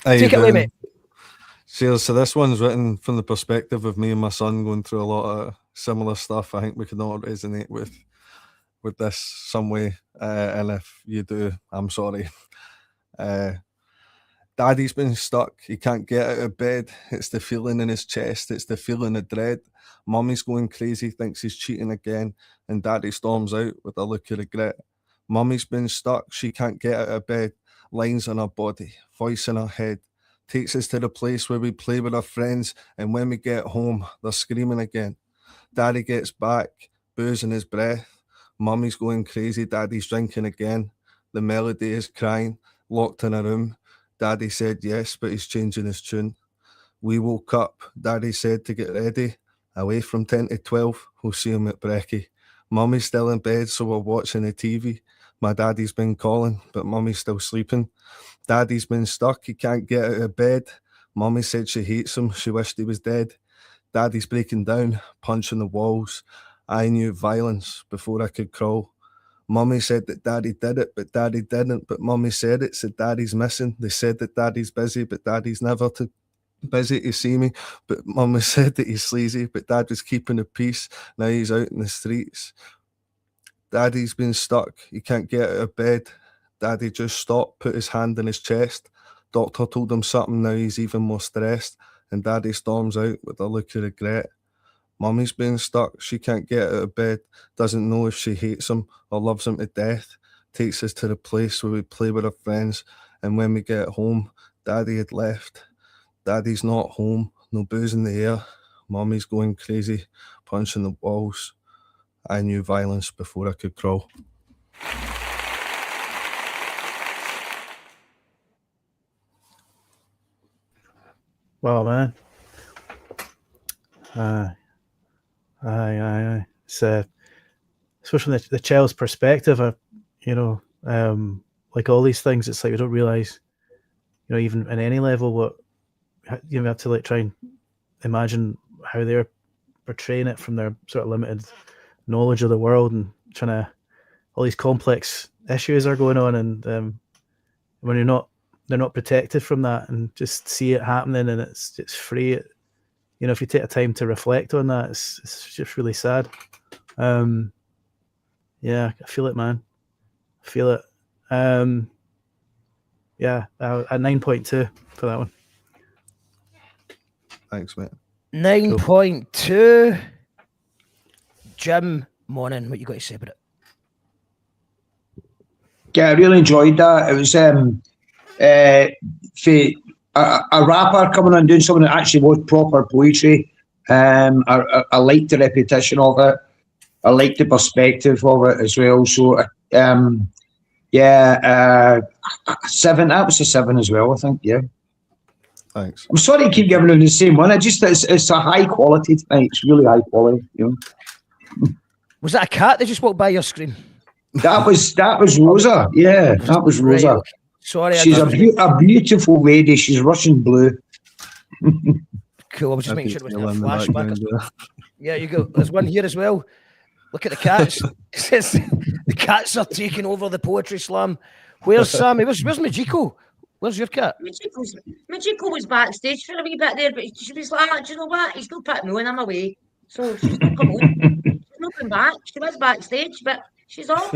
Take it away, mate. Cheers. So this one's written from the perspective of me and my son going through a lot of similar stuff. I think we can all resonate with this some way. And if you do, I'm sorry. Daddy's been stuck. He can't get out of bed. It's the feeling in his chest. It's the feeling of dread. Mummy's going crazy, thinks he's cheating again, and Daddy storms out with a look of regret. Mummy's been stuck. She can't get out of bed. Lines on her body, voice in her head. Takes us to the place where we play with our friends, and when we get home, they're screaming again. Daddy gets back, booze in his breath. Mummy's going crazy. Daddy's drinking again. The melody is crying, locked in a room. Daddy said yes, but he's changing his tune. We woke up. Daddy said to get ready. Away from 10 to 12, we'll see him at brekkie. Mummy's still in bed, so we're watching the TV. My daddy's been calling, but Mummy's still sleeping. Daddy's been stuck. He can't get out of bed. Mummy said she hates him. She wished he was dead. Daddy's breaking down, punching the walls. I knew violence before I could crawl. Mummy said that Daddy did it, but Daddy didn't. But Mummy said it, said Daddy's missing. They said that Daddy's busy, but Daddy's never too busy to see me. But Mummy said that he's sleazy, but Dad was keeping the peace. Now he's out in the streets. Daddy's been stuck. He can't get out of bed. Daddy just stopped, put his hand in his chest. Doctor told him something, now he's even more stressed. And Daddy storms out with a look of regret. Mummy's been stuck. She can't get out of bed. Doesn't know if she hates him or loves him to death. Takes us to the place where we play with our friends. And when we get home, Daddy had left. Daddy's not home. No booze in the air. Mummy's going crazy, punching the walls. I knew violence before I could crawl. Wow, man. Aye. It's especially from the child's perspective, like all these things, it's like we don't realise, even in any level, what you have to like try and imagine how they're portraying it from their sort of limited knowledge of the world, and trying to, all these complex issues are going on, and when they're not protected from that, and just see it happening, and it's free. If you take the time to reflect on that, it's just really sad. Yeah, I feel it, man. I feel it. Yeah, at 9.2 for that one. Thanks, mate. 9.2. Jim Monaghan, what you got to say about it? Yeah, I really enjoyed that. It was a rapper coming on and doing something that actually was proper poetry. I liked the repetition of it. I liked the perspective of it as well. So, 7. That was a 7 as well, I think. Yeah. Thanks. I'm sorry to keep giving them the same one. It's a high quality tonight. It's really high quality. Was that a cat that just walked by your screen? That was Rosa. Yeah, that was Rosa. Right, okay. Sorry, she's a beautiful lady. She's Russian blue. Cool. I was just making sure it wasn't a flashback. Yeah, you go. There's one here as well. Look at the cats. It says the cats are taking over the poetry slam. Where's Sammy? Where's Majiko? Where's your cat? Majiko was backstage for a wee bit there, but she was like, do you know what? He's still putting me on, I'm away. So she's not come home. She's not been back. She was backstage, but she's off.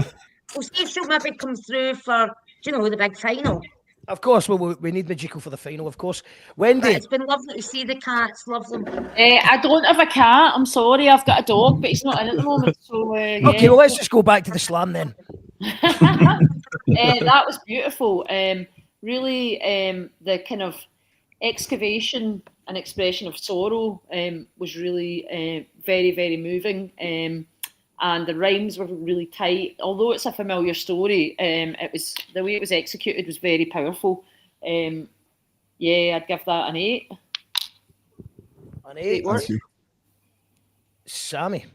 We'll see if she'll maybe come through for, the big final. Of course, well, we need Magical for the final, of course. Wendy. But it's been lovely to see the cats. Love them. I don't have a cat. I'm sorry. I've got a dog, but he's not in at the moment. So Okay, well, let's just go back to the slam then. That was beautiful. Really, the kind of excavation and expression of sorrow was really very, very moving. And the rhymes were really tight. Although it's a familiar story, it was the way it was executed was very powerful. Yeah, I'd give that an 8. An 8. Sammy.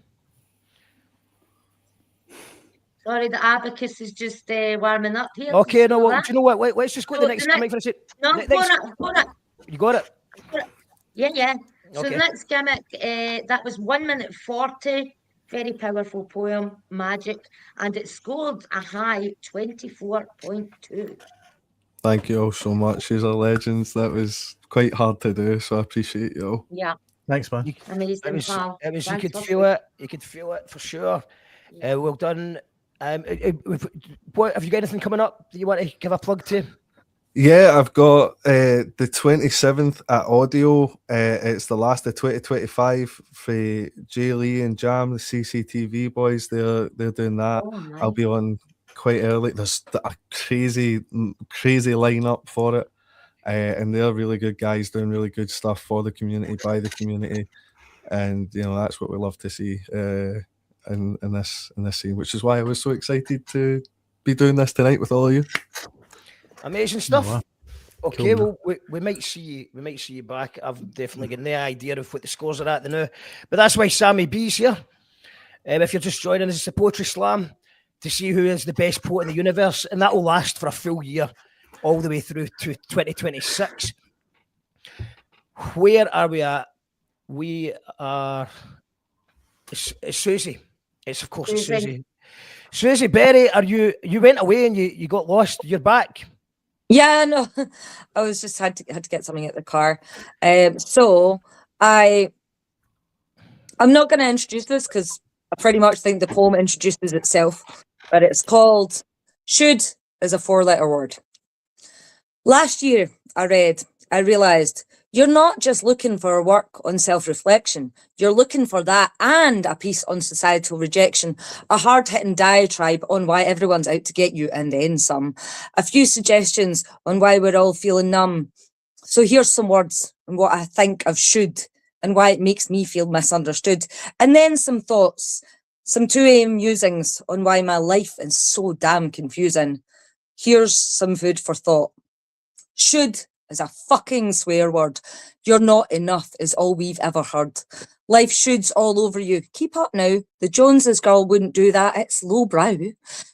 Sorry, the abacus is just warming up here. Okay, no, well, do you know what? Wait, let's just go to the next gimmick for a sec. No, Next- I've got it. You got it? Yeah. So Okay. the next gimmick, that was 1 minute 40. Very powerful poem, magic, and it scored a high 24.2. Thank you all so much. You're legends. That was quite hard to do, so I appreciate you all. Yeah. Thanks, man. Amazing, It was, pal. you Thanks, could lovely. feel it. You could feel it for sure. Well done. What have you got anything coming up that you want to give a plug to? Yeah, I've got the 27th at Audio. It's the last of 2025 for Jay Lee and Jam, the CCTV boys. They're doing that. Oh, nice. I'll be on quite early. There's a crazy lineup for it, and they're really good guys doing really good stuff for the community, by the community, and that's what we love to see in this scene, which is why I was so excited to be doing this tonight with all of you. Amazing stuff. wow. Okay, Cool. well, we might see you back. I've definitely got no idea of what the scores are at the now, but that's why Sammy B's here. If you're just joining us, it's a poetry slam to see who is the best poet in the universe, and that will last for a full year, all the way through to 2026. Where are we at? We are. It's Suzy. It's of course it's Suzy. Suzy Berry, you went away and you got lost. You're back. Yeah, no, I was just had to get something at the car. So I'm not going to introduce this because I pretty much think the poem introduces itself, but it's called "Should" is a 4-letter word. Last year, I realized you're not just looking for work on self-reflection. You're looking for that and a piece on societal rejection, a hard-hitting diatribe on why everyone's out to get you and then some, a few suggestions on why we're all feeling numb. So here's some words on what I think of should and why it makes me feel misunderstood. And then some thoughts, some 2 AM musings on why my life is so damn confusing. Here's some food for thought. Should is a fucking swear word. You're not enough is all we've ever heard. Life shoulds all over you. Keep up now. The Joneses girl wouldn't do that. It's lowbrow.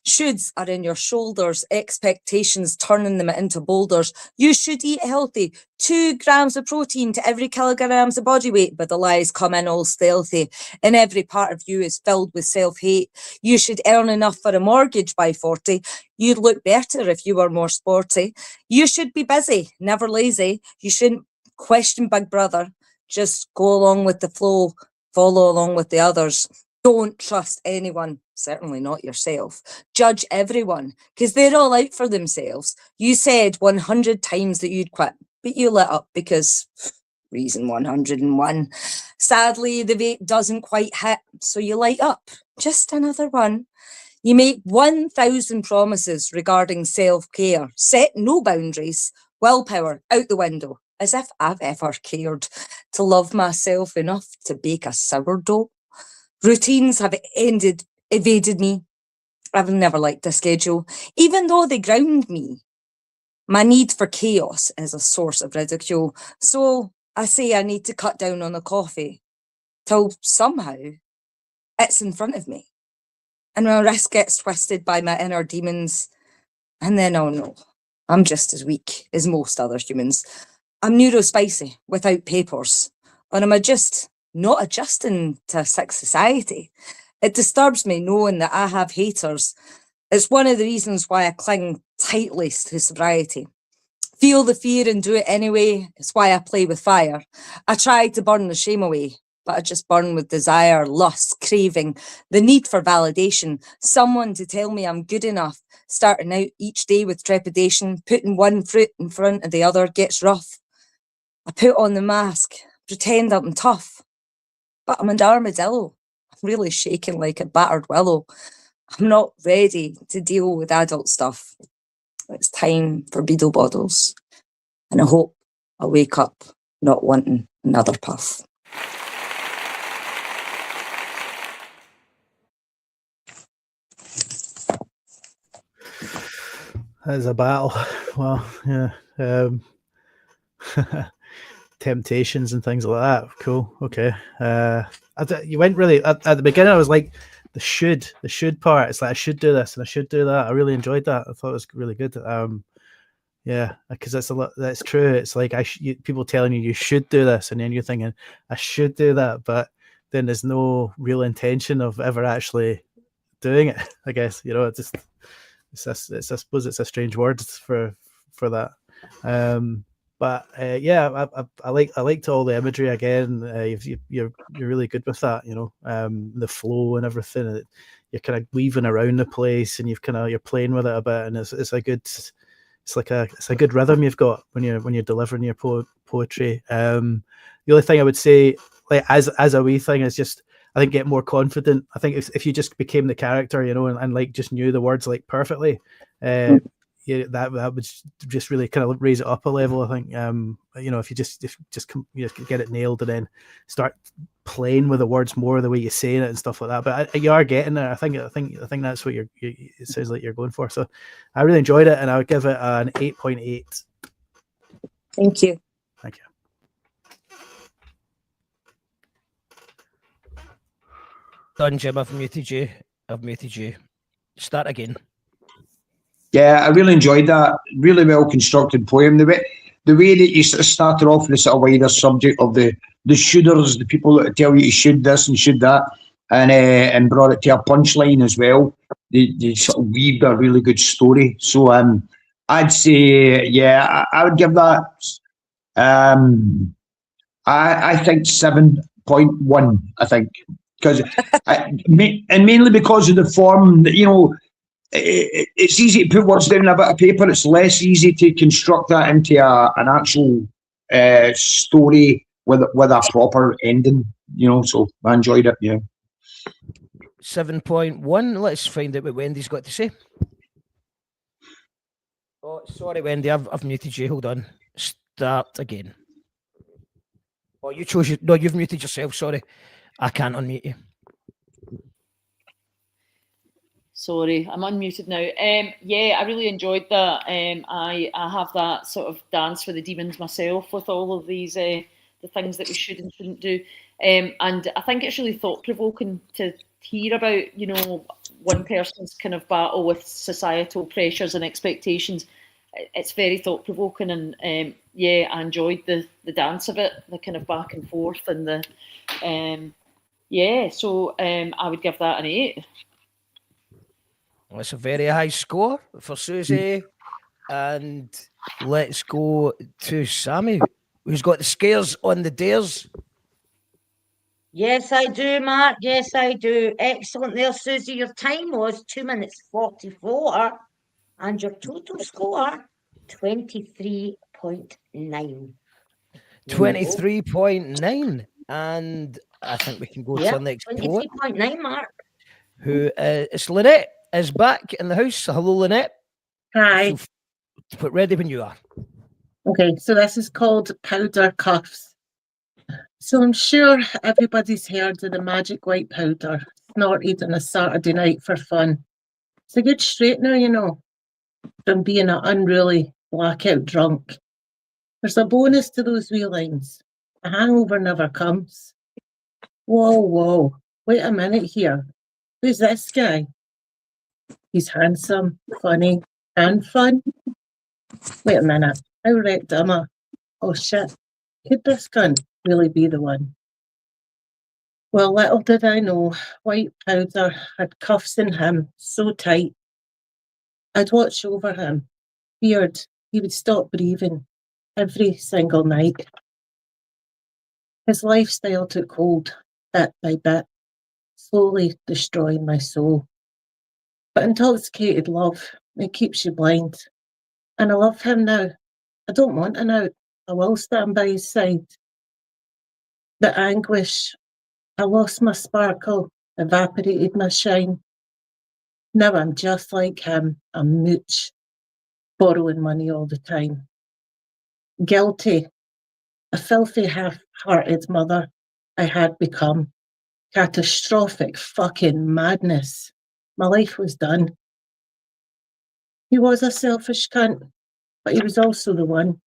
Shoulds are in your shoulders. Expectations turning them into boulders. You should eat healthy. 2 grams of protein to every kilograms of body weight, but the lies come in all stealthy. And every part of you is filled with self-hate. You should earn enough for a mortgage by 40. You'd look better if you were more sporty. You should be busy, never lazy. You shouldn't question Big Brother. Just go along with the flow, follow along with the others. Don't trust anyone, certainly not yourself. Judge everyone, because they're all out for themselves. You said 100 times that you'd quit, but you lit up because reason 101. Sadly, the vape doesn't quite hit, so you light up. Just another one. You make 1,000 promises regarding self-care, set no boundaries, willpower out the window, as if I've ever cared to love myself enough to bake a sourdough. Routines have evaded me. I've never liked a schedule, even though they ground me. My need for chaos is a source of ridicule, so I say I need to cut down on the coffee till somehow it's in front of me. And my wrist gets twisted by my inner demons, and then I'll know I'm just as weak as most other humans. I'm neurospicy without papers, and am I just not adjusting to a sick society? It disturbs me knowing that I have haters. It's one of the reasons why I cling tightly to sobriety. Feel the fear and do it anyway. It's why I play with fire. I try to burn the shame away, but I just burn with desire, lust, craving, the need for validation, someone to tell me I'm good enough, starting out each day with trepidation, putting one foot in front of the other gets rough. I put on the mask, pretend I'm tough, but I'm an armadillo. I'm really shaking like a battered willow. I'm not ready to deal with adult stuff. It's time for beetle bottles, and I hope I wake up not wanting another puff. That is a battle. Well, yeah. Temptations and things like that. Cool. Okay. You went really at the beginning. I was like, the should part. It's like I should do this and I should do that. I really enjoyed that. I thought it was really good. Yeah, because that's a lot. That's true. It's like people telling you should do this, and then you're thinking I should do that, but then there's no real intention of ever actually doing it. I guess I suppose it's a strange word for that. But yeah, I liked all the imagery again. You're really good with that, the flow and everything. You're kind of weaving around the place, and you're playing with it a bit, and it's a good. It's a good rhythm you've got when you're delivering your poetry. The only thing I would say, like as a wee thing, is just I think get more confident. I think if you just became the character, and like just knew the words like perfectly, that would just really kind of raise it up a level. I think if you just get it nailed and then start playing with the words more the way you're saying it and stuff like that. But you are getting there. I think that's what it sounds like you're going for. So I really enjoyed it, and I would give it an 8.8. Thank you. Thank you. Done, Jim. I've muted you. Start again. Yeah, I really enjoyed that. Really well constructed poem. The way that you sort of started off with the sort of wider subject of the shoulders, the people that tell you should this and should that, and brought it to a punchline as well. They sort of weaved a really good story. So I'd say, yeah, I would give that. I think 7.1. I think because mainly because of the form. It's easy to put words down on a bit of paper. It's less easy to construct that into an actual story with a proper ending. So I enjoyed it. Yeah. 7.1. Let's find out what Wendy's got to say. Oh, sorry, Wendy. I've muted you. Hold on. Start again. Oh, you chose. No, you've muted yourself. Sorry, I can't unmute you. Sorry, I'm unmuted now. Yeah, I really enjoyed that. I have that sort of dance for the demons myself with all of these the things that we should and shouldn't do. And I think it's really thought-provoking to hear about, one person's kind of battle with societal pressures and expectations. It's very thought-provoking, and yeah, I enjoyed the dance of it, the kind of back and forth, and the yeah. So I would give that an 8. Well, it's a very high score for Suzy. And let's go to Sammy, who's got the scares on the dares. Yes, I do, Mark. Yes, I do. Excellent there, Suzy. Your time was 2 minutes 44, and your total score 23.9. 23.9, and I think we can go to our next poet. 23.9, Mark. Who is Lynette is back in the house. Hello, Lynette. Hi. So, put ready when you are. Okay, so this is called Powder Cuffs. So I'm sure everybody's heard of the magic white powder snorted on a Saturday night for fun. It's a good straightener, from being an unruly blackout drunk. There's a bonus to those wee lines. A hangover never comes. Whoa, wait a minute here. Who's this guy? He's handsome, funny, and fun. Wait a minute. How wrecked am I? Oh shit. Could this cunt really be the one? Well, little did I know, white powder had cuffs in him so tight. I'd watch over him, feared he would stop breathing every single night. His lifestyle took hold bit by bit, slowly destroying my soul. But intoxicated love, it keeps you blind. And I love him now. I don't want an out. I will stand by his side. The anguish, I lost my sparkle, evaporated my shine. Now I'm just like him, a mooch, borrowing money all the time. Guilty, a filthy half-hearted mother I had become. Catastrophic fucking madness. My life was done. He was a selfish cunt, but he was also the one.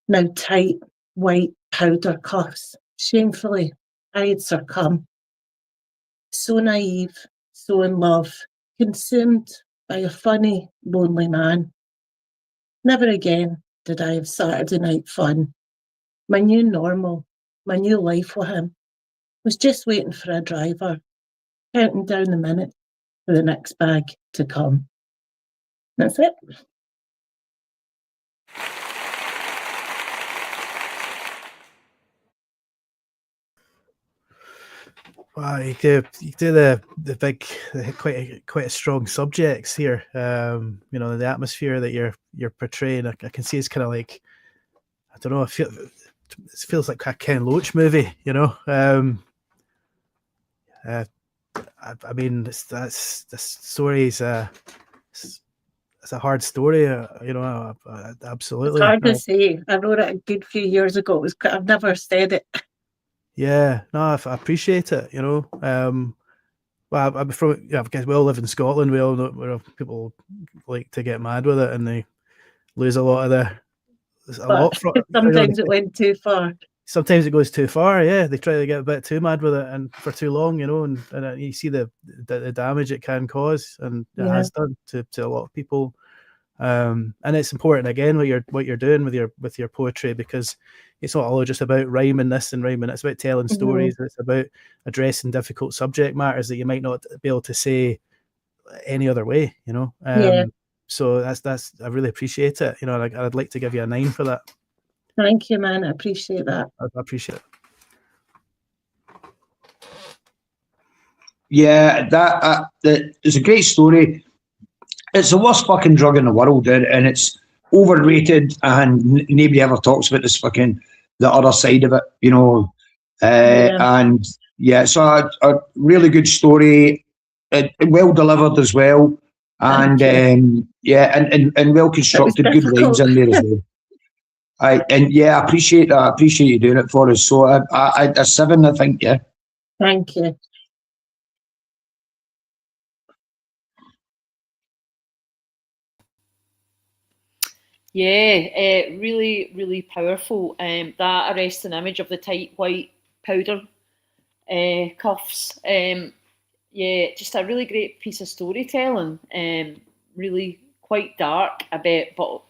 Now tight, white powder cuffs. Shamefully, I had succumbed. So naive, so in love, consumed by a funny, lonely man. Never again did I have Saturday night fun. My new normal, my new life with him, was just waiting for a driver, counting down the minutes for the next bag to come. That's it. Wow, you do the big, quite a strong subjects here. You know, the atmosphere that you're portraying. I can see it's kind of like, I don't know. It feels like a Ken Loach movie. You know. I mean, this story is it's a hard story. You know, absolutely. It's hard to say. I wrote it a good few years ago. I've never said it. Yeah, no, I appreciate it. You know, well, I'm from. Yeah, because we all live in Scotland. We all know people like to get mad with it, and they lose a lot of Sometimes it went too far. Sometimes it goes too far. Yeah, they try to get a bit too mad with it, and for too long, you know, and you see the damage it can cause, and it has done to a lot of people. And it's important again what you're doing with your poetry, because it's not all just about rhyming this and rhyming. It's about telling stories. It's about addressing difficult subject matters that you might not be able to say any other way. You know. So that's I really appreciate it. You know, I'd like to give you a 9 for that. Thank you, man. I appreciate that. I appreciate it. Yeah, that it's a great story. It's the worst fucking drug in the world, and it's overrated, and nobody ever talks about this fucking the other side of it, you know. And yeah, so a really good story, well delivered as well, and and well constructed, good rhymes in there as well. I appreciate that. I appreciate you doing it for us. So a 7, I think. Yeah. Thank you. Yeah, really, really powerful. That arresting image of the tight white powder cuffs. Yeah, just a really great piece of storytelling. Really quite dark a bit, but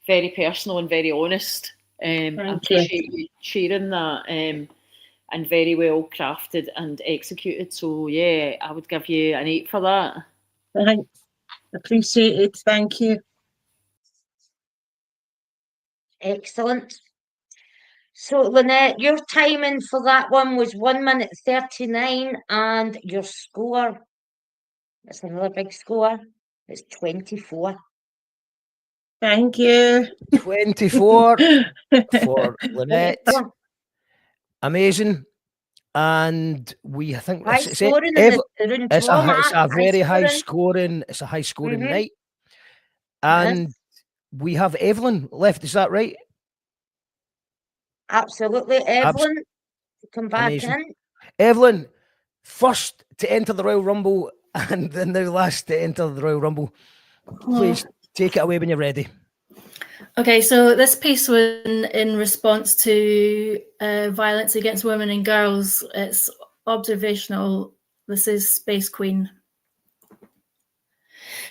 very personal and very honest. I appreciate you sharing that, and very well crafted and executed. So yeah, I would give you an 8 for that. Thanks. Appreciate it. Thank you. Excellent. So, Lynette, your timing for that one was 1 minute 39, and your score, that's another big score, it's 24. Thank you. 24 for Lynette. Amazing. And I think it's a very high scoring. It's a high scoring night. And we have Evelyn left. Is that right? Absolutely, Evelyn. Come back in. Evelyn, first to enter the Royal Rumble, and then the last to enter the Royal Rumble. Please take it away when you're ready. Okay, so this piece was in response to violence against women and girls. It's observational. This is Space Queen.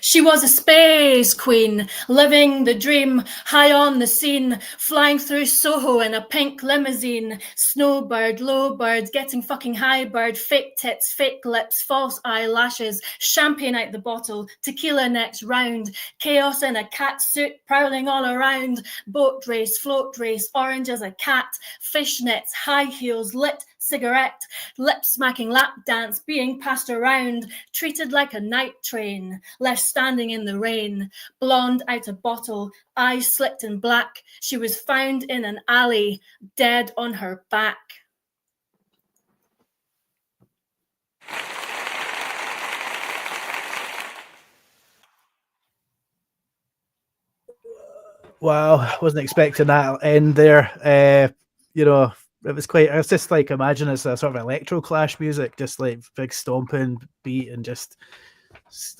She was a space queen, living the dream, high on the scene, flying through Soho in a pink limousine. Snowbird, low bird, getting fucking high bird, fake tits, fake lips, false eyelashes, champagne out the bottle, tequila next round, chaos in a cat suit, prowling all around, boat race, float race, orange as a cat, fishnets, high heels, lit cigarette, lip smacking lap dance, being passed around, treated like a night train, left standing in the rain, blonde out a bottle, eyes slicked in black. She was found in an alley, dead on her back. Wow, I wasn't expecting that end there. You know, it was quite. I was just like, imagine it's a sort of electro clash music, just like big stomping beat and just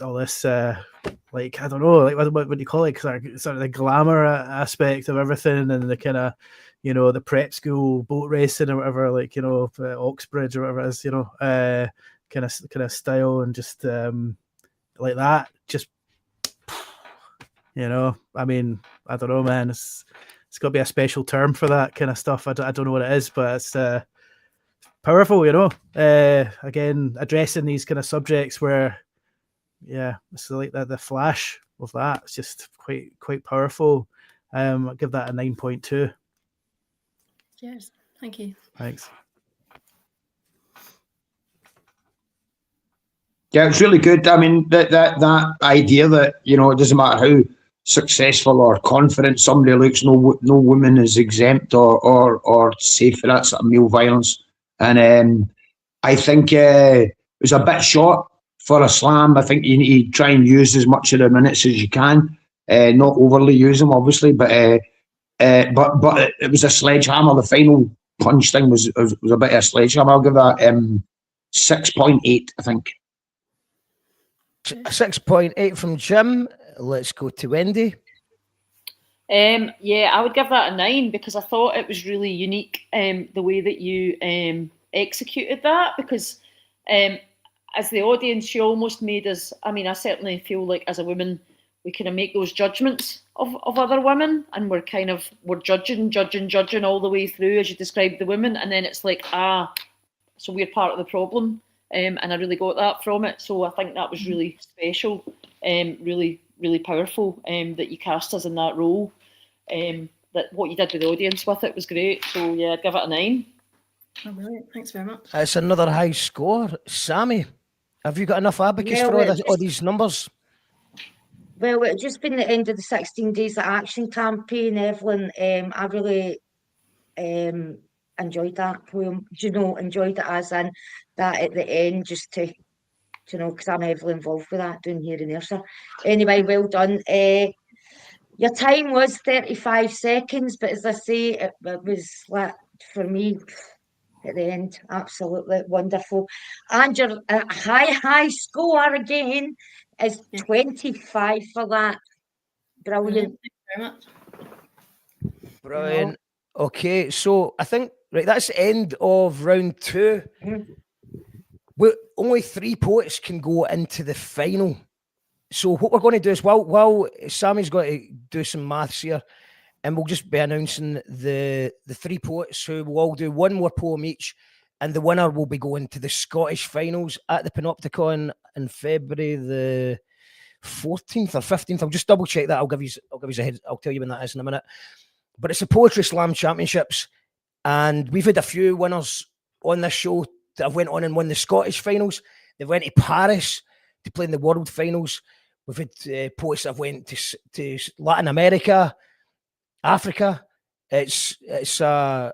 all this, like I don't know, like what do you call it? Sort of the glamour aspect of everything, and the kind of, you know, the prep school boat racing or whatever, like, you know, Oxbridge or whatever it is, you know, kind of style, and just like that, just. You know, I mean, I don't know, man. It's got to be a special term for that kind of stuff. I don't know what it is, but it's powerful, you know. Again, addressing these kind of subjects where, yeah, it's like the flash of that. It's just quite powerful. I'll give that a 9.2. Cheers. Thank you. Thanks. Yeah, it's really good. I mean, that idea that, you know, it doesn't matter how successful or confident somebody looks, no woman is exempt or safe for that sort of male violence. And I think it was a bit short for a slam. I think you need to try and use as much of the minutes as you can, not overly use them, obviously, but it was a sledgehammer. The final punch thing was a bit of a sledgehammer. I'll give that 6.8, I think. 6.8 from Jim. Let's go to Wendy. Yeah, I would give that a 9 because I thought it was really unique, the way that you executed that, because as the audience, you almost made us, I mean, I certainly feel like as a woman, we kind of make those judgments of other women, and we're judging all the way through as you described the women, and then it's like, so we're part of the problem. And I really got that from it. So I think that was really special, really, really powerful, that you cast us in that role. That what you did with the audience with it was great. So yeah, I'd give it a 9. Oh, brilliant. Thanks very much. It's another high score. Sammy, have you got enough abacus for all these numbers? Well, it's just been the end of the 16 Days of Action campaign, Evelyn. I really enjoyed that poem. Enjoyed it as in that at the end, just to, because I'm heavily involved with that, doing here and there. So anyway, well done. Your time was 35 seconds, but as I say, it was like, for me, at the end, absolutely wonderful. And your high score again is 25 for that. Brilliant. Thank you very much. Brilliant. Okay, so I think, right, that's the end of round 2. Only 3 poets can go into the final. So what we're going to do is, while Sammy's got to do some maths here, and we'll just be announcing the 3 poets who will all do one more poem each, and the winner will be going to the Scottish finals at the Panopticon in February the 14th or 15th. I'll just double check that. I'll give you a head. I'll tell you when that is in a minute. But it's the Poetry Slam Championships, and we've had a few winners on this show that have went on and won the Scottish finals. They went to Paris to play in the World Finals. We've had poets that have went to Latin America, Africa. It's a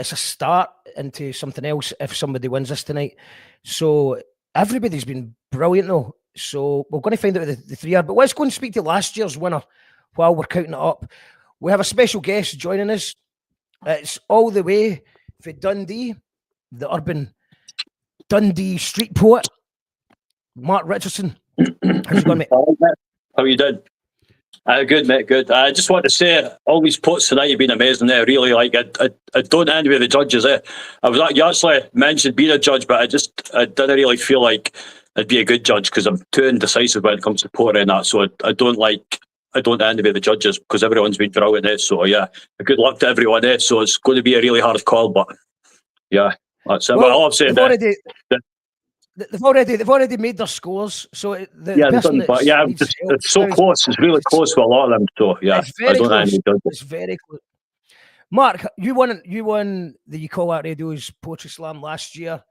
start into something else if somebody wins this tonight. So everybody's been brilliant though. So we're going to find out who the 3 are. But let's go and speak to last year's winner while we're counting it up. We have a special guest joining us. It's all the way from Dundee, the urban Dundee street poet, Mark Richardson. How's it going, mate? How you doing? Good, mate, good. I just want to say, all these poets tonight have been amazing. Really, like, I don't envy the judges. You actually mentioned being a judge, but I didn't really feel like I'd be a good judge because I'm too indecisive when it comes to poetry and that. So I don't envy the judges because everyone's been brilliant. So yeah, good luck to everyone. So it's going to be a really hard call, but yeah, that's it. Well, I've said they've already made their scores. So it's so close. It's really close for a lot of them. So yeah, I don't envy the judges. It's very close. Mark, you won the You Call That Radio's Poetry Slam last year.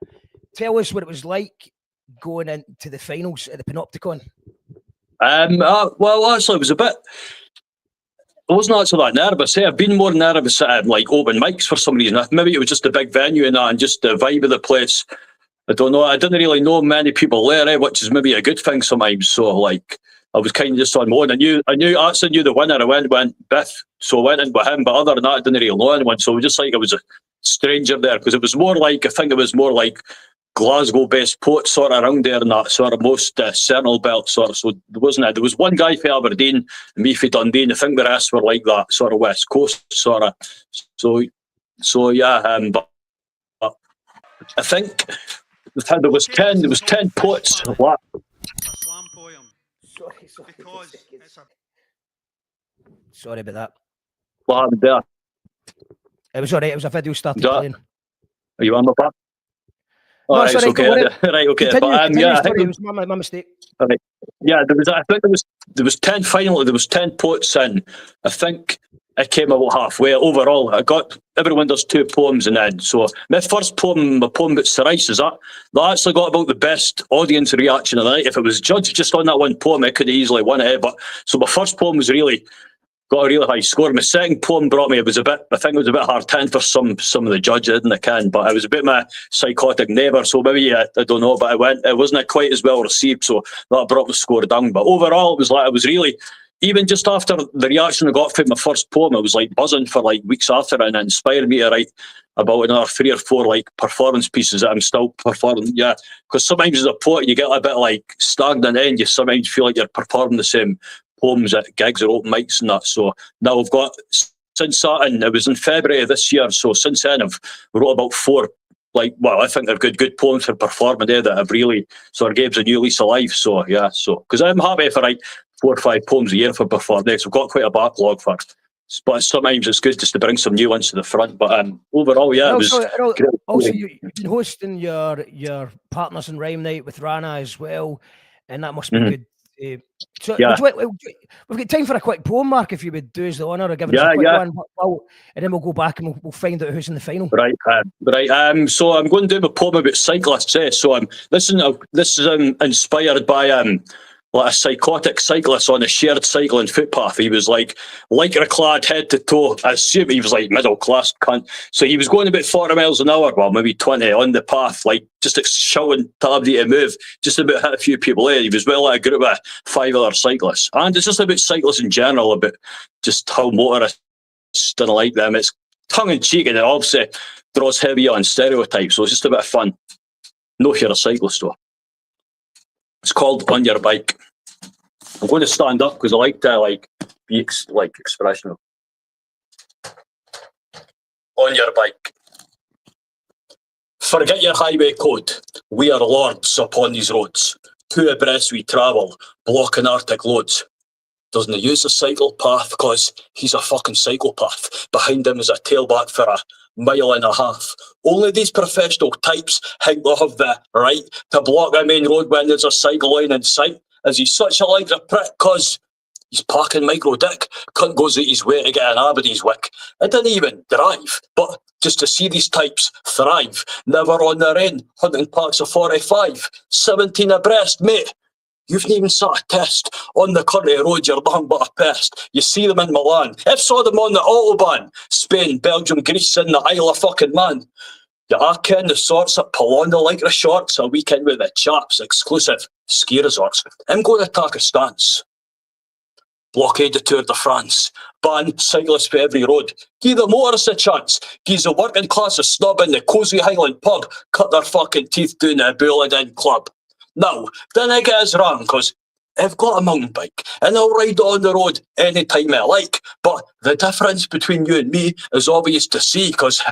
Tell us what it was like going into the finals at the Panopticon. Well, actually, I wasn't actually that nervous. I've been more nervous at like open mics for some reason. Maybe it was just the big venue and that, and just the vibe of the place. I don't know. I didn't really know many people there, which is maybe a good thing sometimes. So like, I was kind of just on my own. I actually knew the winner. I went Biff, so I went in with him. But other than that, I didn't really know anyone. So it was just like I was a stranger there because it was more like, I think it was more like Glasgow-based poets sort of around there and that sort of most Sentinel belt sort of. So there was one guy for Aberdeen and me for Dundee, and I think the rest were like that sort of West Coast sort of. So yeah, but I think there was 10 poets. What? Slam poem. Because it's a... Sorry about that. What happened there? It was all right. It was a video started playing. Are you on my back? No, right, sorry, okay. Right, okay. Continue, I sorry, think it was my mistake. Right. Yeah, I think there was 10 finally. There was 10 poets in. I think it came about halfway. Overall, everyone does 2 poems and then. So my first poem, my poem about psoriasis, that actually got about the best audience reaction of the night. If it was judged just on that one poem, I could have easily won it. But so my first poem got a really high score. My second poem I think it was a bit hard hitting for some of the judges, didn't I but it was a bit my psychotic neighbour, so maybe I don't know, but it wasn't quite as well received, so that brought the score down. But overall, it was like I was really, even just after the reaction I got from my first poem, I was like buzzing for like weeks after it, and it inspired me to write about another 3 or 4 like performance pieces that I'm still performing. Yeah, because sometimes as a poet you get a bit like stagnant and you sometimes feel like you're performing the same poems at gigs or open mics and that. So now I've got, since that, and it was in February of this year, so since then I've wrote about 4 I think they're good poems for performing there that have really sort of gives a new lease of life. So yeah, because I'm happy if I write 4 or 5 poems a year for performing, so I've got quite a backlog for it. But sometimes it's good just to bring some new ones to the front. But overall, yeah, it was also you've been hosting your Partners in Rhyme night with Rana as well, and that must be good. So yeah. We've got time for a quick poem, Mark, if you would do us the honour of giving us a quick one, and then we'll go back and we'll find out who's in the final. Right. So I'm going to do my poem about cyclists. So this is inspired by like a psychotic cyclist on a shared cycling footpath. He was like lycra clad head to toe. I assume he was like middle class cunt. So he was going about 40 miles an hour, well maybe 20 on the path, like just shouting to everybody to move, just about hit a few people in. He was well like a group of 5 other cyclists. And it's just about cyclists in general, about just how motorists didn't like them. It's tongue in cheek and it obviously draws heavy on stereotypes. So it's just a bit of fun. No, if you're a cyclist though. It's called On Your Bike. I'm going to stand up because I like to be expressional. On your bike. Forget your highway code. We are lords upon these roads. 2 abreast we travel, blocking Arctic loads. Doesn't he use a cycle path because he's a fucking psychopath? Behind him is a tailback for a 1.5 miles. Only these professional types think they have the right to block a main road when there's a cycle lane in sight. As he's such a like a prick because he's parking micro dick. Cunt goes out his way to get an Aberdeen's wick. I didn't even drive, but just to see these types thrive. Never on their own, hunting packs of 45. 17 abreast, mate. You've not even sat a test. On the country road, you're nothing but a pest. You see them in Milan. I've saw them on the Autobahn. Spain, Belgium, Greece, and the Isle of fucking Man. Yeah, I ken the sorts that pull on the lycra shorts. A weekend with the chaps, exclusive ski resorts. I'm going to take a stance. Blockade the Tour de France. Ban cyclists for every road. Give the motorists a chance. Give the working class a snub in the cosy Highland pub. Cut their fucking teeth down the Bullet Inn club. Now, then I get us wrong, because I've got a mountain bike and I'll ride on the road anytime I like. But the difference between you and me is obvious to see, because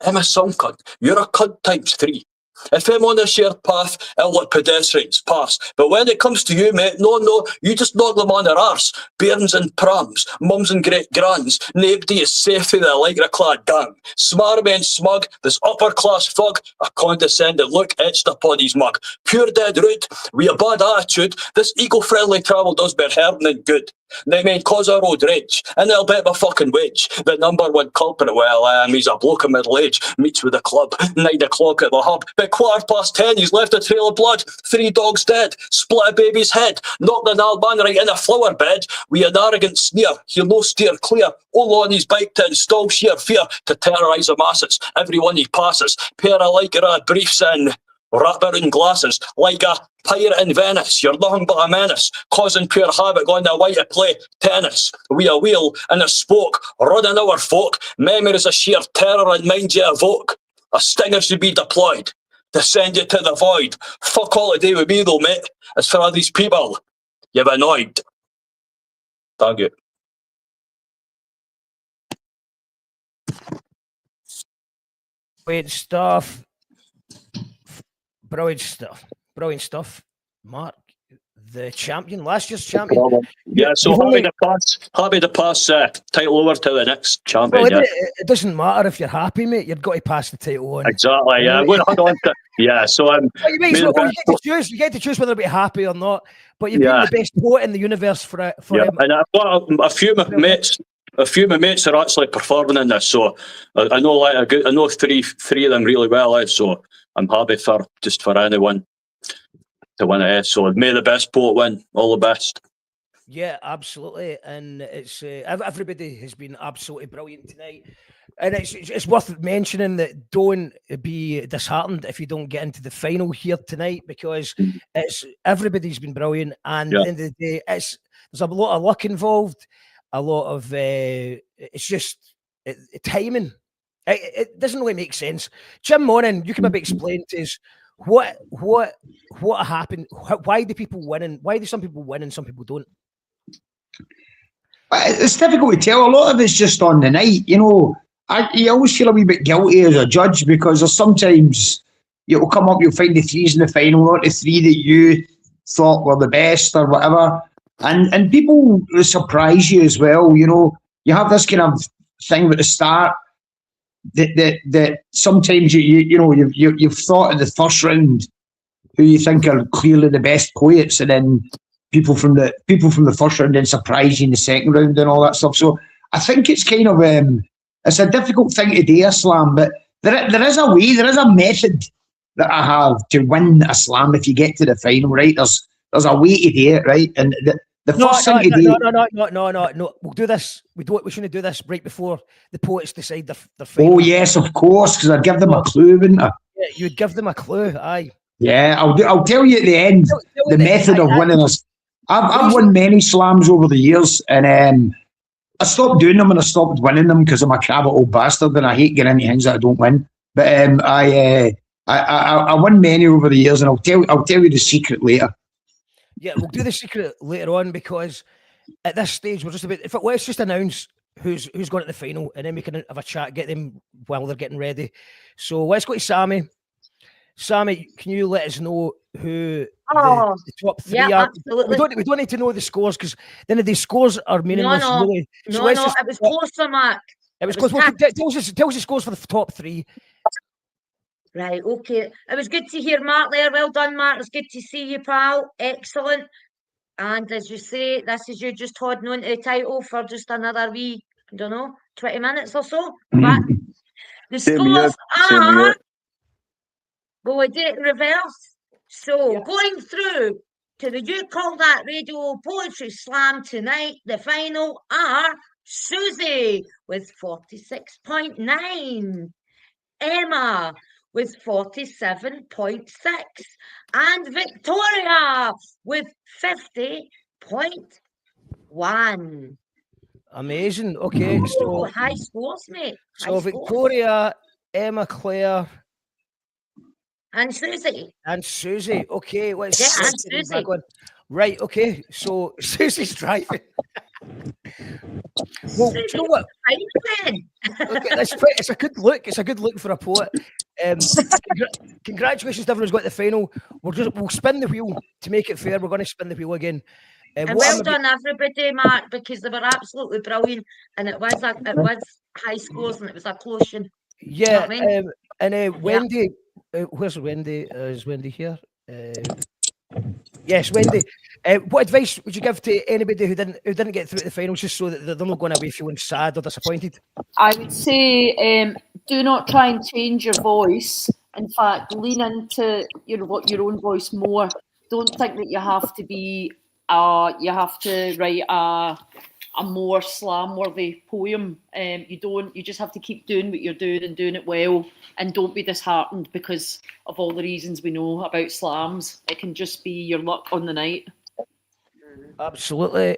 I'm a some cunt. You're a cunt times 3. If I'm on a shared path, I'll let pedestrians pass. But when it comes to you, mate, no, you just knock them on their arse. Bairns and prams, mums and great-grands, nobody is safe through the lycra-clad gang. Smarmy and smug, this upper-class thug, a condescending look etched upon his mug. Pure dead rude, with a bad attitude, this eco-friendly travel does bear herding and good. They may cause a road rage, and they'll bet my fucking wage. The number one culprit, well, he's a bloke of middle age, meets with the club, 9 o'clock at the hub. But 10:15, he's left a trail of blood, 3 dogs dead, split a baby's head, knocked an old man right in a flower bed, with an arrogant sneer, he'll no steer clear, all on his bike to install sheer fear, to terrorise the masses, everyone he passes, pair of lycra briefs and wrap-around glasses, like a pirate in Venice. You're nothing but a menace, causing pure havoc on the way to play tennis. We a wheel and a spoke, running our folk, memories of sheer terror and mind you evoke. A stinger should be deployed to send you to the void. Fuck all to do with me though, mate. As for all these people, you've annoyed. Thank you. Brilliant stuff. Brilliant stuff. Brilliant stuff. Mark, the champion, last year's champion. Yeah, so happy to pass title over to the next champion. Well, it doesn't matter if you're happy, mate. You've got to pass the title on. Exactly. Yeah, I'm going to hang on to. Yeah, so I'm. You get to choose whether to be happy or not. But you've been the best poet in the universe for him. And I've got a few of my mates. A few of my mates are actually performing in this, so I know I know three of them really well. So I'm happy for anyone to win it. So may the best poet win. All the best. Yeah, absolutely, and it's everybody has been absolutely brilliant tonight, and it's worth mentioning that don't be disheartened if you don't get into the final here tonight, because everybody's been brilliant, and at the end of the day, there's a lot of luck involved, a lot of it's just timing. It doesn't really make sense. Jim Monaghan, you can maybe explain to us what happened. Why do people win, and why do some people win and some people don't? It's difficult to tell. A lot of it's just on the night, you know. You always feel a wee bit guilty as a judge, because there's sometimes you'll come up, you'll find the threes in the final, not the three that you thought were the best or whatever, and people surprise you as well. You know, you have this kind of thing at the start that sometimes you've thought in the first round who you think are clearly the best poets, and then people from the first round then surprise you in the second round and all that stuff. So I think it's kind of it's a difficult thing to do a slam, but there is a way, there is a method that I have to win a slam if you get to the final, right? There's a way to do it, right? And the first thing to do. No. We'll do this. We shouldn't do this right before the poets decide their final. Oh yes, of course, because I'd give them a clue, wouldn't I? Yeah, you'd give them a clue. Aye. Yeah, I'll tell you at the end the method of winning us. I've won many slams over the years, and I stopped doing them and I stopped winning them because I'm a crab old bastard and I hate getting into things that I don't win. But I won many over the years, and I'll tell you the secret later. Yeah, we'll do the secret later on, because at this stage we're just about. Let's just announce who's going to the final, and then we can have a chat, get them while they're getting ready. So let's go to Sammy. Sammy, can you let us know who the top three are? Absolutely. We don't need to know the scores, because then the scores are meaningless. No, really. So it was closer, Mark. It was close. Well, tell us the scores for the top three. Right, okay. It was good to hear Mark there. Well done, Mark. It's good to see you, pal. Excellent. And as you say, this is you just holding on to the title for just another wee, 20 minutes or so. But the scores are... Well, we did it in reverse. So going through to the You Call That Radio Poetry Slam tonight, the final are Suzy with 46.9, Emma with 47.6, and Victoria with 50.1. Amazing. Okay, so high scores, mate. So Victoria, Emma, Claire, and Suzy. Okay, let's and Suzy. Right, okay. So Suzy's driving. Well, you know what? Okay, it's a good look. It's a good look for a poet. Congratulations to everyone who's got the final. We'll spin the wheel to make it fair. We're going to spin the wheel again. And well done, everybody, Mark, because they were absolutely brilliant, and it was high scores, and it was a close one. Yeah, You know what I mean? and Wendy, where's Wendy? Is Wendy here? Yes, Wendy. What advice would you give to anybody who didn't get through the finals, just so that they're not going away feeling sad or disappointed? I would say do not try and change your voice. In fact, lean into your own voice more. Don't think that you have to write a more slam-worthy poem. You don't. You just have to keep doing what you're doing and doing it well, and don't be disheartened because of all the reasons we know about slams. It can just be your luck on the night. Absolutely.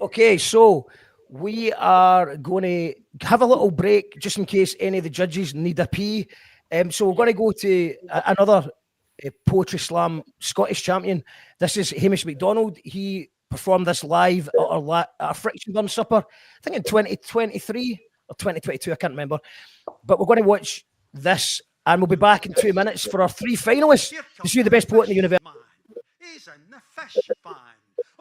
Okay, so we are going to have a little break just in case any of the judges need a pee. So we're going to go to another Poetry Slam Scottish champion. This is Hamish McDonald. He performed this live at our Friction Burn Supper, I think in 2023 or 2022, I can't remember. But we're going to watch this, and we'll be back in 2 minutes for our 3 finalists to see the best poet in the universe. He's in the fish pan.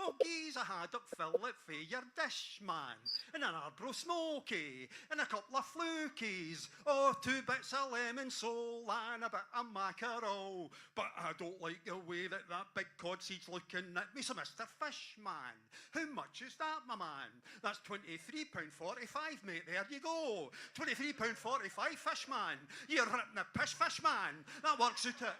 Oh, geez, I had up fill it for your dish, man. And an Arbro smoky, and a couple of flukies. Oh, 2 bits of lemon sole and a bit of mackerel. But I don't like the way that big cod seed's looking at me. So, Mr. Fishman, how much is that, my man? That's £23.45, mate. There you go. £23.45, Fishman. You're ripping the pish, Fishman. That works out at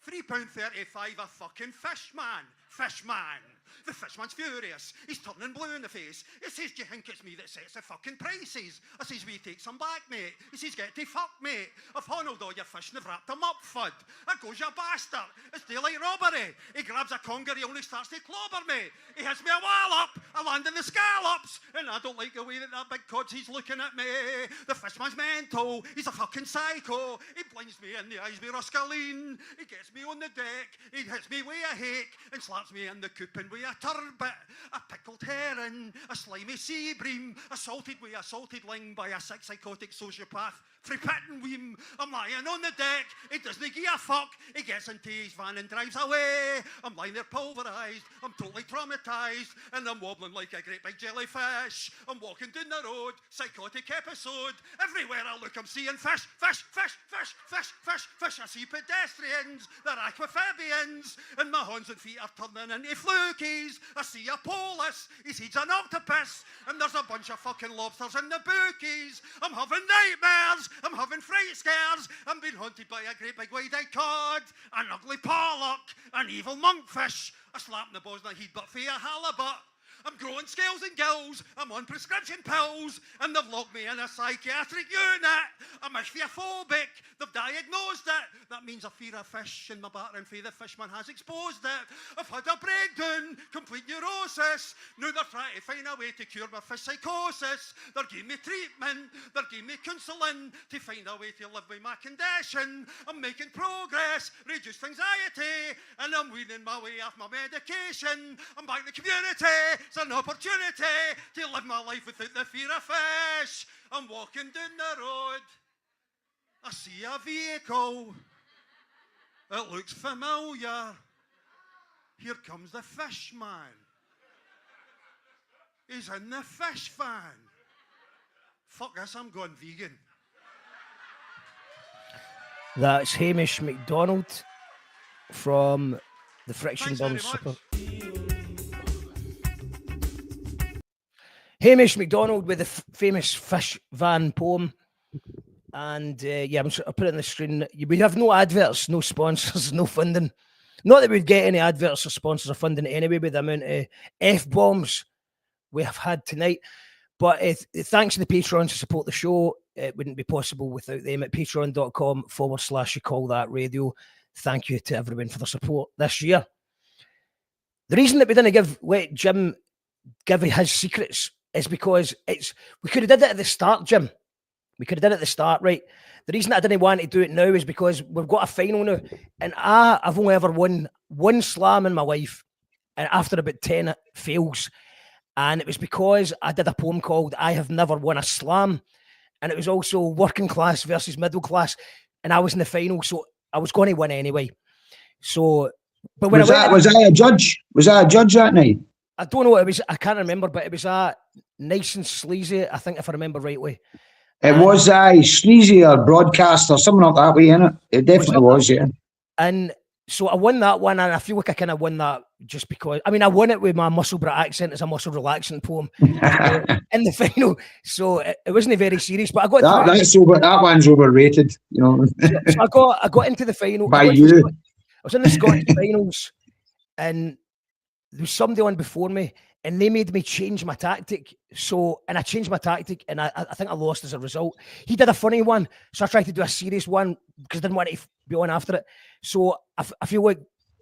£3.35 a fucking Fishman. Fishman. The Fishman's furious. He's turning blue in the face. He says, do you think it's me that sets the fucking prices? I says, we take some back, mate. He says, get to fuck, mate. I've handled all your fish and I've wrapped them up, fud. I goes, you bastard. It's daylight robbery. He grabs a conger, he only starts to clobber me. He hits me a wallop. I land in the scallops. And I don't like the way that big cod's he's looking at me. The Fishman's mental. He's a fucking psycho. He blinds me in the eyes with Ruscaline. He gets me on the deck. He hits me with a hake and slaps me in the coupon with a turbot, a pickled herring, a slimy sea bream, assaulted with a salted ling by a sick psychotic sociopath. Free pitting weem, I'm lying on the deck, he doesn't give a fuck, he gets into his van and drives away. I'm lying there pulverised, I'm totally traumatised, and I'm wobbling like a great big jellyfish. I'm walking down the road, psychotic episode, everywhere I look I'm seeing fish, fish, fish, fish, fish, fish, fish. I see pedestrians, they're aquafabians, and my hands and feet are turning into flukies. I see a polis, he sees an octopus, and there's a bunch of fucking lobsters in the bookies. I'm having nightmares, I'm having fright scares, I'm being haunted by a great big wide-eyed cod, an ugly pollock, an evil monkfish, a slap in the balls and a heat but for a halibut. I'm growing scales and gills, I'm on prescription pills, and they've locked me in a psychiatric unit. I'm ichthyophobic, they've diagnosed it. That means I fear a fish, and my battering for the Fishman has exposed it. I've had a breakdown, complete neurosis. Now they're trying to find a way to cure my fish psychosis. They're giving me treatment, they're giving me counselling to find a way to live with my condition. I'm making progress, reduced anxiety, and I'm weaning my way off my medication. I'm back in the community. It's an opportunity to live my life without the fear of fish. I'm walking down the road. I see a vehicle. It looks familiar. Here comes the Fishman. He's in the fish van. Fuck this, I'm going vegan. That's Hamish McDonald from the Friction Burn Supper. Hamish McDonald with the famous fish van poem. And yeah, I'll put it on the screen. We have no adverts, no sponsors, no funding. Not that we'd get any adverts or sponsors or funding anyway with the amount of F-bombs we have had tonight. But thanks to the patrons to support the show. It wouldn't be possible without them at patreon.com/YouCallThatRadio. Thank you to everyone for their support this year. The reason that we didn't let Jim give his secrets is because we could have did it at the start, Jim. We could have done it at the start, right? The reason I didn't want to do it now is because we've got a final now, and I've only ever won one slam in my life, and after about 10 fails, and it was because I did a poem called "I Have Never Won a Slam," and it was also working class versus middle class. and I was in the final, so I was going to win anyway. So, but when Was I went, I a judge? Was I a judge that night? I don't know what it was. I can't remember, but it was nice and sleazy. I think if I remember rightly. It was sleazy or broadcast or something like that way, innit? It definitely was, yeah. And so I won that one, and I feel like I kind of won that just because. I mean, I won it with my Musselburgh accent as a muscle relaxing poem in the final. So it wasn't very serious, but I got that one's overrated, you know. so I got into the final. By you. I was in the Scottish finals, and there was somebody on before me, and they made me change my tactic. And I changed my tactic, and I think I lost as a result. He did a funny one, so I tried to do a serious one because I didn't want to be on after it. So I feel like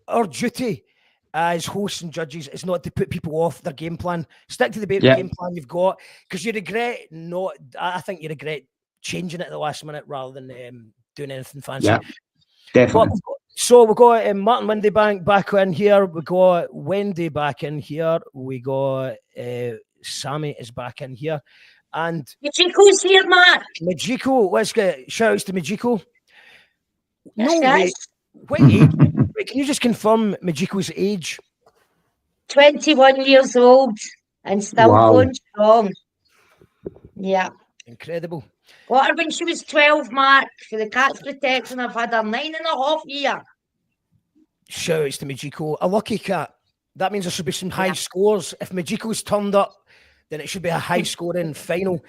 our duty as hosts and judges is not to put people off their game plan. Stick to the game plan you've got, because you regret not. I think you regret changing it at the last minute rather than doing anything fancy. Yeah, definitely. So we've got Martin Windebank back in here. We got Wendy back in here. We got Sammy is back in here. And Majiko's here, Mark. Majiko, let's get shout outs to Majiko. Yes, guys. What age? Wait, can you just confirm Majiko's age? 21 years old and still going strong. Yeah. Incredible. Got her when she was 12, Mark, for the Cats Protection. I've had her 9.5 years. Shout outs to Majiko. A lucky cat. That means there should be some high scores. If Majiko's turned up, then it should be a high scoring final.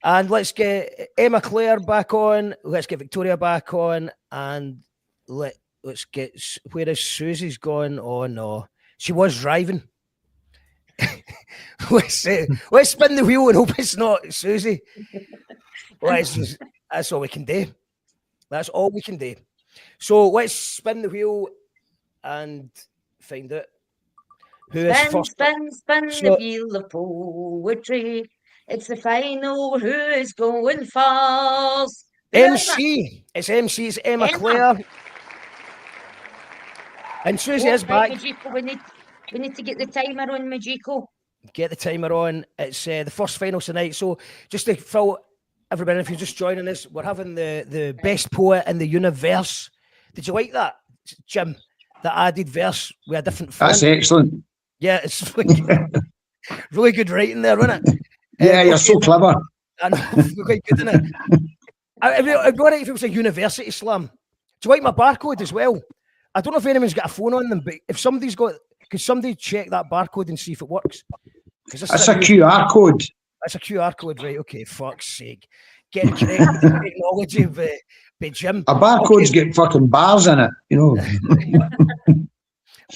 And let's get Emma Clare back on. Let's get Victoria back on. And let's get, where is Susie's gone? Oh no, she was driving. Let's spin the wheel and hope it's not Susie. That's all we can do. That's all we can do. So let's spin the wheel and find out who is first. Spin the wheel of poetry. It's the final. Who is going first? MC. It's Emma Clare. And Susie is back. Majiko, we need to get the timer on, Majiko. Get the timer on. It's the first final tonight. So just to fill everybody, if you're just joining us, we're having the best poet in the universe. Did you like that, Jim? The added verse with a different font. That's excellent. Yeah, it's really good writing there, isn't it? Yeah, you're so clever. I know, you're quite good, isn't it? I'd be alright if it was a university slam. Do you like my barcode as well? I don't know if anyone's got a phone on them, but if somebody's got, could somebody check that barcode and see if it works? That's a QR code. That's a QR code, right? Okay, fuck's sake. Get correct with the technology by Jim. A barcode's got fucking bars in it, you know.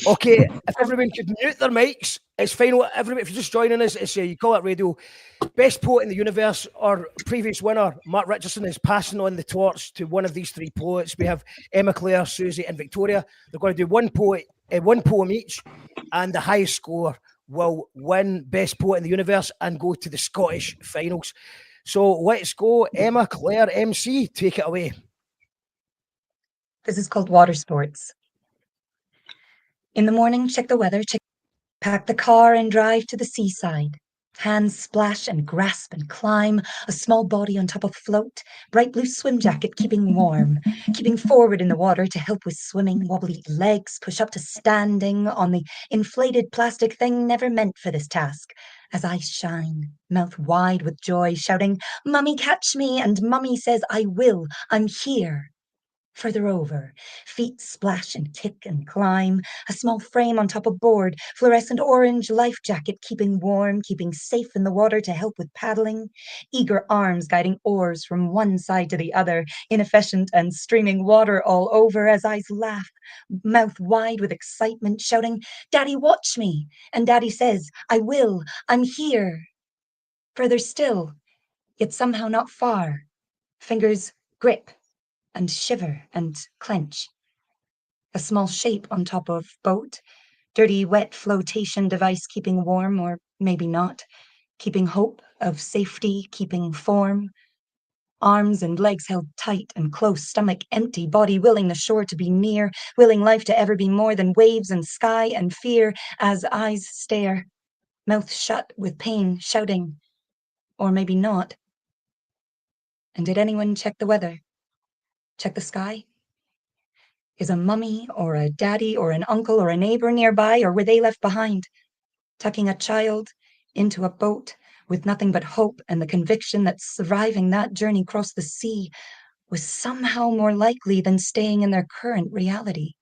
Okay, if everyone could mute their mics, it's final. Everybody, if you're just joining us, it's You Call It Radio. Best poet in the universe. Our previous winner, Mark Richardson, is passing on the torch to one of these three poets. We have Emma Clare, Susie, and Victoria. They're going to do one poem each, and the highest score will win Best Poet in the Universe and go to the Scottish finals. So let's go, Emma Clare, MC, take it away. This is called water sports. In the morning, check the weather, pack the car and drive to the seaside. Hands splash and grasp and climb, a small body on top of float, bright blue swim jacket keeping warm, keeping forward in the water to help with swimming, wobbly legs push up to standing on the inflated plastic thing never meant for this task. As eyes shine, mouth wide with joy, shouting, "Mummy, catch me," and Mummy says, "I will, I'm here." Further over, feet splash and kick and climb, a small frame on top of board, fluorescent orange life jacket keeping warm, keeping safe in the water to help with paddling, eager arms guiding oars from one side to the other, inefficient and streaming water all over as eyes laugh, mouth wide with excitement, shouting, "Daddy, watch me!" And Daddy says, "I will, I'm here." Further still, yet somehow not far, fingers grip and shiver and clench. A small shape on top of boat, dirty, wet flotation device keeping warm, or maybe not, keeping hope of safety, keeping form. Arms and legs held tight and close, stomach empty, body willing the shore to be near, willing life to ever be more than waves and sky and fear, as eyes stare, mouth shut with pain, shouting, or maybe not. And did anyone check the weather? Check the sky. Is a mummy or a daddy or an uncle or a neighbor nearby, or were they left behind? Tucking a child into a boat with nothing but hope and the conviction that surviving that journey across the sea was somehow more likely than staying in their current reality.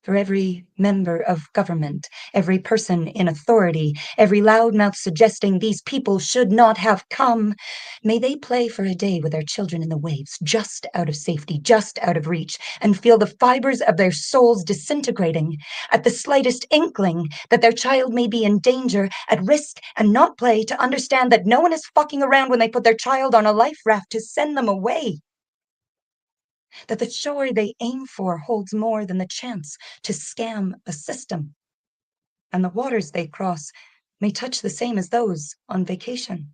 For every member of government, every person in authority, every loudmouth suggesting these people should not have come, may they play for a day with their children in the waves, just out of safety, just out of reach, and feel the fibers of their souls disintegrating at the slightest inkling that their child may be in danger, at risk, and not play to understand that no one is fucking around when they put their child on a life raft to send them away. That the shore they aim for holds more than the chance to scam a system. And the waters they cross may touch the same as those on vacation,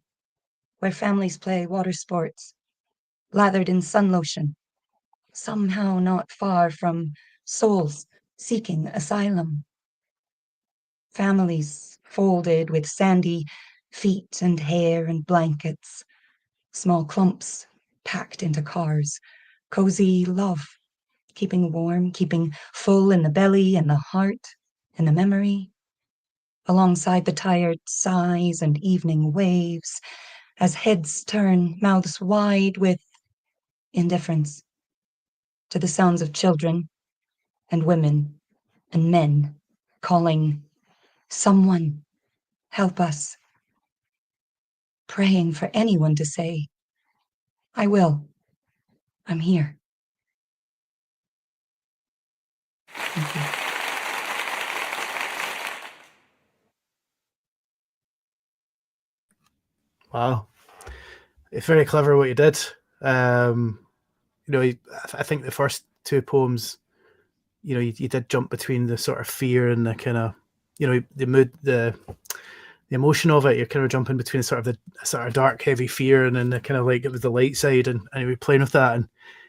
where families play water sports, lathered in sun lotion, somehow not far from souls seeking asylum. Families folded with sandy feet and hair and blankets, small clumps packed into cars. Cozy love, keeping warm, keeping full in the belly and the heart and the memory, alongside the tired sighs and evening waves, as heads turn, mouths wide with indifference to the sounds of children and women and men calling, "Someone, help us," praying for anyone to say, "I will. I'm here." Thank you. Wow. It's very clever what you did. I think the first two poems, you did jump between the sort of fear and the kind of, the mood, the emotion of it. You're kind of jumping between sort of dark, heavy fear, and then the kind of like it was the light side, and you were playing with that. And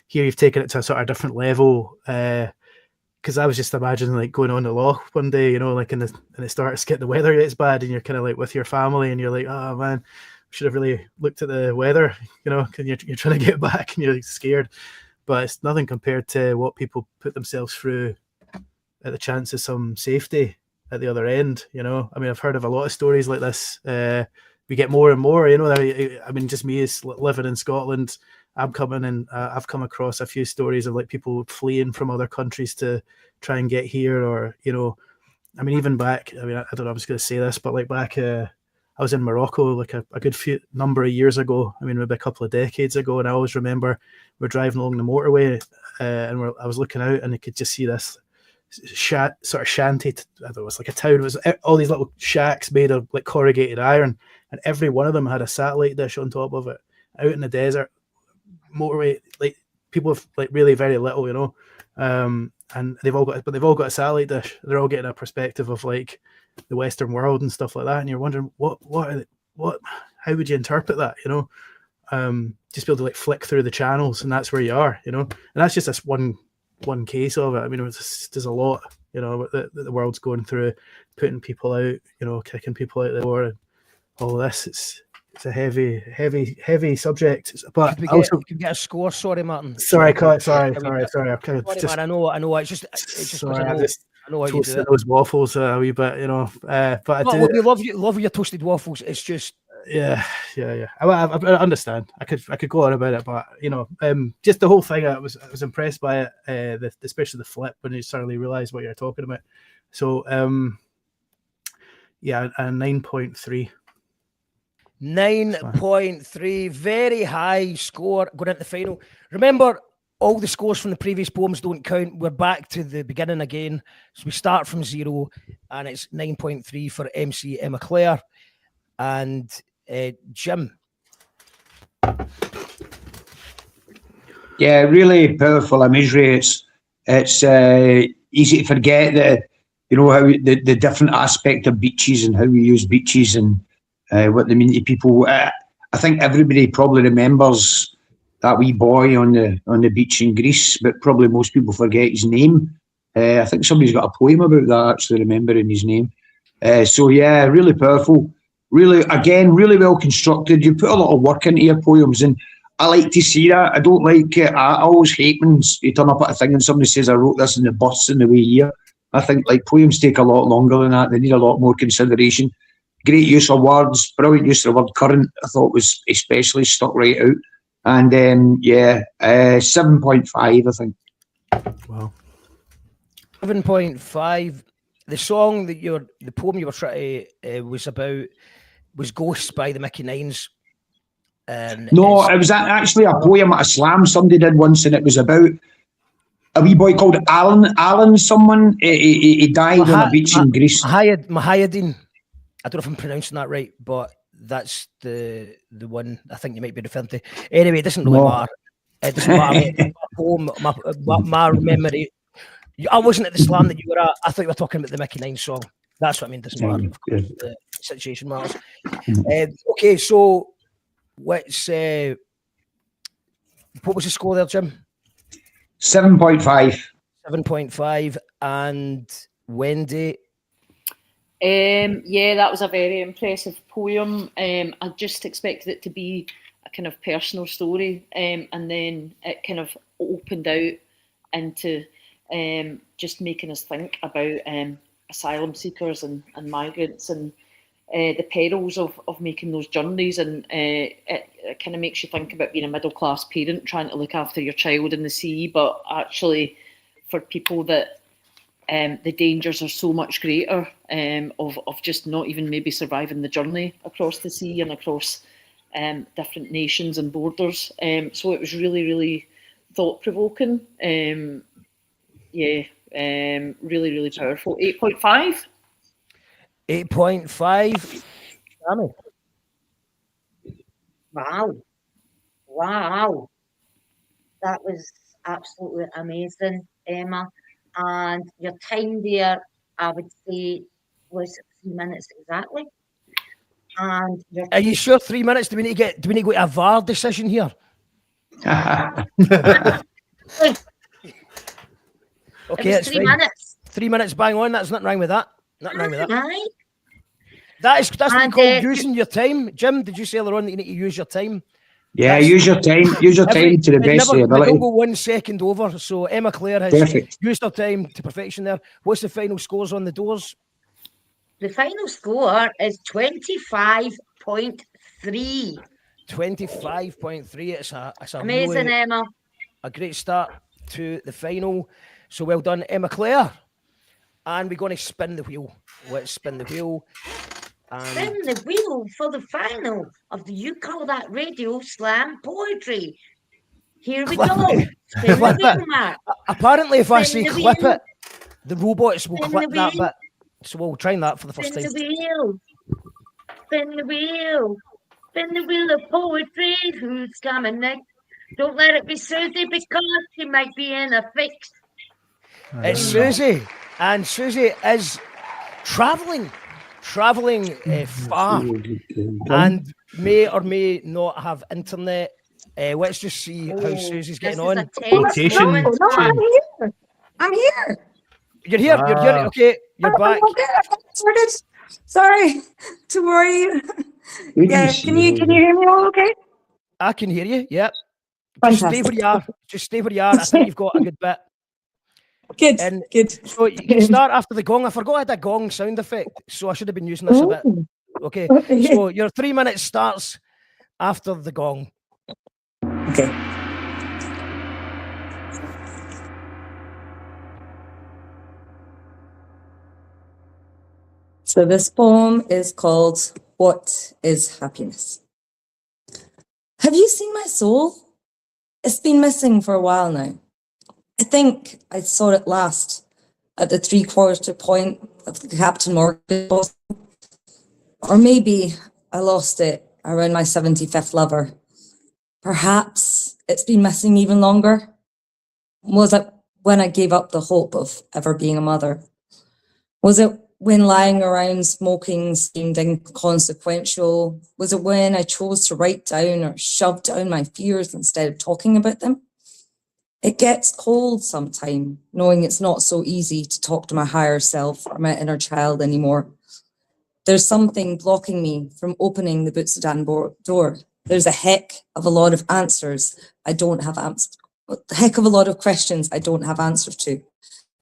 here you've taken it to a sort of different level. Because I was just imagining like going on the loch one day, like and it starts the weather gets bad, and you're kind of like with your family, and you're like, oh man, should have really looked at the weather, because you're trying to get back and you're like scared. But it's nothing compared to what people put themselves through at the chance of some safety at the other end. I mean, I've heard of a lot of stories like this. We get more and more. I mean, just me as living in Scotland, I've come across a few stories of like people fleeing from other countries to try and get here, or I mean, even back. I mean, I don't know. I was going to say this, but like back. I was in Morocco like a good few number of years ago. I mean, maybe a couple of decades ago, and I always remember we're driving along the motorway, and I was looking out, and I could just see this sort of shanty. I don't know, it was like a town. It was all these little shacks made of like corrugated iron, and every one of them had a satellite dish on top of it. Out in the desert, motorway, like people have like really very little, and they've all got a satellite dish. They're all getting a perspective of like the Western world and stuff like that, and you're wondering how would you interpret that, just be able to like flick through the channels, and that's where you are, and that's just this one case of it. I mean, there's a lot, that the world's going through, putting people out, kicking people out the door, and all of this. It's a heavy subject, but you can get a score. Sorry, Martin. Sorry. I'm kind of man, I know. It's just sorry, I know how you do it. Those waffles a wee bit, But we love your toasted waffles. It's just yeah. I understand. I could go on about it, but just the whole thing. I was impressed by it, especially the flip when you suddenly realize what you're talking about. So yeah, a 9.3. 9.3, very high score going into the final. Remember, all the scores from the previous poems don't count. We're back to the beginning again. So we start from 0, and it's 9.3 for MC Emma Clare. And Jim. Yeah, really powerful imagery. It's easy to forget that, how the different aspect of beaches and how we use beaches and what they mean to people. I think everybody probably remembers that wee boy on the beach in Greece, but probably most people forget his name. I think somebody's got a poem about that, actually remembering his name. So yeah, really powerful. Really, again, really well constructed. You put a lot of work into your poems, and I like to see that. I don't like it. I always hate when you turn up at a thing and somebody says, I wrote this in the bus on the way here. I think like poems take a lot longer than that. They need a lot more consideration. Great use of words, brilliant use of the word current, I thought was especially stuck right out. And 7.5, I think. Wow. 7.5. The song that the poem you were trying to was Ghosts by the Mickey Nines. And no, it was actually a poem at a slam somebody did once, and it was about a wee boy called Alan someone. He died on a beach in Greece. Mahayadin. I don't know if I'm pronouncing that right, but that's the one I think you might be referring to. Anyway, it doesn't really matter. It doesn't matter. My memory. I wasn't at the slam that you were at. I thought you were talking about the Mickey Nines song. That's what I mean. Doesn't matter. Of course, the situation matters. Okay, so let's. What was the score there, Jim? 7.5. 7.5, and Wendy. Yeah, that was a very impressive poem. I just expected it to be a kind of personal story, and then it kind of opened out into just making us think about asylum seekers and migrants and the perils of making those journeys, and it kind of makes you think about being a middle class parent trying to look after your child in the sea, but actually for people that the dangers are so much greater of just not even maybe surviving the journey across the sea and across different nations and borders. So it was really, really thought-provoking. Really, really powerful. 8.5? 8.5. Sammy. Wow. That was absolutely amazing, Emma. And your time there, I would say, was 3 minutes exactly. And are you sure 3 minutes? Do we need to go to a VAR decision here? Okay, it's 3 minutes. 3 minutes, bang on. That's nothing wrong with that. Nothing wrong with that. Right. That's what you call using your time. Jim, did you say earlier on that you need to use your time? Yeah, use your time. Use your time to the best of your ability. Don't go 1 second over. So Emma Claire has used her time to perfection there. What's the final scores on the doors? The final score is 25.3. 25.3. It's a amazing, really, Emma. A great start to the final. So well done, Emma Claire. And we're going to spin the wheel. Let's spin the wheel. Spin the wheel for the final of the You Call That Radio Slam Poetry. Here we go. Spin the wheel, Mark. Apparently, if I say clip it, the robots will clip that bit. So we'll try that for the first time. Spin the wheel. Spin the wheel. Spin the wheel of poetry. Who's coming next? Don't let it be Suzy because she might be in a fix. It's Suzy. And Suzy is travelling far and may or may not have internet. Let's just see how Susie's getting on. I'm here. You're here. Okay, you're back. Okay, I've got it sorted. Sorry to worry you. Yeah, can you hear me all okay? I can hear you. Yep. Just stay where you are. I think you've got a good bit. Good. So you can start after the gong. I forgot I had a gong sound effect, so I should have been using this a bit. Okay. So your 3 minutes starts after the gong. Okay. So this poem is called What is Happiness? Have you seen my soul? It's been missing for a while now. I think I saw it last at the 3/4 point of the Captain Morgan boss. Or maybe I lost it around my 75th lover. Perhaps it's been missing even longer. Was it when I gave up the hope of ever being a mother? Was it when lying around smoking seemed inconsequential? Was it when I chose to write down or shove down my fears instead of talking about them? It gets cold sometimes, knowing it's not so easy to talk to my higher self or my inner child anymore. There's something blocking me from opening the Bootsudan door. There's a heck of a lot of answers I don't have answers. A heck of a lot of questions I don't have answers to.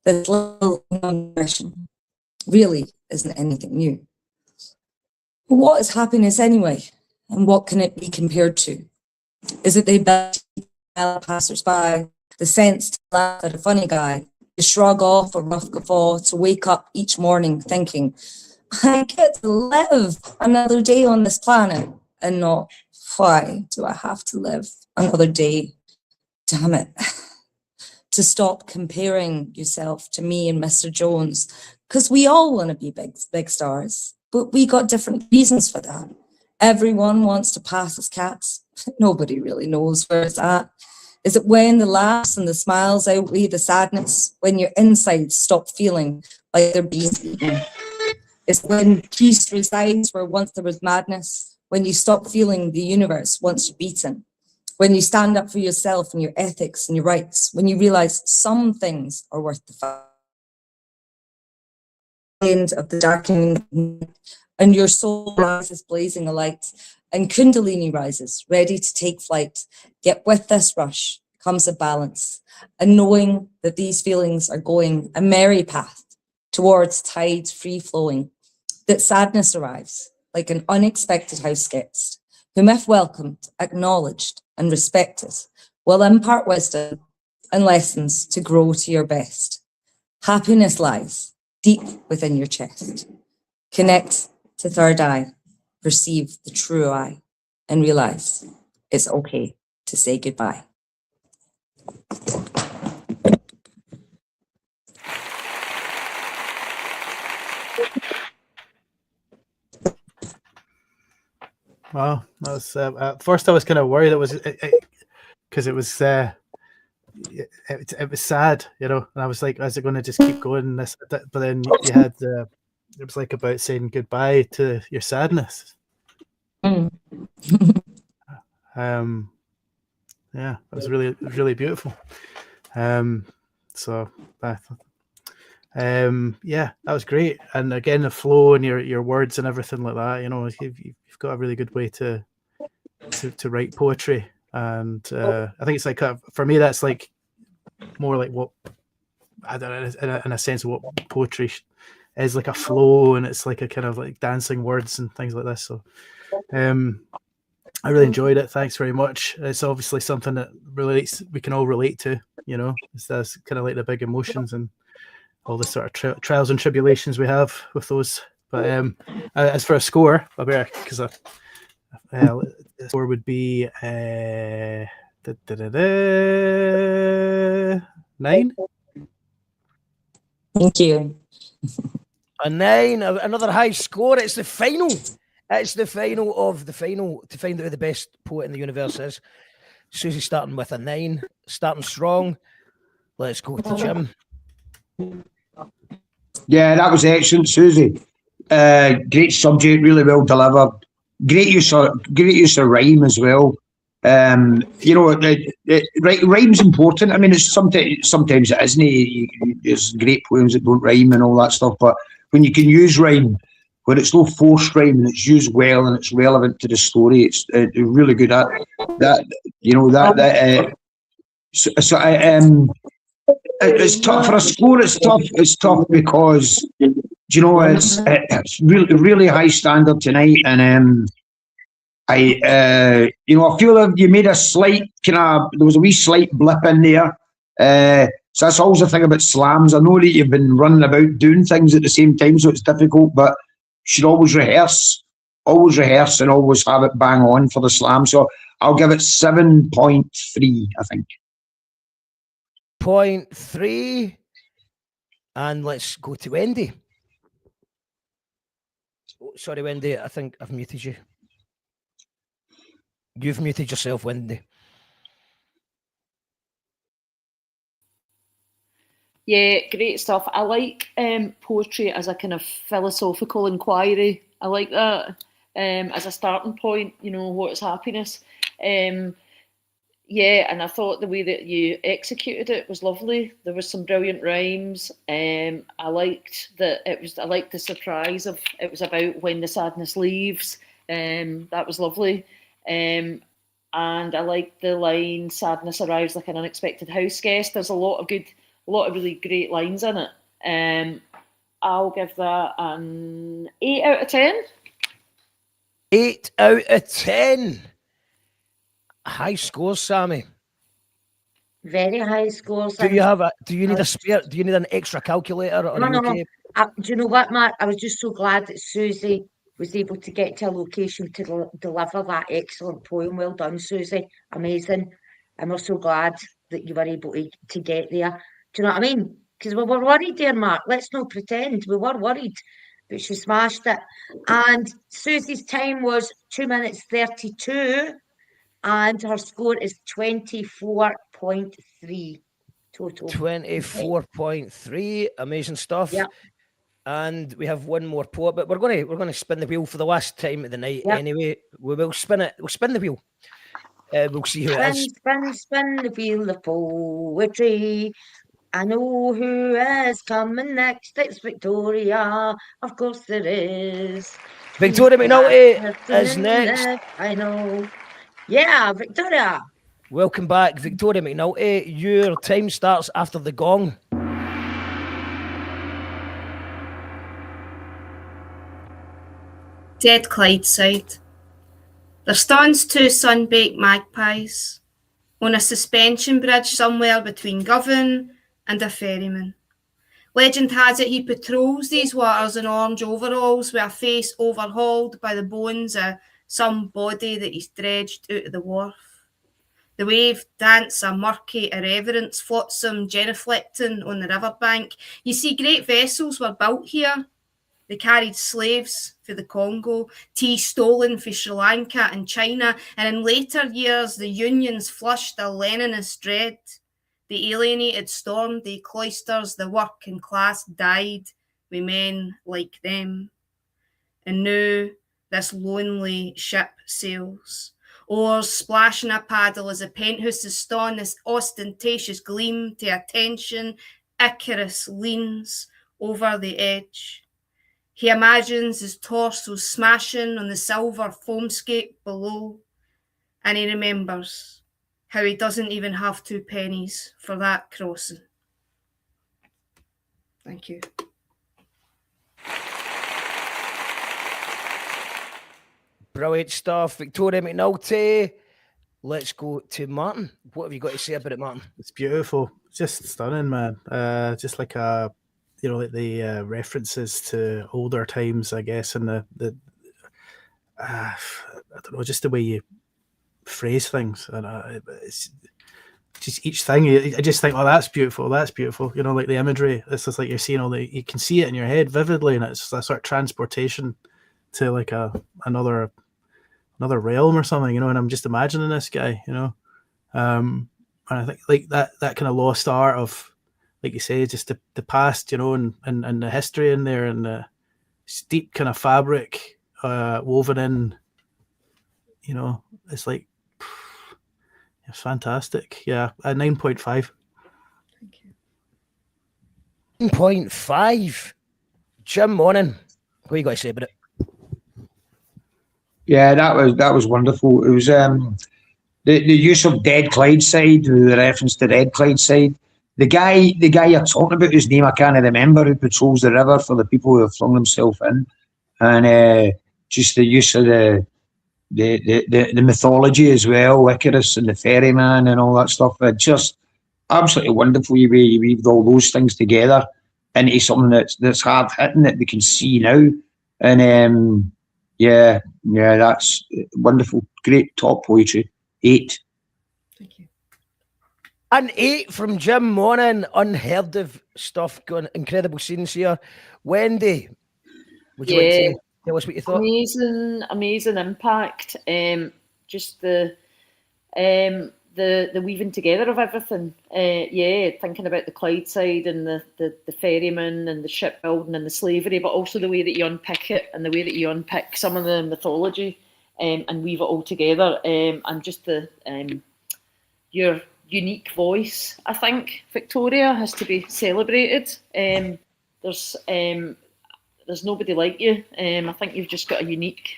This little question really isn't anything new. But what is happiness anyway? And what can it be compared to? Is it the ability to tell passers-by, the sense to laugh at a funny guy, to shrug off a rough guffaw, to wake up each morning thinking, I get to live another day on this planet, and not, why do I have to live another day? Damn it. To stop comparing yourself to me and Mr. Jones, because we all want to be big stars, but we got different reasons for that. Everyone wants to pass as cats. Nobody really knows where it's at. Is it when the laughs and the smiles outweigh the sadness, when your insides stop feeling like they're being eaten? Is it when peace resides where once there was madness, when you stop feeling the universe wants you beaten? When you stand up for yourself and your ethics and your rights, when you realize some things are worth the fight. End of the darkening night, and your soul rises blazing a light, and Kundalini rises, ready to take flight. Yet with this rush comes a balance, and knowing that these feelings are going a merry path towards tides free flowing, that sadness arrives like an unexpected house guest, whom if welcomed, acknowledged, and respected, will impart wisdom and lessons to grow to your best. Happiness lies deep within your chest. Connect to third eye, perceive the true I, and realize it's okay to say goodbye. Wow, that was at first I was kind of worried it was because it was it was sad, you know, and I was like, is it going to just keep going? This, but then you had it was like about saying goodbye to your sadness. Mm. Yeah, it was really beautiful. So yeah, that was great. And again, the flow and your words and everything like that, you know, you've got a really good way to write poetry. And I think it's like for me, that's like more like what I don't know, in a sense of what poetry is, like a flow, and it's like a kind of like dancing words and things like this. So I really enjoyed it. Thanks very much. It's obviously something that we can all relate to, you know. That's kind of like the big emotions and all the sort of trials and tribulations we have with those. But as for a score, because the score would be 9. Thank you. A 9, another high score. It's the final. It's the final of the final to find out who the best poet in the universe is. Suzy starting with a 9, starting strong. Let's go to Jim. Yeah, that was excellent, Suzy. Great subject, really well delivered. Great use of rhyme as well. You know, rhyme's important. I mean, it's sometimes it isn't. There's great poems that don't rhyme and all that stuff, but when you can use rhyme, when it's no forced rhyme and it's used well and it's relevant to the story, it's really good at that. You know that. It's tough for a score. It's tough. It's tough because you know it's really high standard tonight, and I feel that you made a slight there was a wee slight blip in there. So that's always the thing about slams. I know that you've been running about doing things at the same time, so it's difficult, but you should always rehearse and always have it bang on for the slam. So I'll give it 7.3, I think. 0.3. And let's go to Wendy. Oh, sorry, Wendy, I think I've muted you. You've muted yourself, Wendy. Yeah, great stuff. I like poetry as a kind of philosophical inquiry. I like that as a starting point, you know, what is happiness? Yeah, and I thought the way that you executed it was lovely. There was some brilliant rhymes. I liked I liked the surprise of it was about when the sadness leaves. That was lovely. And I like the line "Sadness arrives like an unexpected house guest." There's a lot of really great lines in it. I'll give that an 8 out of 10. 8 out of 10. High scores, Sammy. Very high scores. Do you need a spare? Do you need an extra calculator? Or No. okay? Do you know what, Mark? I was just so glad that Suzy was able to get to a location to deliver that excellent poem. Well done, Suzy. Amazing. And we're so glad that you were able to get there. Do you know what I mean? Because we were worried there, Mark. Let's not pretend. We were worried, but she smashed it. And Suzy's time was 2 minutes 32, and her score is 24.3 total. 24.3. Amazing stuff. Yeah. And we have one more poet, but we're going to spin the wheel for the last time of the night. Yep. Anyway. We will spin it. We'll spin the wheel. We'll see who it is. Spin the wheel of poetry. I know who is coming next. It's Victoria. Of course there is. Victoria McNulty is next. I know. Yeah, Victoria. Welcome back, Victoria McNulty. Your time starts after the gong. Dead Clydeside. There stands two sun-baked magpies on a suspension bridge somewhere between Govan and a ferryman. Legend has it he patrols these waters in orange overalls with a face overhauled by the bones of some body that he's dredged out of the wharf. The wave dance a murky irreverence, flotsam genuflecting on the riverbank. You see, great vessels were built here. They carried slaves for the Congo, tea stolen for Sri Lanka and China, and in later years the unions flushed a Leninist dread. The alienated stormed the cloisters, the working class died with men like them. And now this lonely ship sails, oars splashing a paddle as the penthouses stone this ostentatious gleam to attention. Icarus leans over the edge. He imagines his torso smashing on the silver foamscape below, and he remembers how he doesn't even have 2 pennies for that crossing. Thank you. Brilliant stuff, Victoria McNulty. Let's go to Martin. What have you got to say about it, Martin? It's beautiful. It's just stunning, man. Just like like the references to older times, I guess, and the I don't know, just the way you phrase things, and it's just each thing. I just think, oh, that's beautiful. That's beautiful. You know, like the imagery. It's just like you're seeing you can see it in your head vividly, and it's a sort of transportation to like another realm or something. You know, and I'm just imagining this guy. You know, and I think like that kind of lost art of, like you say, just the past, you know, and the history in there, and the deep kind of fabric woven in, you know, it's like, it's fantastic. Yeah, a 9.5. 9.5. Jim Monaghan, what you got to say about it? Yeah, that was wonderful. It was the use of Dead Clydeside, the reference to Dead Clydeside. The guy you're talking about, whose name I can't remember, who patrols the river for the people who have flung themselves in, and just the use of the mythology as well, Icarus and the ferryman and all that stuff. Just absolutely wonderful way you weave all those things together into something that's hard hitting that we can see now. And yeah, that's wonderful. Great top poetry. 8. An 8 from Jim Monaghan. Unheard of stuff going. Incredible scenes here. Wendy, would you like to tell us what you thought? Amazing impact. Just the weaving together of everything. Thinking about the Clydeside and the ferryman and the shipbuilding and the slavery, but also the way that you unpick it and the way that you unpick some of the mythology and weave it all together. And just your unique voice, I think, Victoria, has to be celebrated. There's nobody like you. I think you've just got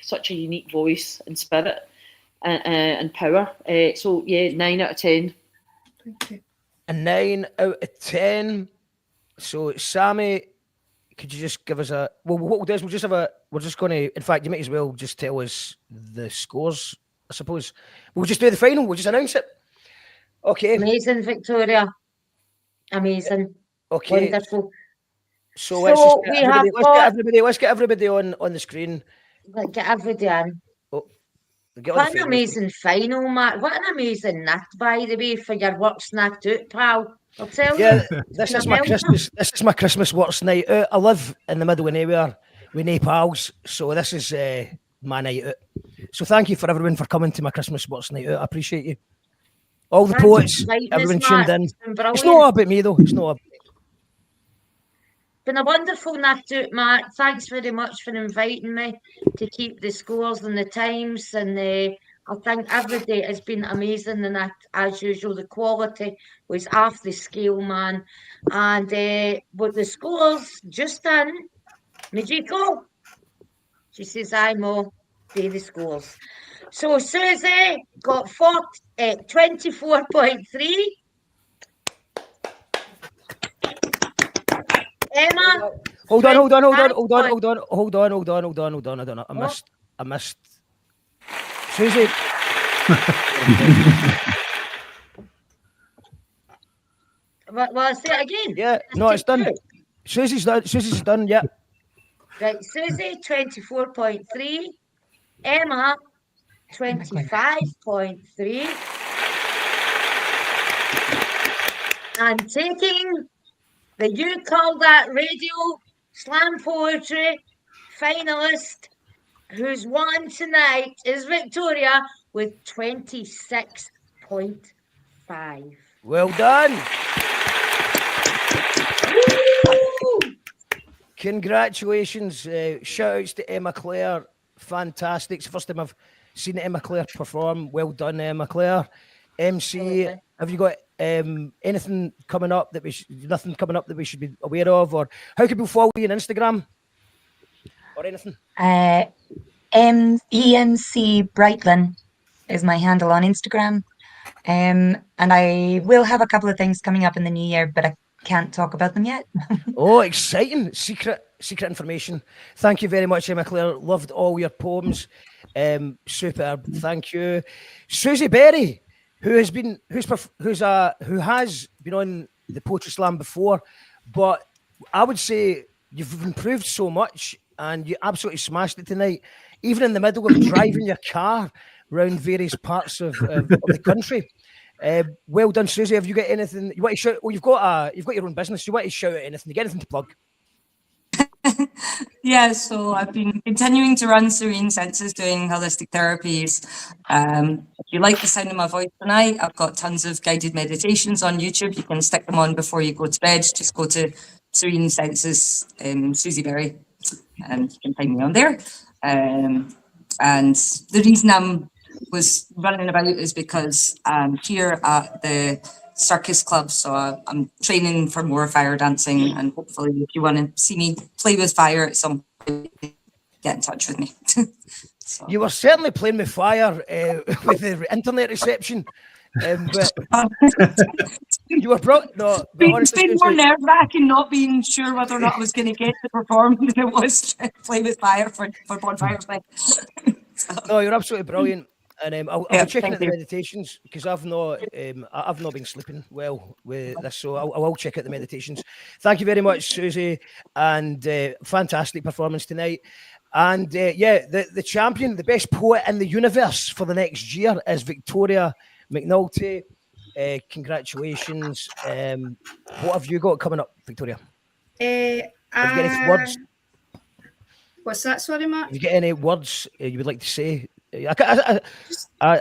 such a unique voice and spirit. and power. So yeah, 9 out of 10. Thank you. A 9 out of 10. So Sammy, could you just give us a what we'll do is we're just going to, in fact, you might as well just tell us the scores, I suppose. We'll just do the final, we'll just announce it. Okay. Amazing, Victoria. Amazing. Okay. Wonderful. So let's just we have let's get everybody on the screen. Get everybody in. Get What an amazing final, Mark. What an amazing night, by the way, for your works night out, pal. I'll tell you. This is my Christmas works night out. I live in the middle of nowhere with no pals, so this is my night out. So thank you for everyone for coming to my Christmas works night out. I appreciate you. All the poets, everyone tuned in. It's not about me though. It's not about me. Been a wonderful night out, Mark. Thanks very much for inviting me to keep the scores and the times. And I think every day has been amazing. And as usual, the quality was off the scale, man. And with the scores just in, Majiko, she says, I'm all day the scores. So Suzy got 24.3. Emma. Hold on. I missed. Suzy. Well, I say it again. Yeah, no, it's done. Suzy's done, yeah. Right, Suzy, 24.3. Emma, 25.3. And taking the You Call That Radio Slam Poetry finalist who's won tonight is Victoria with 26.5. Well done. Woo! Congratulations. Shout outs to Emma Clare. Fantastic. It's the first time I've seen Emma Clare perform. Well done, Emma Clare. MC, have you got anything coming up that we should be aware of, or how can people follow you on Instagram or anything? EMC Brightlyn is my handle on Instagram, and I will have a couple of things coming up in the new year, but I can't talk about them yet. Oh, exciting! Secret information. Thank you very much, Emma Clare. Loved all your poems. Superb. Thank you, Suzy Berry, who has been on the Poetry Slam before, but I would say you've improved so much and you absolutely smashed it tonight, even in the middle of driving your car around various parts of the country. Well done, Suzy. Have you got anything you want to shout? Oh, you've got your own business. You want to shout out anything? You got anything to plug? Yeah, so I've been continuing to run Serene Senses doing holistic therapies. If you like the sound of my voice tonight, I've got tons of guided meditations on YouTube. You can stick them on before you go to bed. Just go to Serene Senses, Suzy Berry, and you can find me on there. And the reason I was running about is because I'm here at the Circus Club, so I'm training for more fire dancing, and hopefully if you want to see me play with fire at some point, get in touch with me. So. You were certainly playing with fire with the internet reception, but you were brought. No, it's been more nerve-wracking not being sure whether or not I was going to get to perform than it was to play with fire for bonfire play. No, you're absolutely brilliant. And I'll be checking out the meditations because I've not been sleeping well with this, so I will check out the meditations. Thank you very much, Suzy, and fantastic performance tonight. And the champion, the best poet in the universe for the next year is Victoria McNulty. Congratulations. What have you got coming up, Victoria? Have you got any words? What's that? Sorry, Mark. Have you got any words you would like to say? A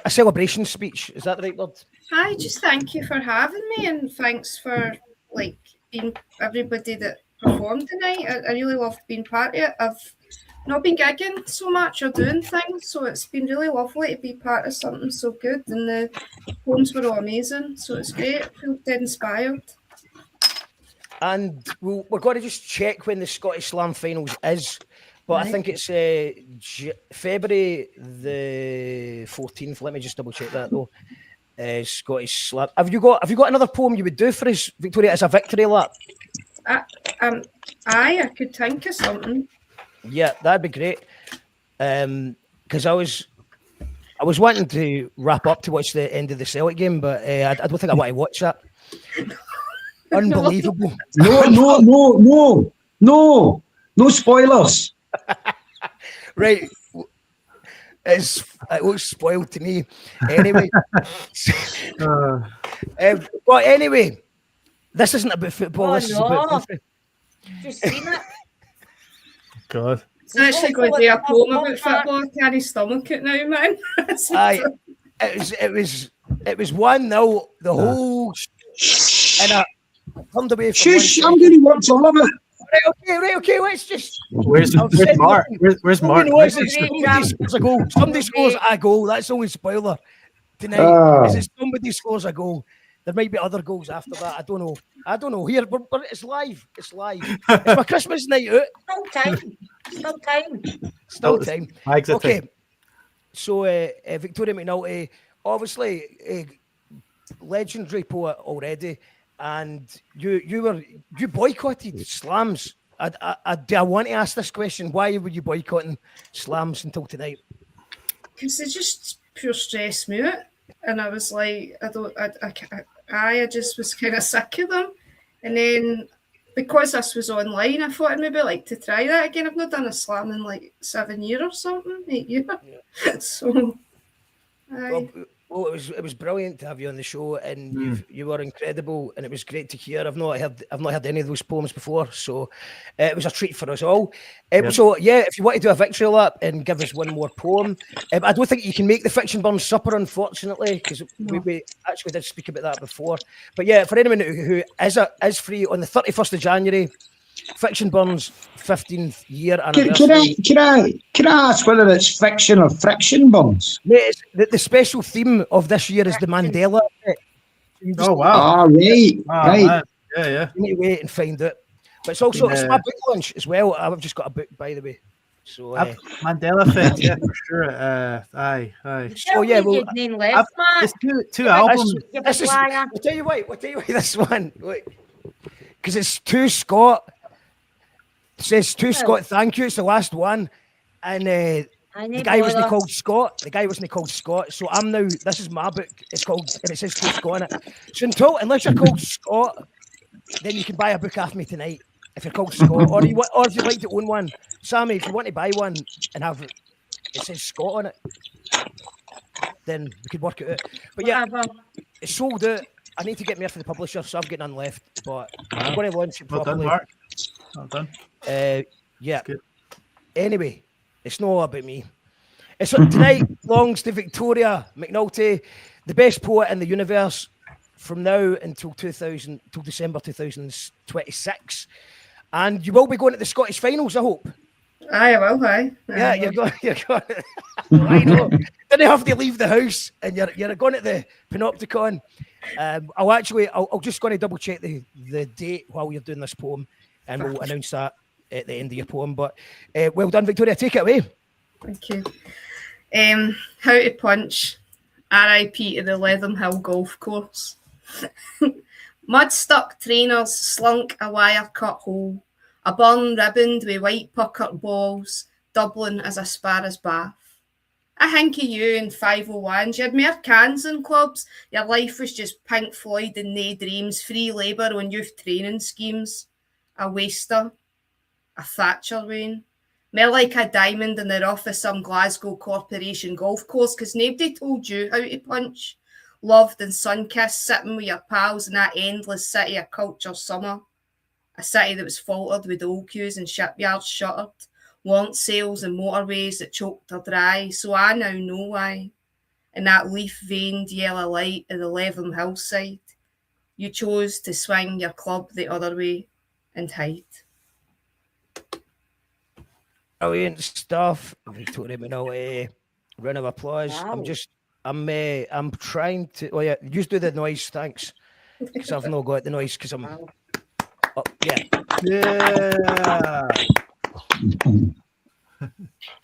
celebration speech, is that the right word? Hi, just thank you for having me, and thanks for being everybody that performed tonight. I really loved being part of it. I've not been gigging so much or doing things, so it's been really lovely to be part of something so good, and the poems were all amazing, so it's great. I feel dead inspired. And we're going to just check when the Scottish Slam finals is. But I Right. think it's February the 14th. Let me just double check that though. Scottish Slam. Have you got another poem you would do for us, Victoria, as a victory lap? I could think of something. Yeah, that'd be great. Because I was wanting to wrap up to watch the end of the Celtic game, but I don't think I want to watch that. Unbelievable. No spoilers. Right. It looks spoiled to me. Anyway. But anyway, this isn't about football. This is about country. You've seen it? God. It's actually going to be a poem about football. I can't stomach it now, man. It was 1-0 the whole and I turned away from Shush, I'm going to watch all of it. Right, okay, let's just... Where's Mark? Where's Mark? Somebody scores a goal. That's always spoiler. Tonight, is it somebody scores a goal? There might be other goals after that. I don't know. Here, but it's live. It's my Christmas night out. Still time. Okay. So, Victoria McNulty, obviously a legendary poet already, and you boycotted slams. Do I want to ask this question? Why were you boycotting slams until tonight? Because it just pure stressed me out, and I was like, I just was kind of sick of them, and then because this was online, I thought I'd maybe like to try that again. I've not done a slam in like 7 years or something, 8 years. Yeah. So, well, it was brilliant to have you on the show, and you were incredible, and it was great to hear. I've not heard any of those poems before, so it was a treat for us all. So yeah, if you want to do a victory lap and give us one more poem, I don't think you can make the Fiction Burn supper, unfortunately, because we actually did speak about that before. But yeah, for anyone who is free on the 31st of January, Fiction Burn's 15th year anniversary. Can I ask whether it's fiction or friction burns? Yeah, the special theme of this year is the Mandela effect. Oh wow! Right. Man. Yeah. You need to wait and find out. But it's also it's my book launch as well. I've just got a book, by the way. So Mandela effect, yeah, for sure. Aye. So yeah, well, it's two albums. I'll tell you why. This one, because it's to Scott. It says to Scott, thank you. It's the last one, and the guy wasn't called Scott. So I'm now. This is my book. It's called, and it says to Scott in it. So unless you're called Scott, then you can buy a book off me tonight. If you're called Scott, or if you'd like to own one, Sammy, if you want to buy one and have it says Scott on it, then we could work it out. But yeah, it's sold out. I need to get more for the publisher, so I've got none left. But I'm going to launch it properly. Well done. Yeah. Anyway, it's not all about me. It's tonight belongs to Victoria McNulty, the best poet in the universe, from now until December 2026. And you will be going to the Scottish finals, I hope. I will, aye. Yeah, you're going. I know. Didn't have to leave the house, and you're going to the Panopticon. I'll just going to double check the date while you're doing this poem, and we'll announce that at the end of your poem. But well done, Victoria. Take it away. Thank you. How to punch. R.I.P. to the Leatham Hill Golf Course. Mud-stuck trainers slunk a wire-cut hole. A burn ribboned with white puckered balls, Dublin as a Sparrow's Bath. I think of you in 501s. You had more cans and clubs. Your life was just Pink Floyd and nae dreams, free labour on youth training schemes. A waster, a Thatcher Wayne. More like a diamond in the rough of some Glasgow Corporation golf course, because nobody told you how to punch. Loved and sun-kissed, sitting with your pals in that endless city of culture summer. A city that was faltered with old queues and shipyards shuttered, want sales and motorways that choked her dry, so I now know why. In that leaf-veined yellow light of the Leatham hillside, you chose to swing your club the other way and hide. Brilliant stuff, Victoria McNulty. Round of applause. Wow. I'm trying to. Oh yeah, you do the noise, thanks. Because I've not got the noise because I'm. Oh, yeah.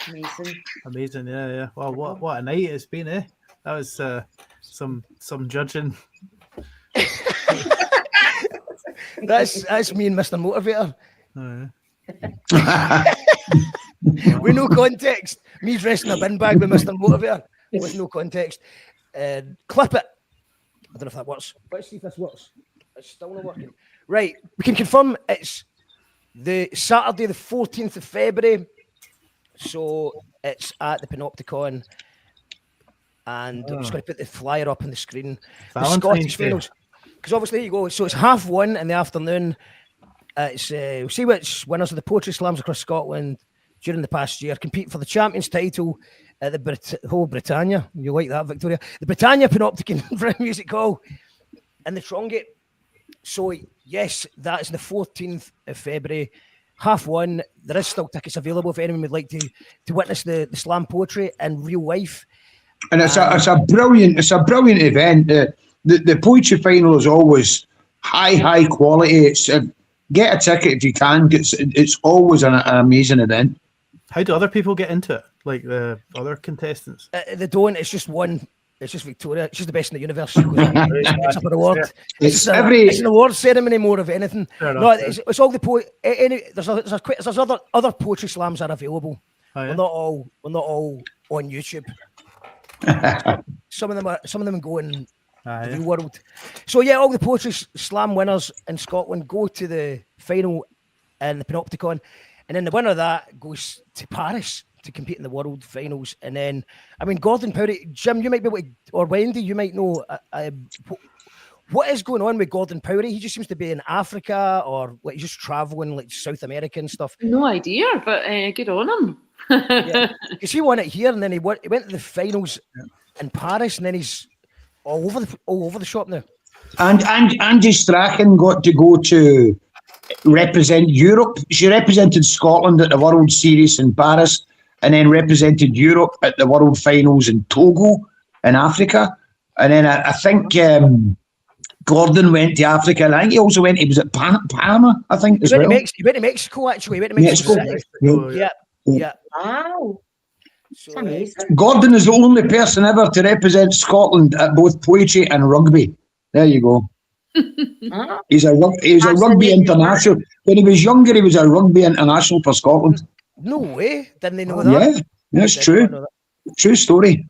Amazing. Amazing, yeah. Well, what a night it's been, eh? That was some judging. That's me and Mr. Motivator. Oh, With no context. Me dressed in a bin bag with Mr. Motivator with no context. Clip it. I don't know if that works. Let's see if this works. It's still not working. Right. We can confirm it's the Saturday, the 14th of February. So it's at the Panopticon. And I'm just going to put the flyer up on the screen. The Scottish finals. Because obviously, there you go. So it's 1:30 in the afternoon. It's we'll see which winners of the poetry slams across Scotland during the past year compete for the champions title at the whole Britannia. You like that, Victoria? The Britannia Panopticon Music Hall in the Trongate. So yes, that is the 14th of February, 1:30. There is still tickets available if anyone would like to witness the slam poetry in real life. And it's a brilliant event. The poetry final is always high quality. It's get a ticket if you can. It's always an amazing event. How do other people get into it? Like the other contestants? They don't. It's just one. It's just Victoria. She's the best in the universe. It's up an award. It's an award ceremony more of anything. No, it's all the there's other poetry slams are available. Oh, yeah? We're not all on YouTube. Some of them go in the real world. So yeah, all the poetry slam winners in Scotland go to the final in the Panopticon, and then the winner of that goes to Paris to compete in the world finals. And then, I mean, Gordon Powrie, Jim, you might be able to, or Wendy, you might know what is going on with Gordon Powrie. He just seems to be in Africa, or like he's just traveling like South America and stuff. No idea, but good on him. Yeah, because he won it here, and then he went to the finals in Paris, and then he's all over the shop now. And Angie Strachan got to go to represent Europe. She represented Scotland at the World Series in Paris, and then represented Europe at the World Finals in Togo in Africa. And then I think Gordon went to Africa, and I think he also went. He was at Panama, I think, as well. He went to Mexico, actually. He went to Mexico. Yeah. Wow. So, Gordon is the only person ever to represent Scotland at both poetry and rugby. There you go. He's a rugby international. When he was younger, he was a rugby international for Scotland. No way. Didn't they know that? Yeah, that's true. True story.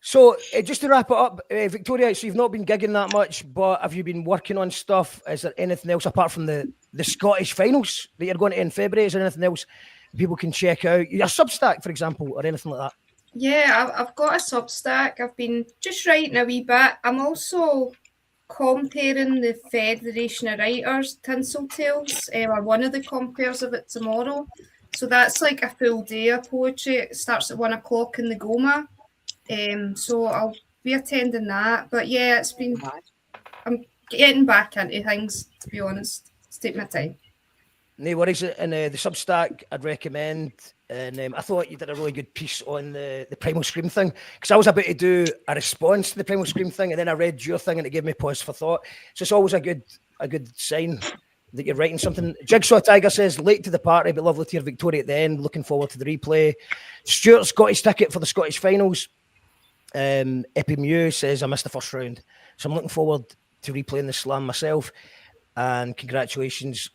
So, just to wrap it up, Victoria, so you've not been gigging that much, but have you been working on stuff? Is there anything else apart from the Scottish finals that you're going to in February? Is there anything else people can check out? Your Substack, for example, or anything like that? Yeah, I've got a Substack. I've been just writing a wee bit. I'm also comparing the Federation of Writers Tinsel Tales, or one of the compares of it tomorrow. So that's like a full day of poetry. It starts at 1 o'clock in the Goma. So I'll be attending that. But yeah, I'm getting back into things, to be honest. It's taking my time. No worries. And the Substack, I'd recommend. And I thought you did a really good piece on the Primal Scream thing, because I was about to do a response to the Primal Scream thing, and then I read your thing and it gave me pause for thought. So it's always a good sign that you're writing something. Jigsaw Tiger says, late to the party, but lovely to hear Victoria at the end. Looking forward to the replay. Stuart, Scottish ticket for the Scottish finals. Epi Mew says, I missed the first round. So I'm looking forward to replaying the slam myself. And congratulations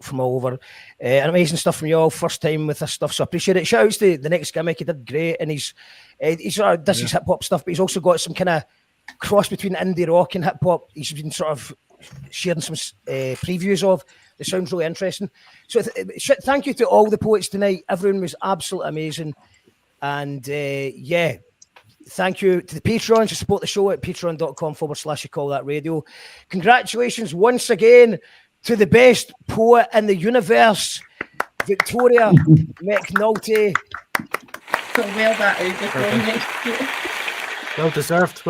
from all over. And amazing stuff from you all. First time with this stuff, so I appreciate it. Shout outs to the Next Gimmick. He did great. And he's sort of does his hip hop stuff, but he's also got some kind of cross between indie rock and hip hop. He's been sort of sharing some previews of. It sounds really interesting. So thank you to all the poets tonight. Everyone was absolutely amazing. And yeah, thank you to the Patreons to support the show at patreon.com/YouCallThatRadio. Congratulations once again to the best poet in the universe, Victoria McNulty. So wear that out before next year. Well deserved.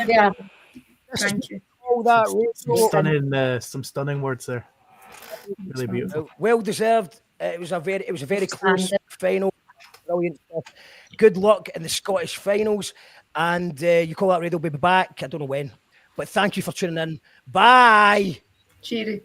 Yeah. Thank you. All that some stunning words there. Really beautiful. Well deserved. It was a very close final. Brilliant stuff. Good luck in the Scottish finals, and You Call That Radio will be back. I don't know when, but thank you for tuning in. Bye. Cheery.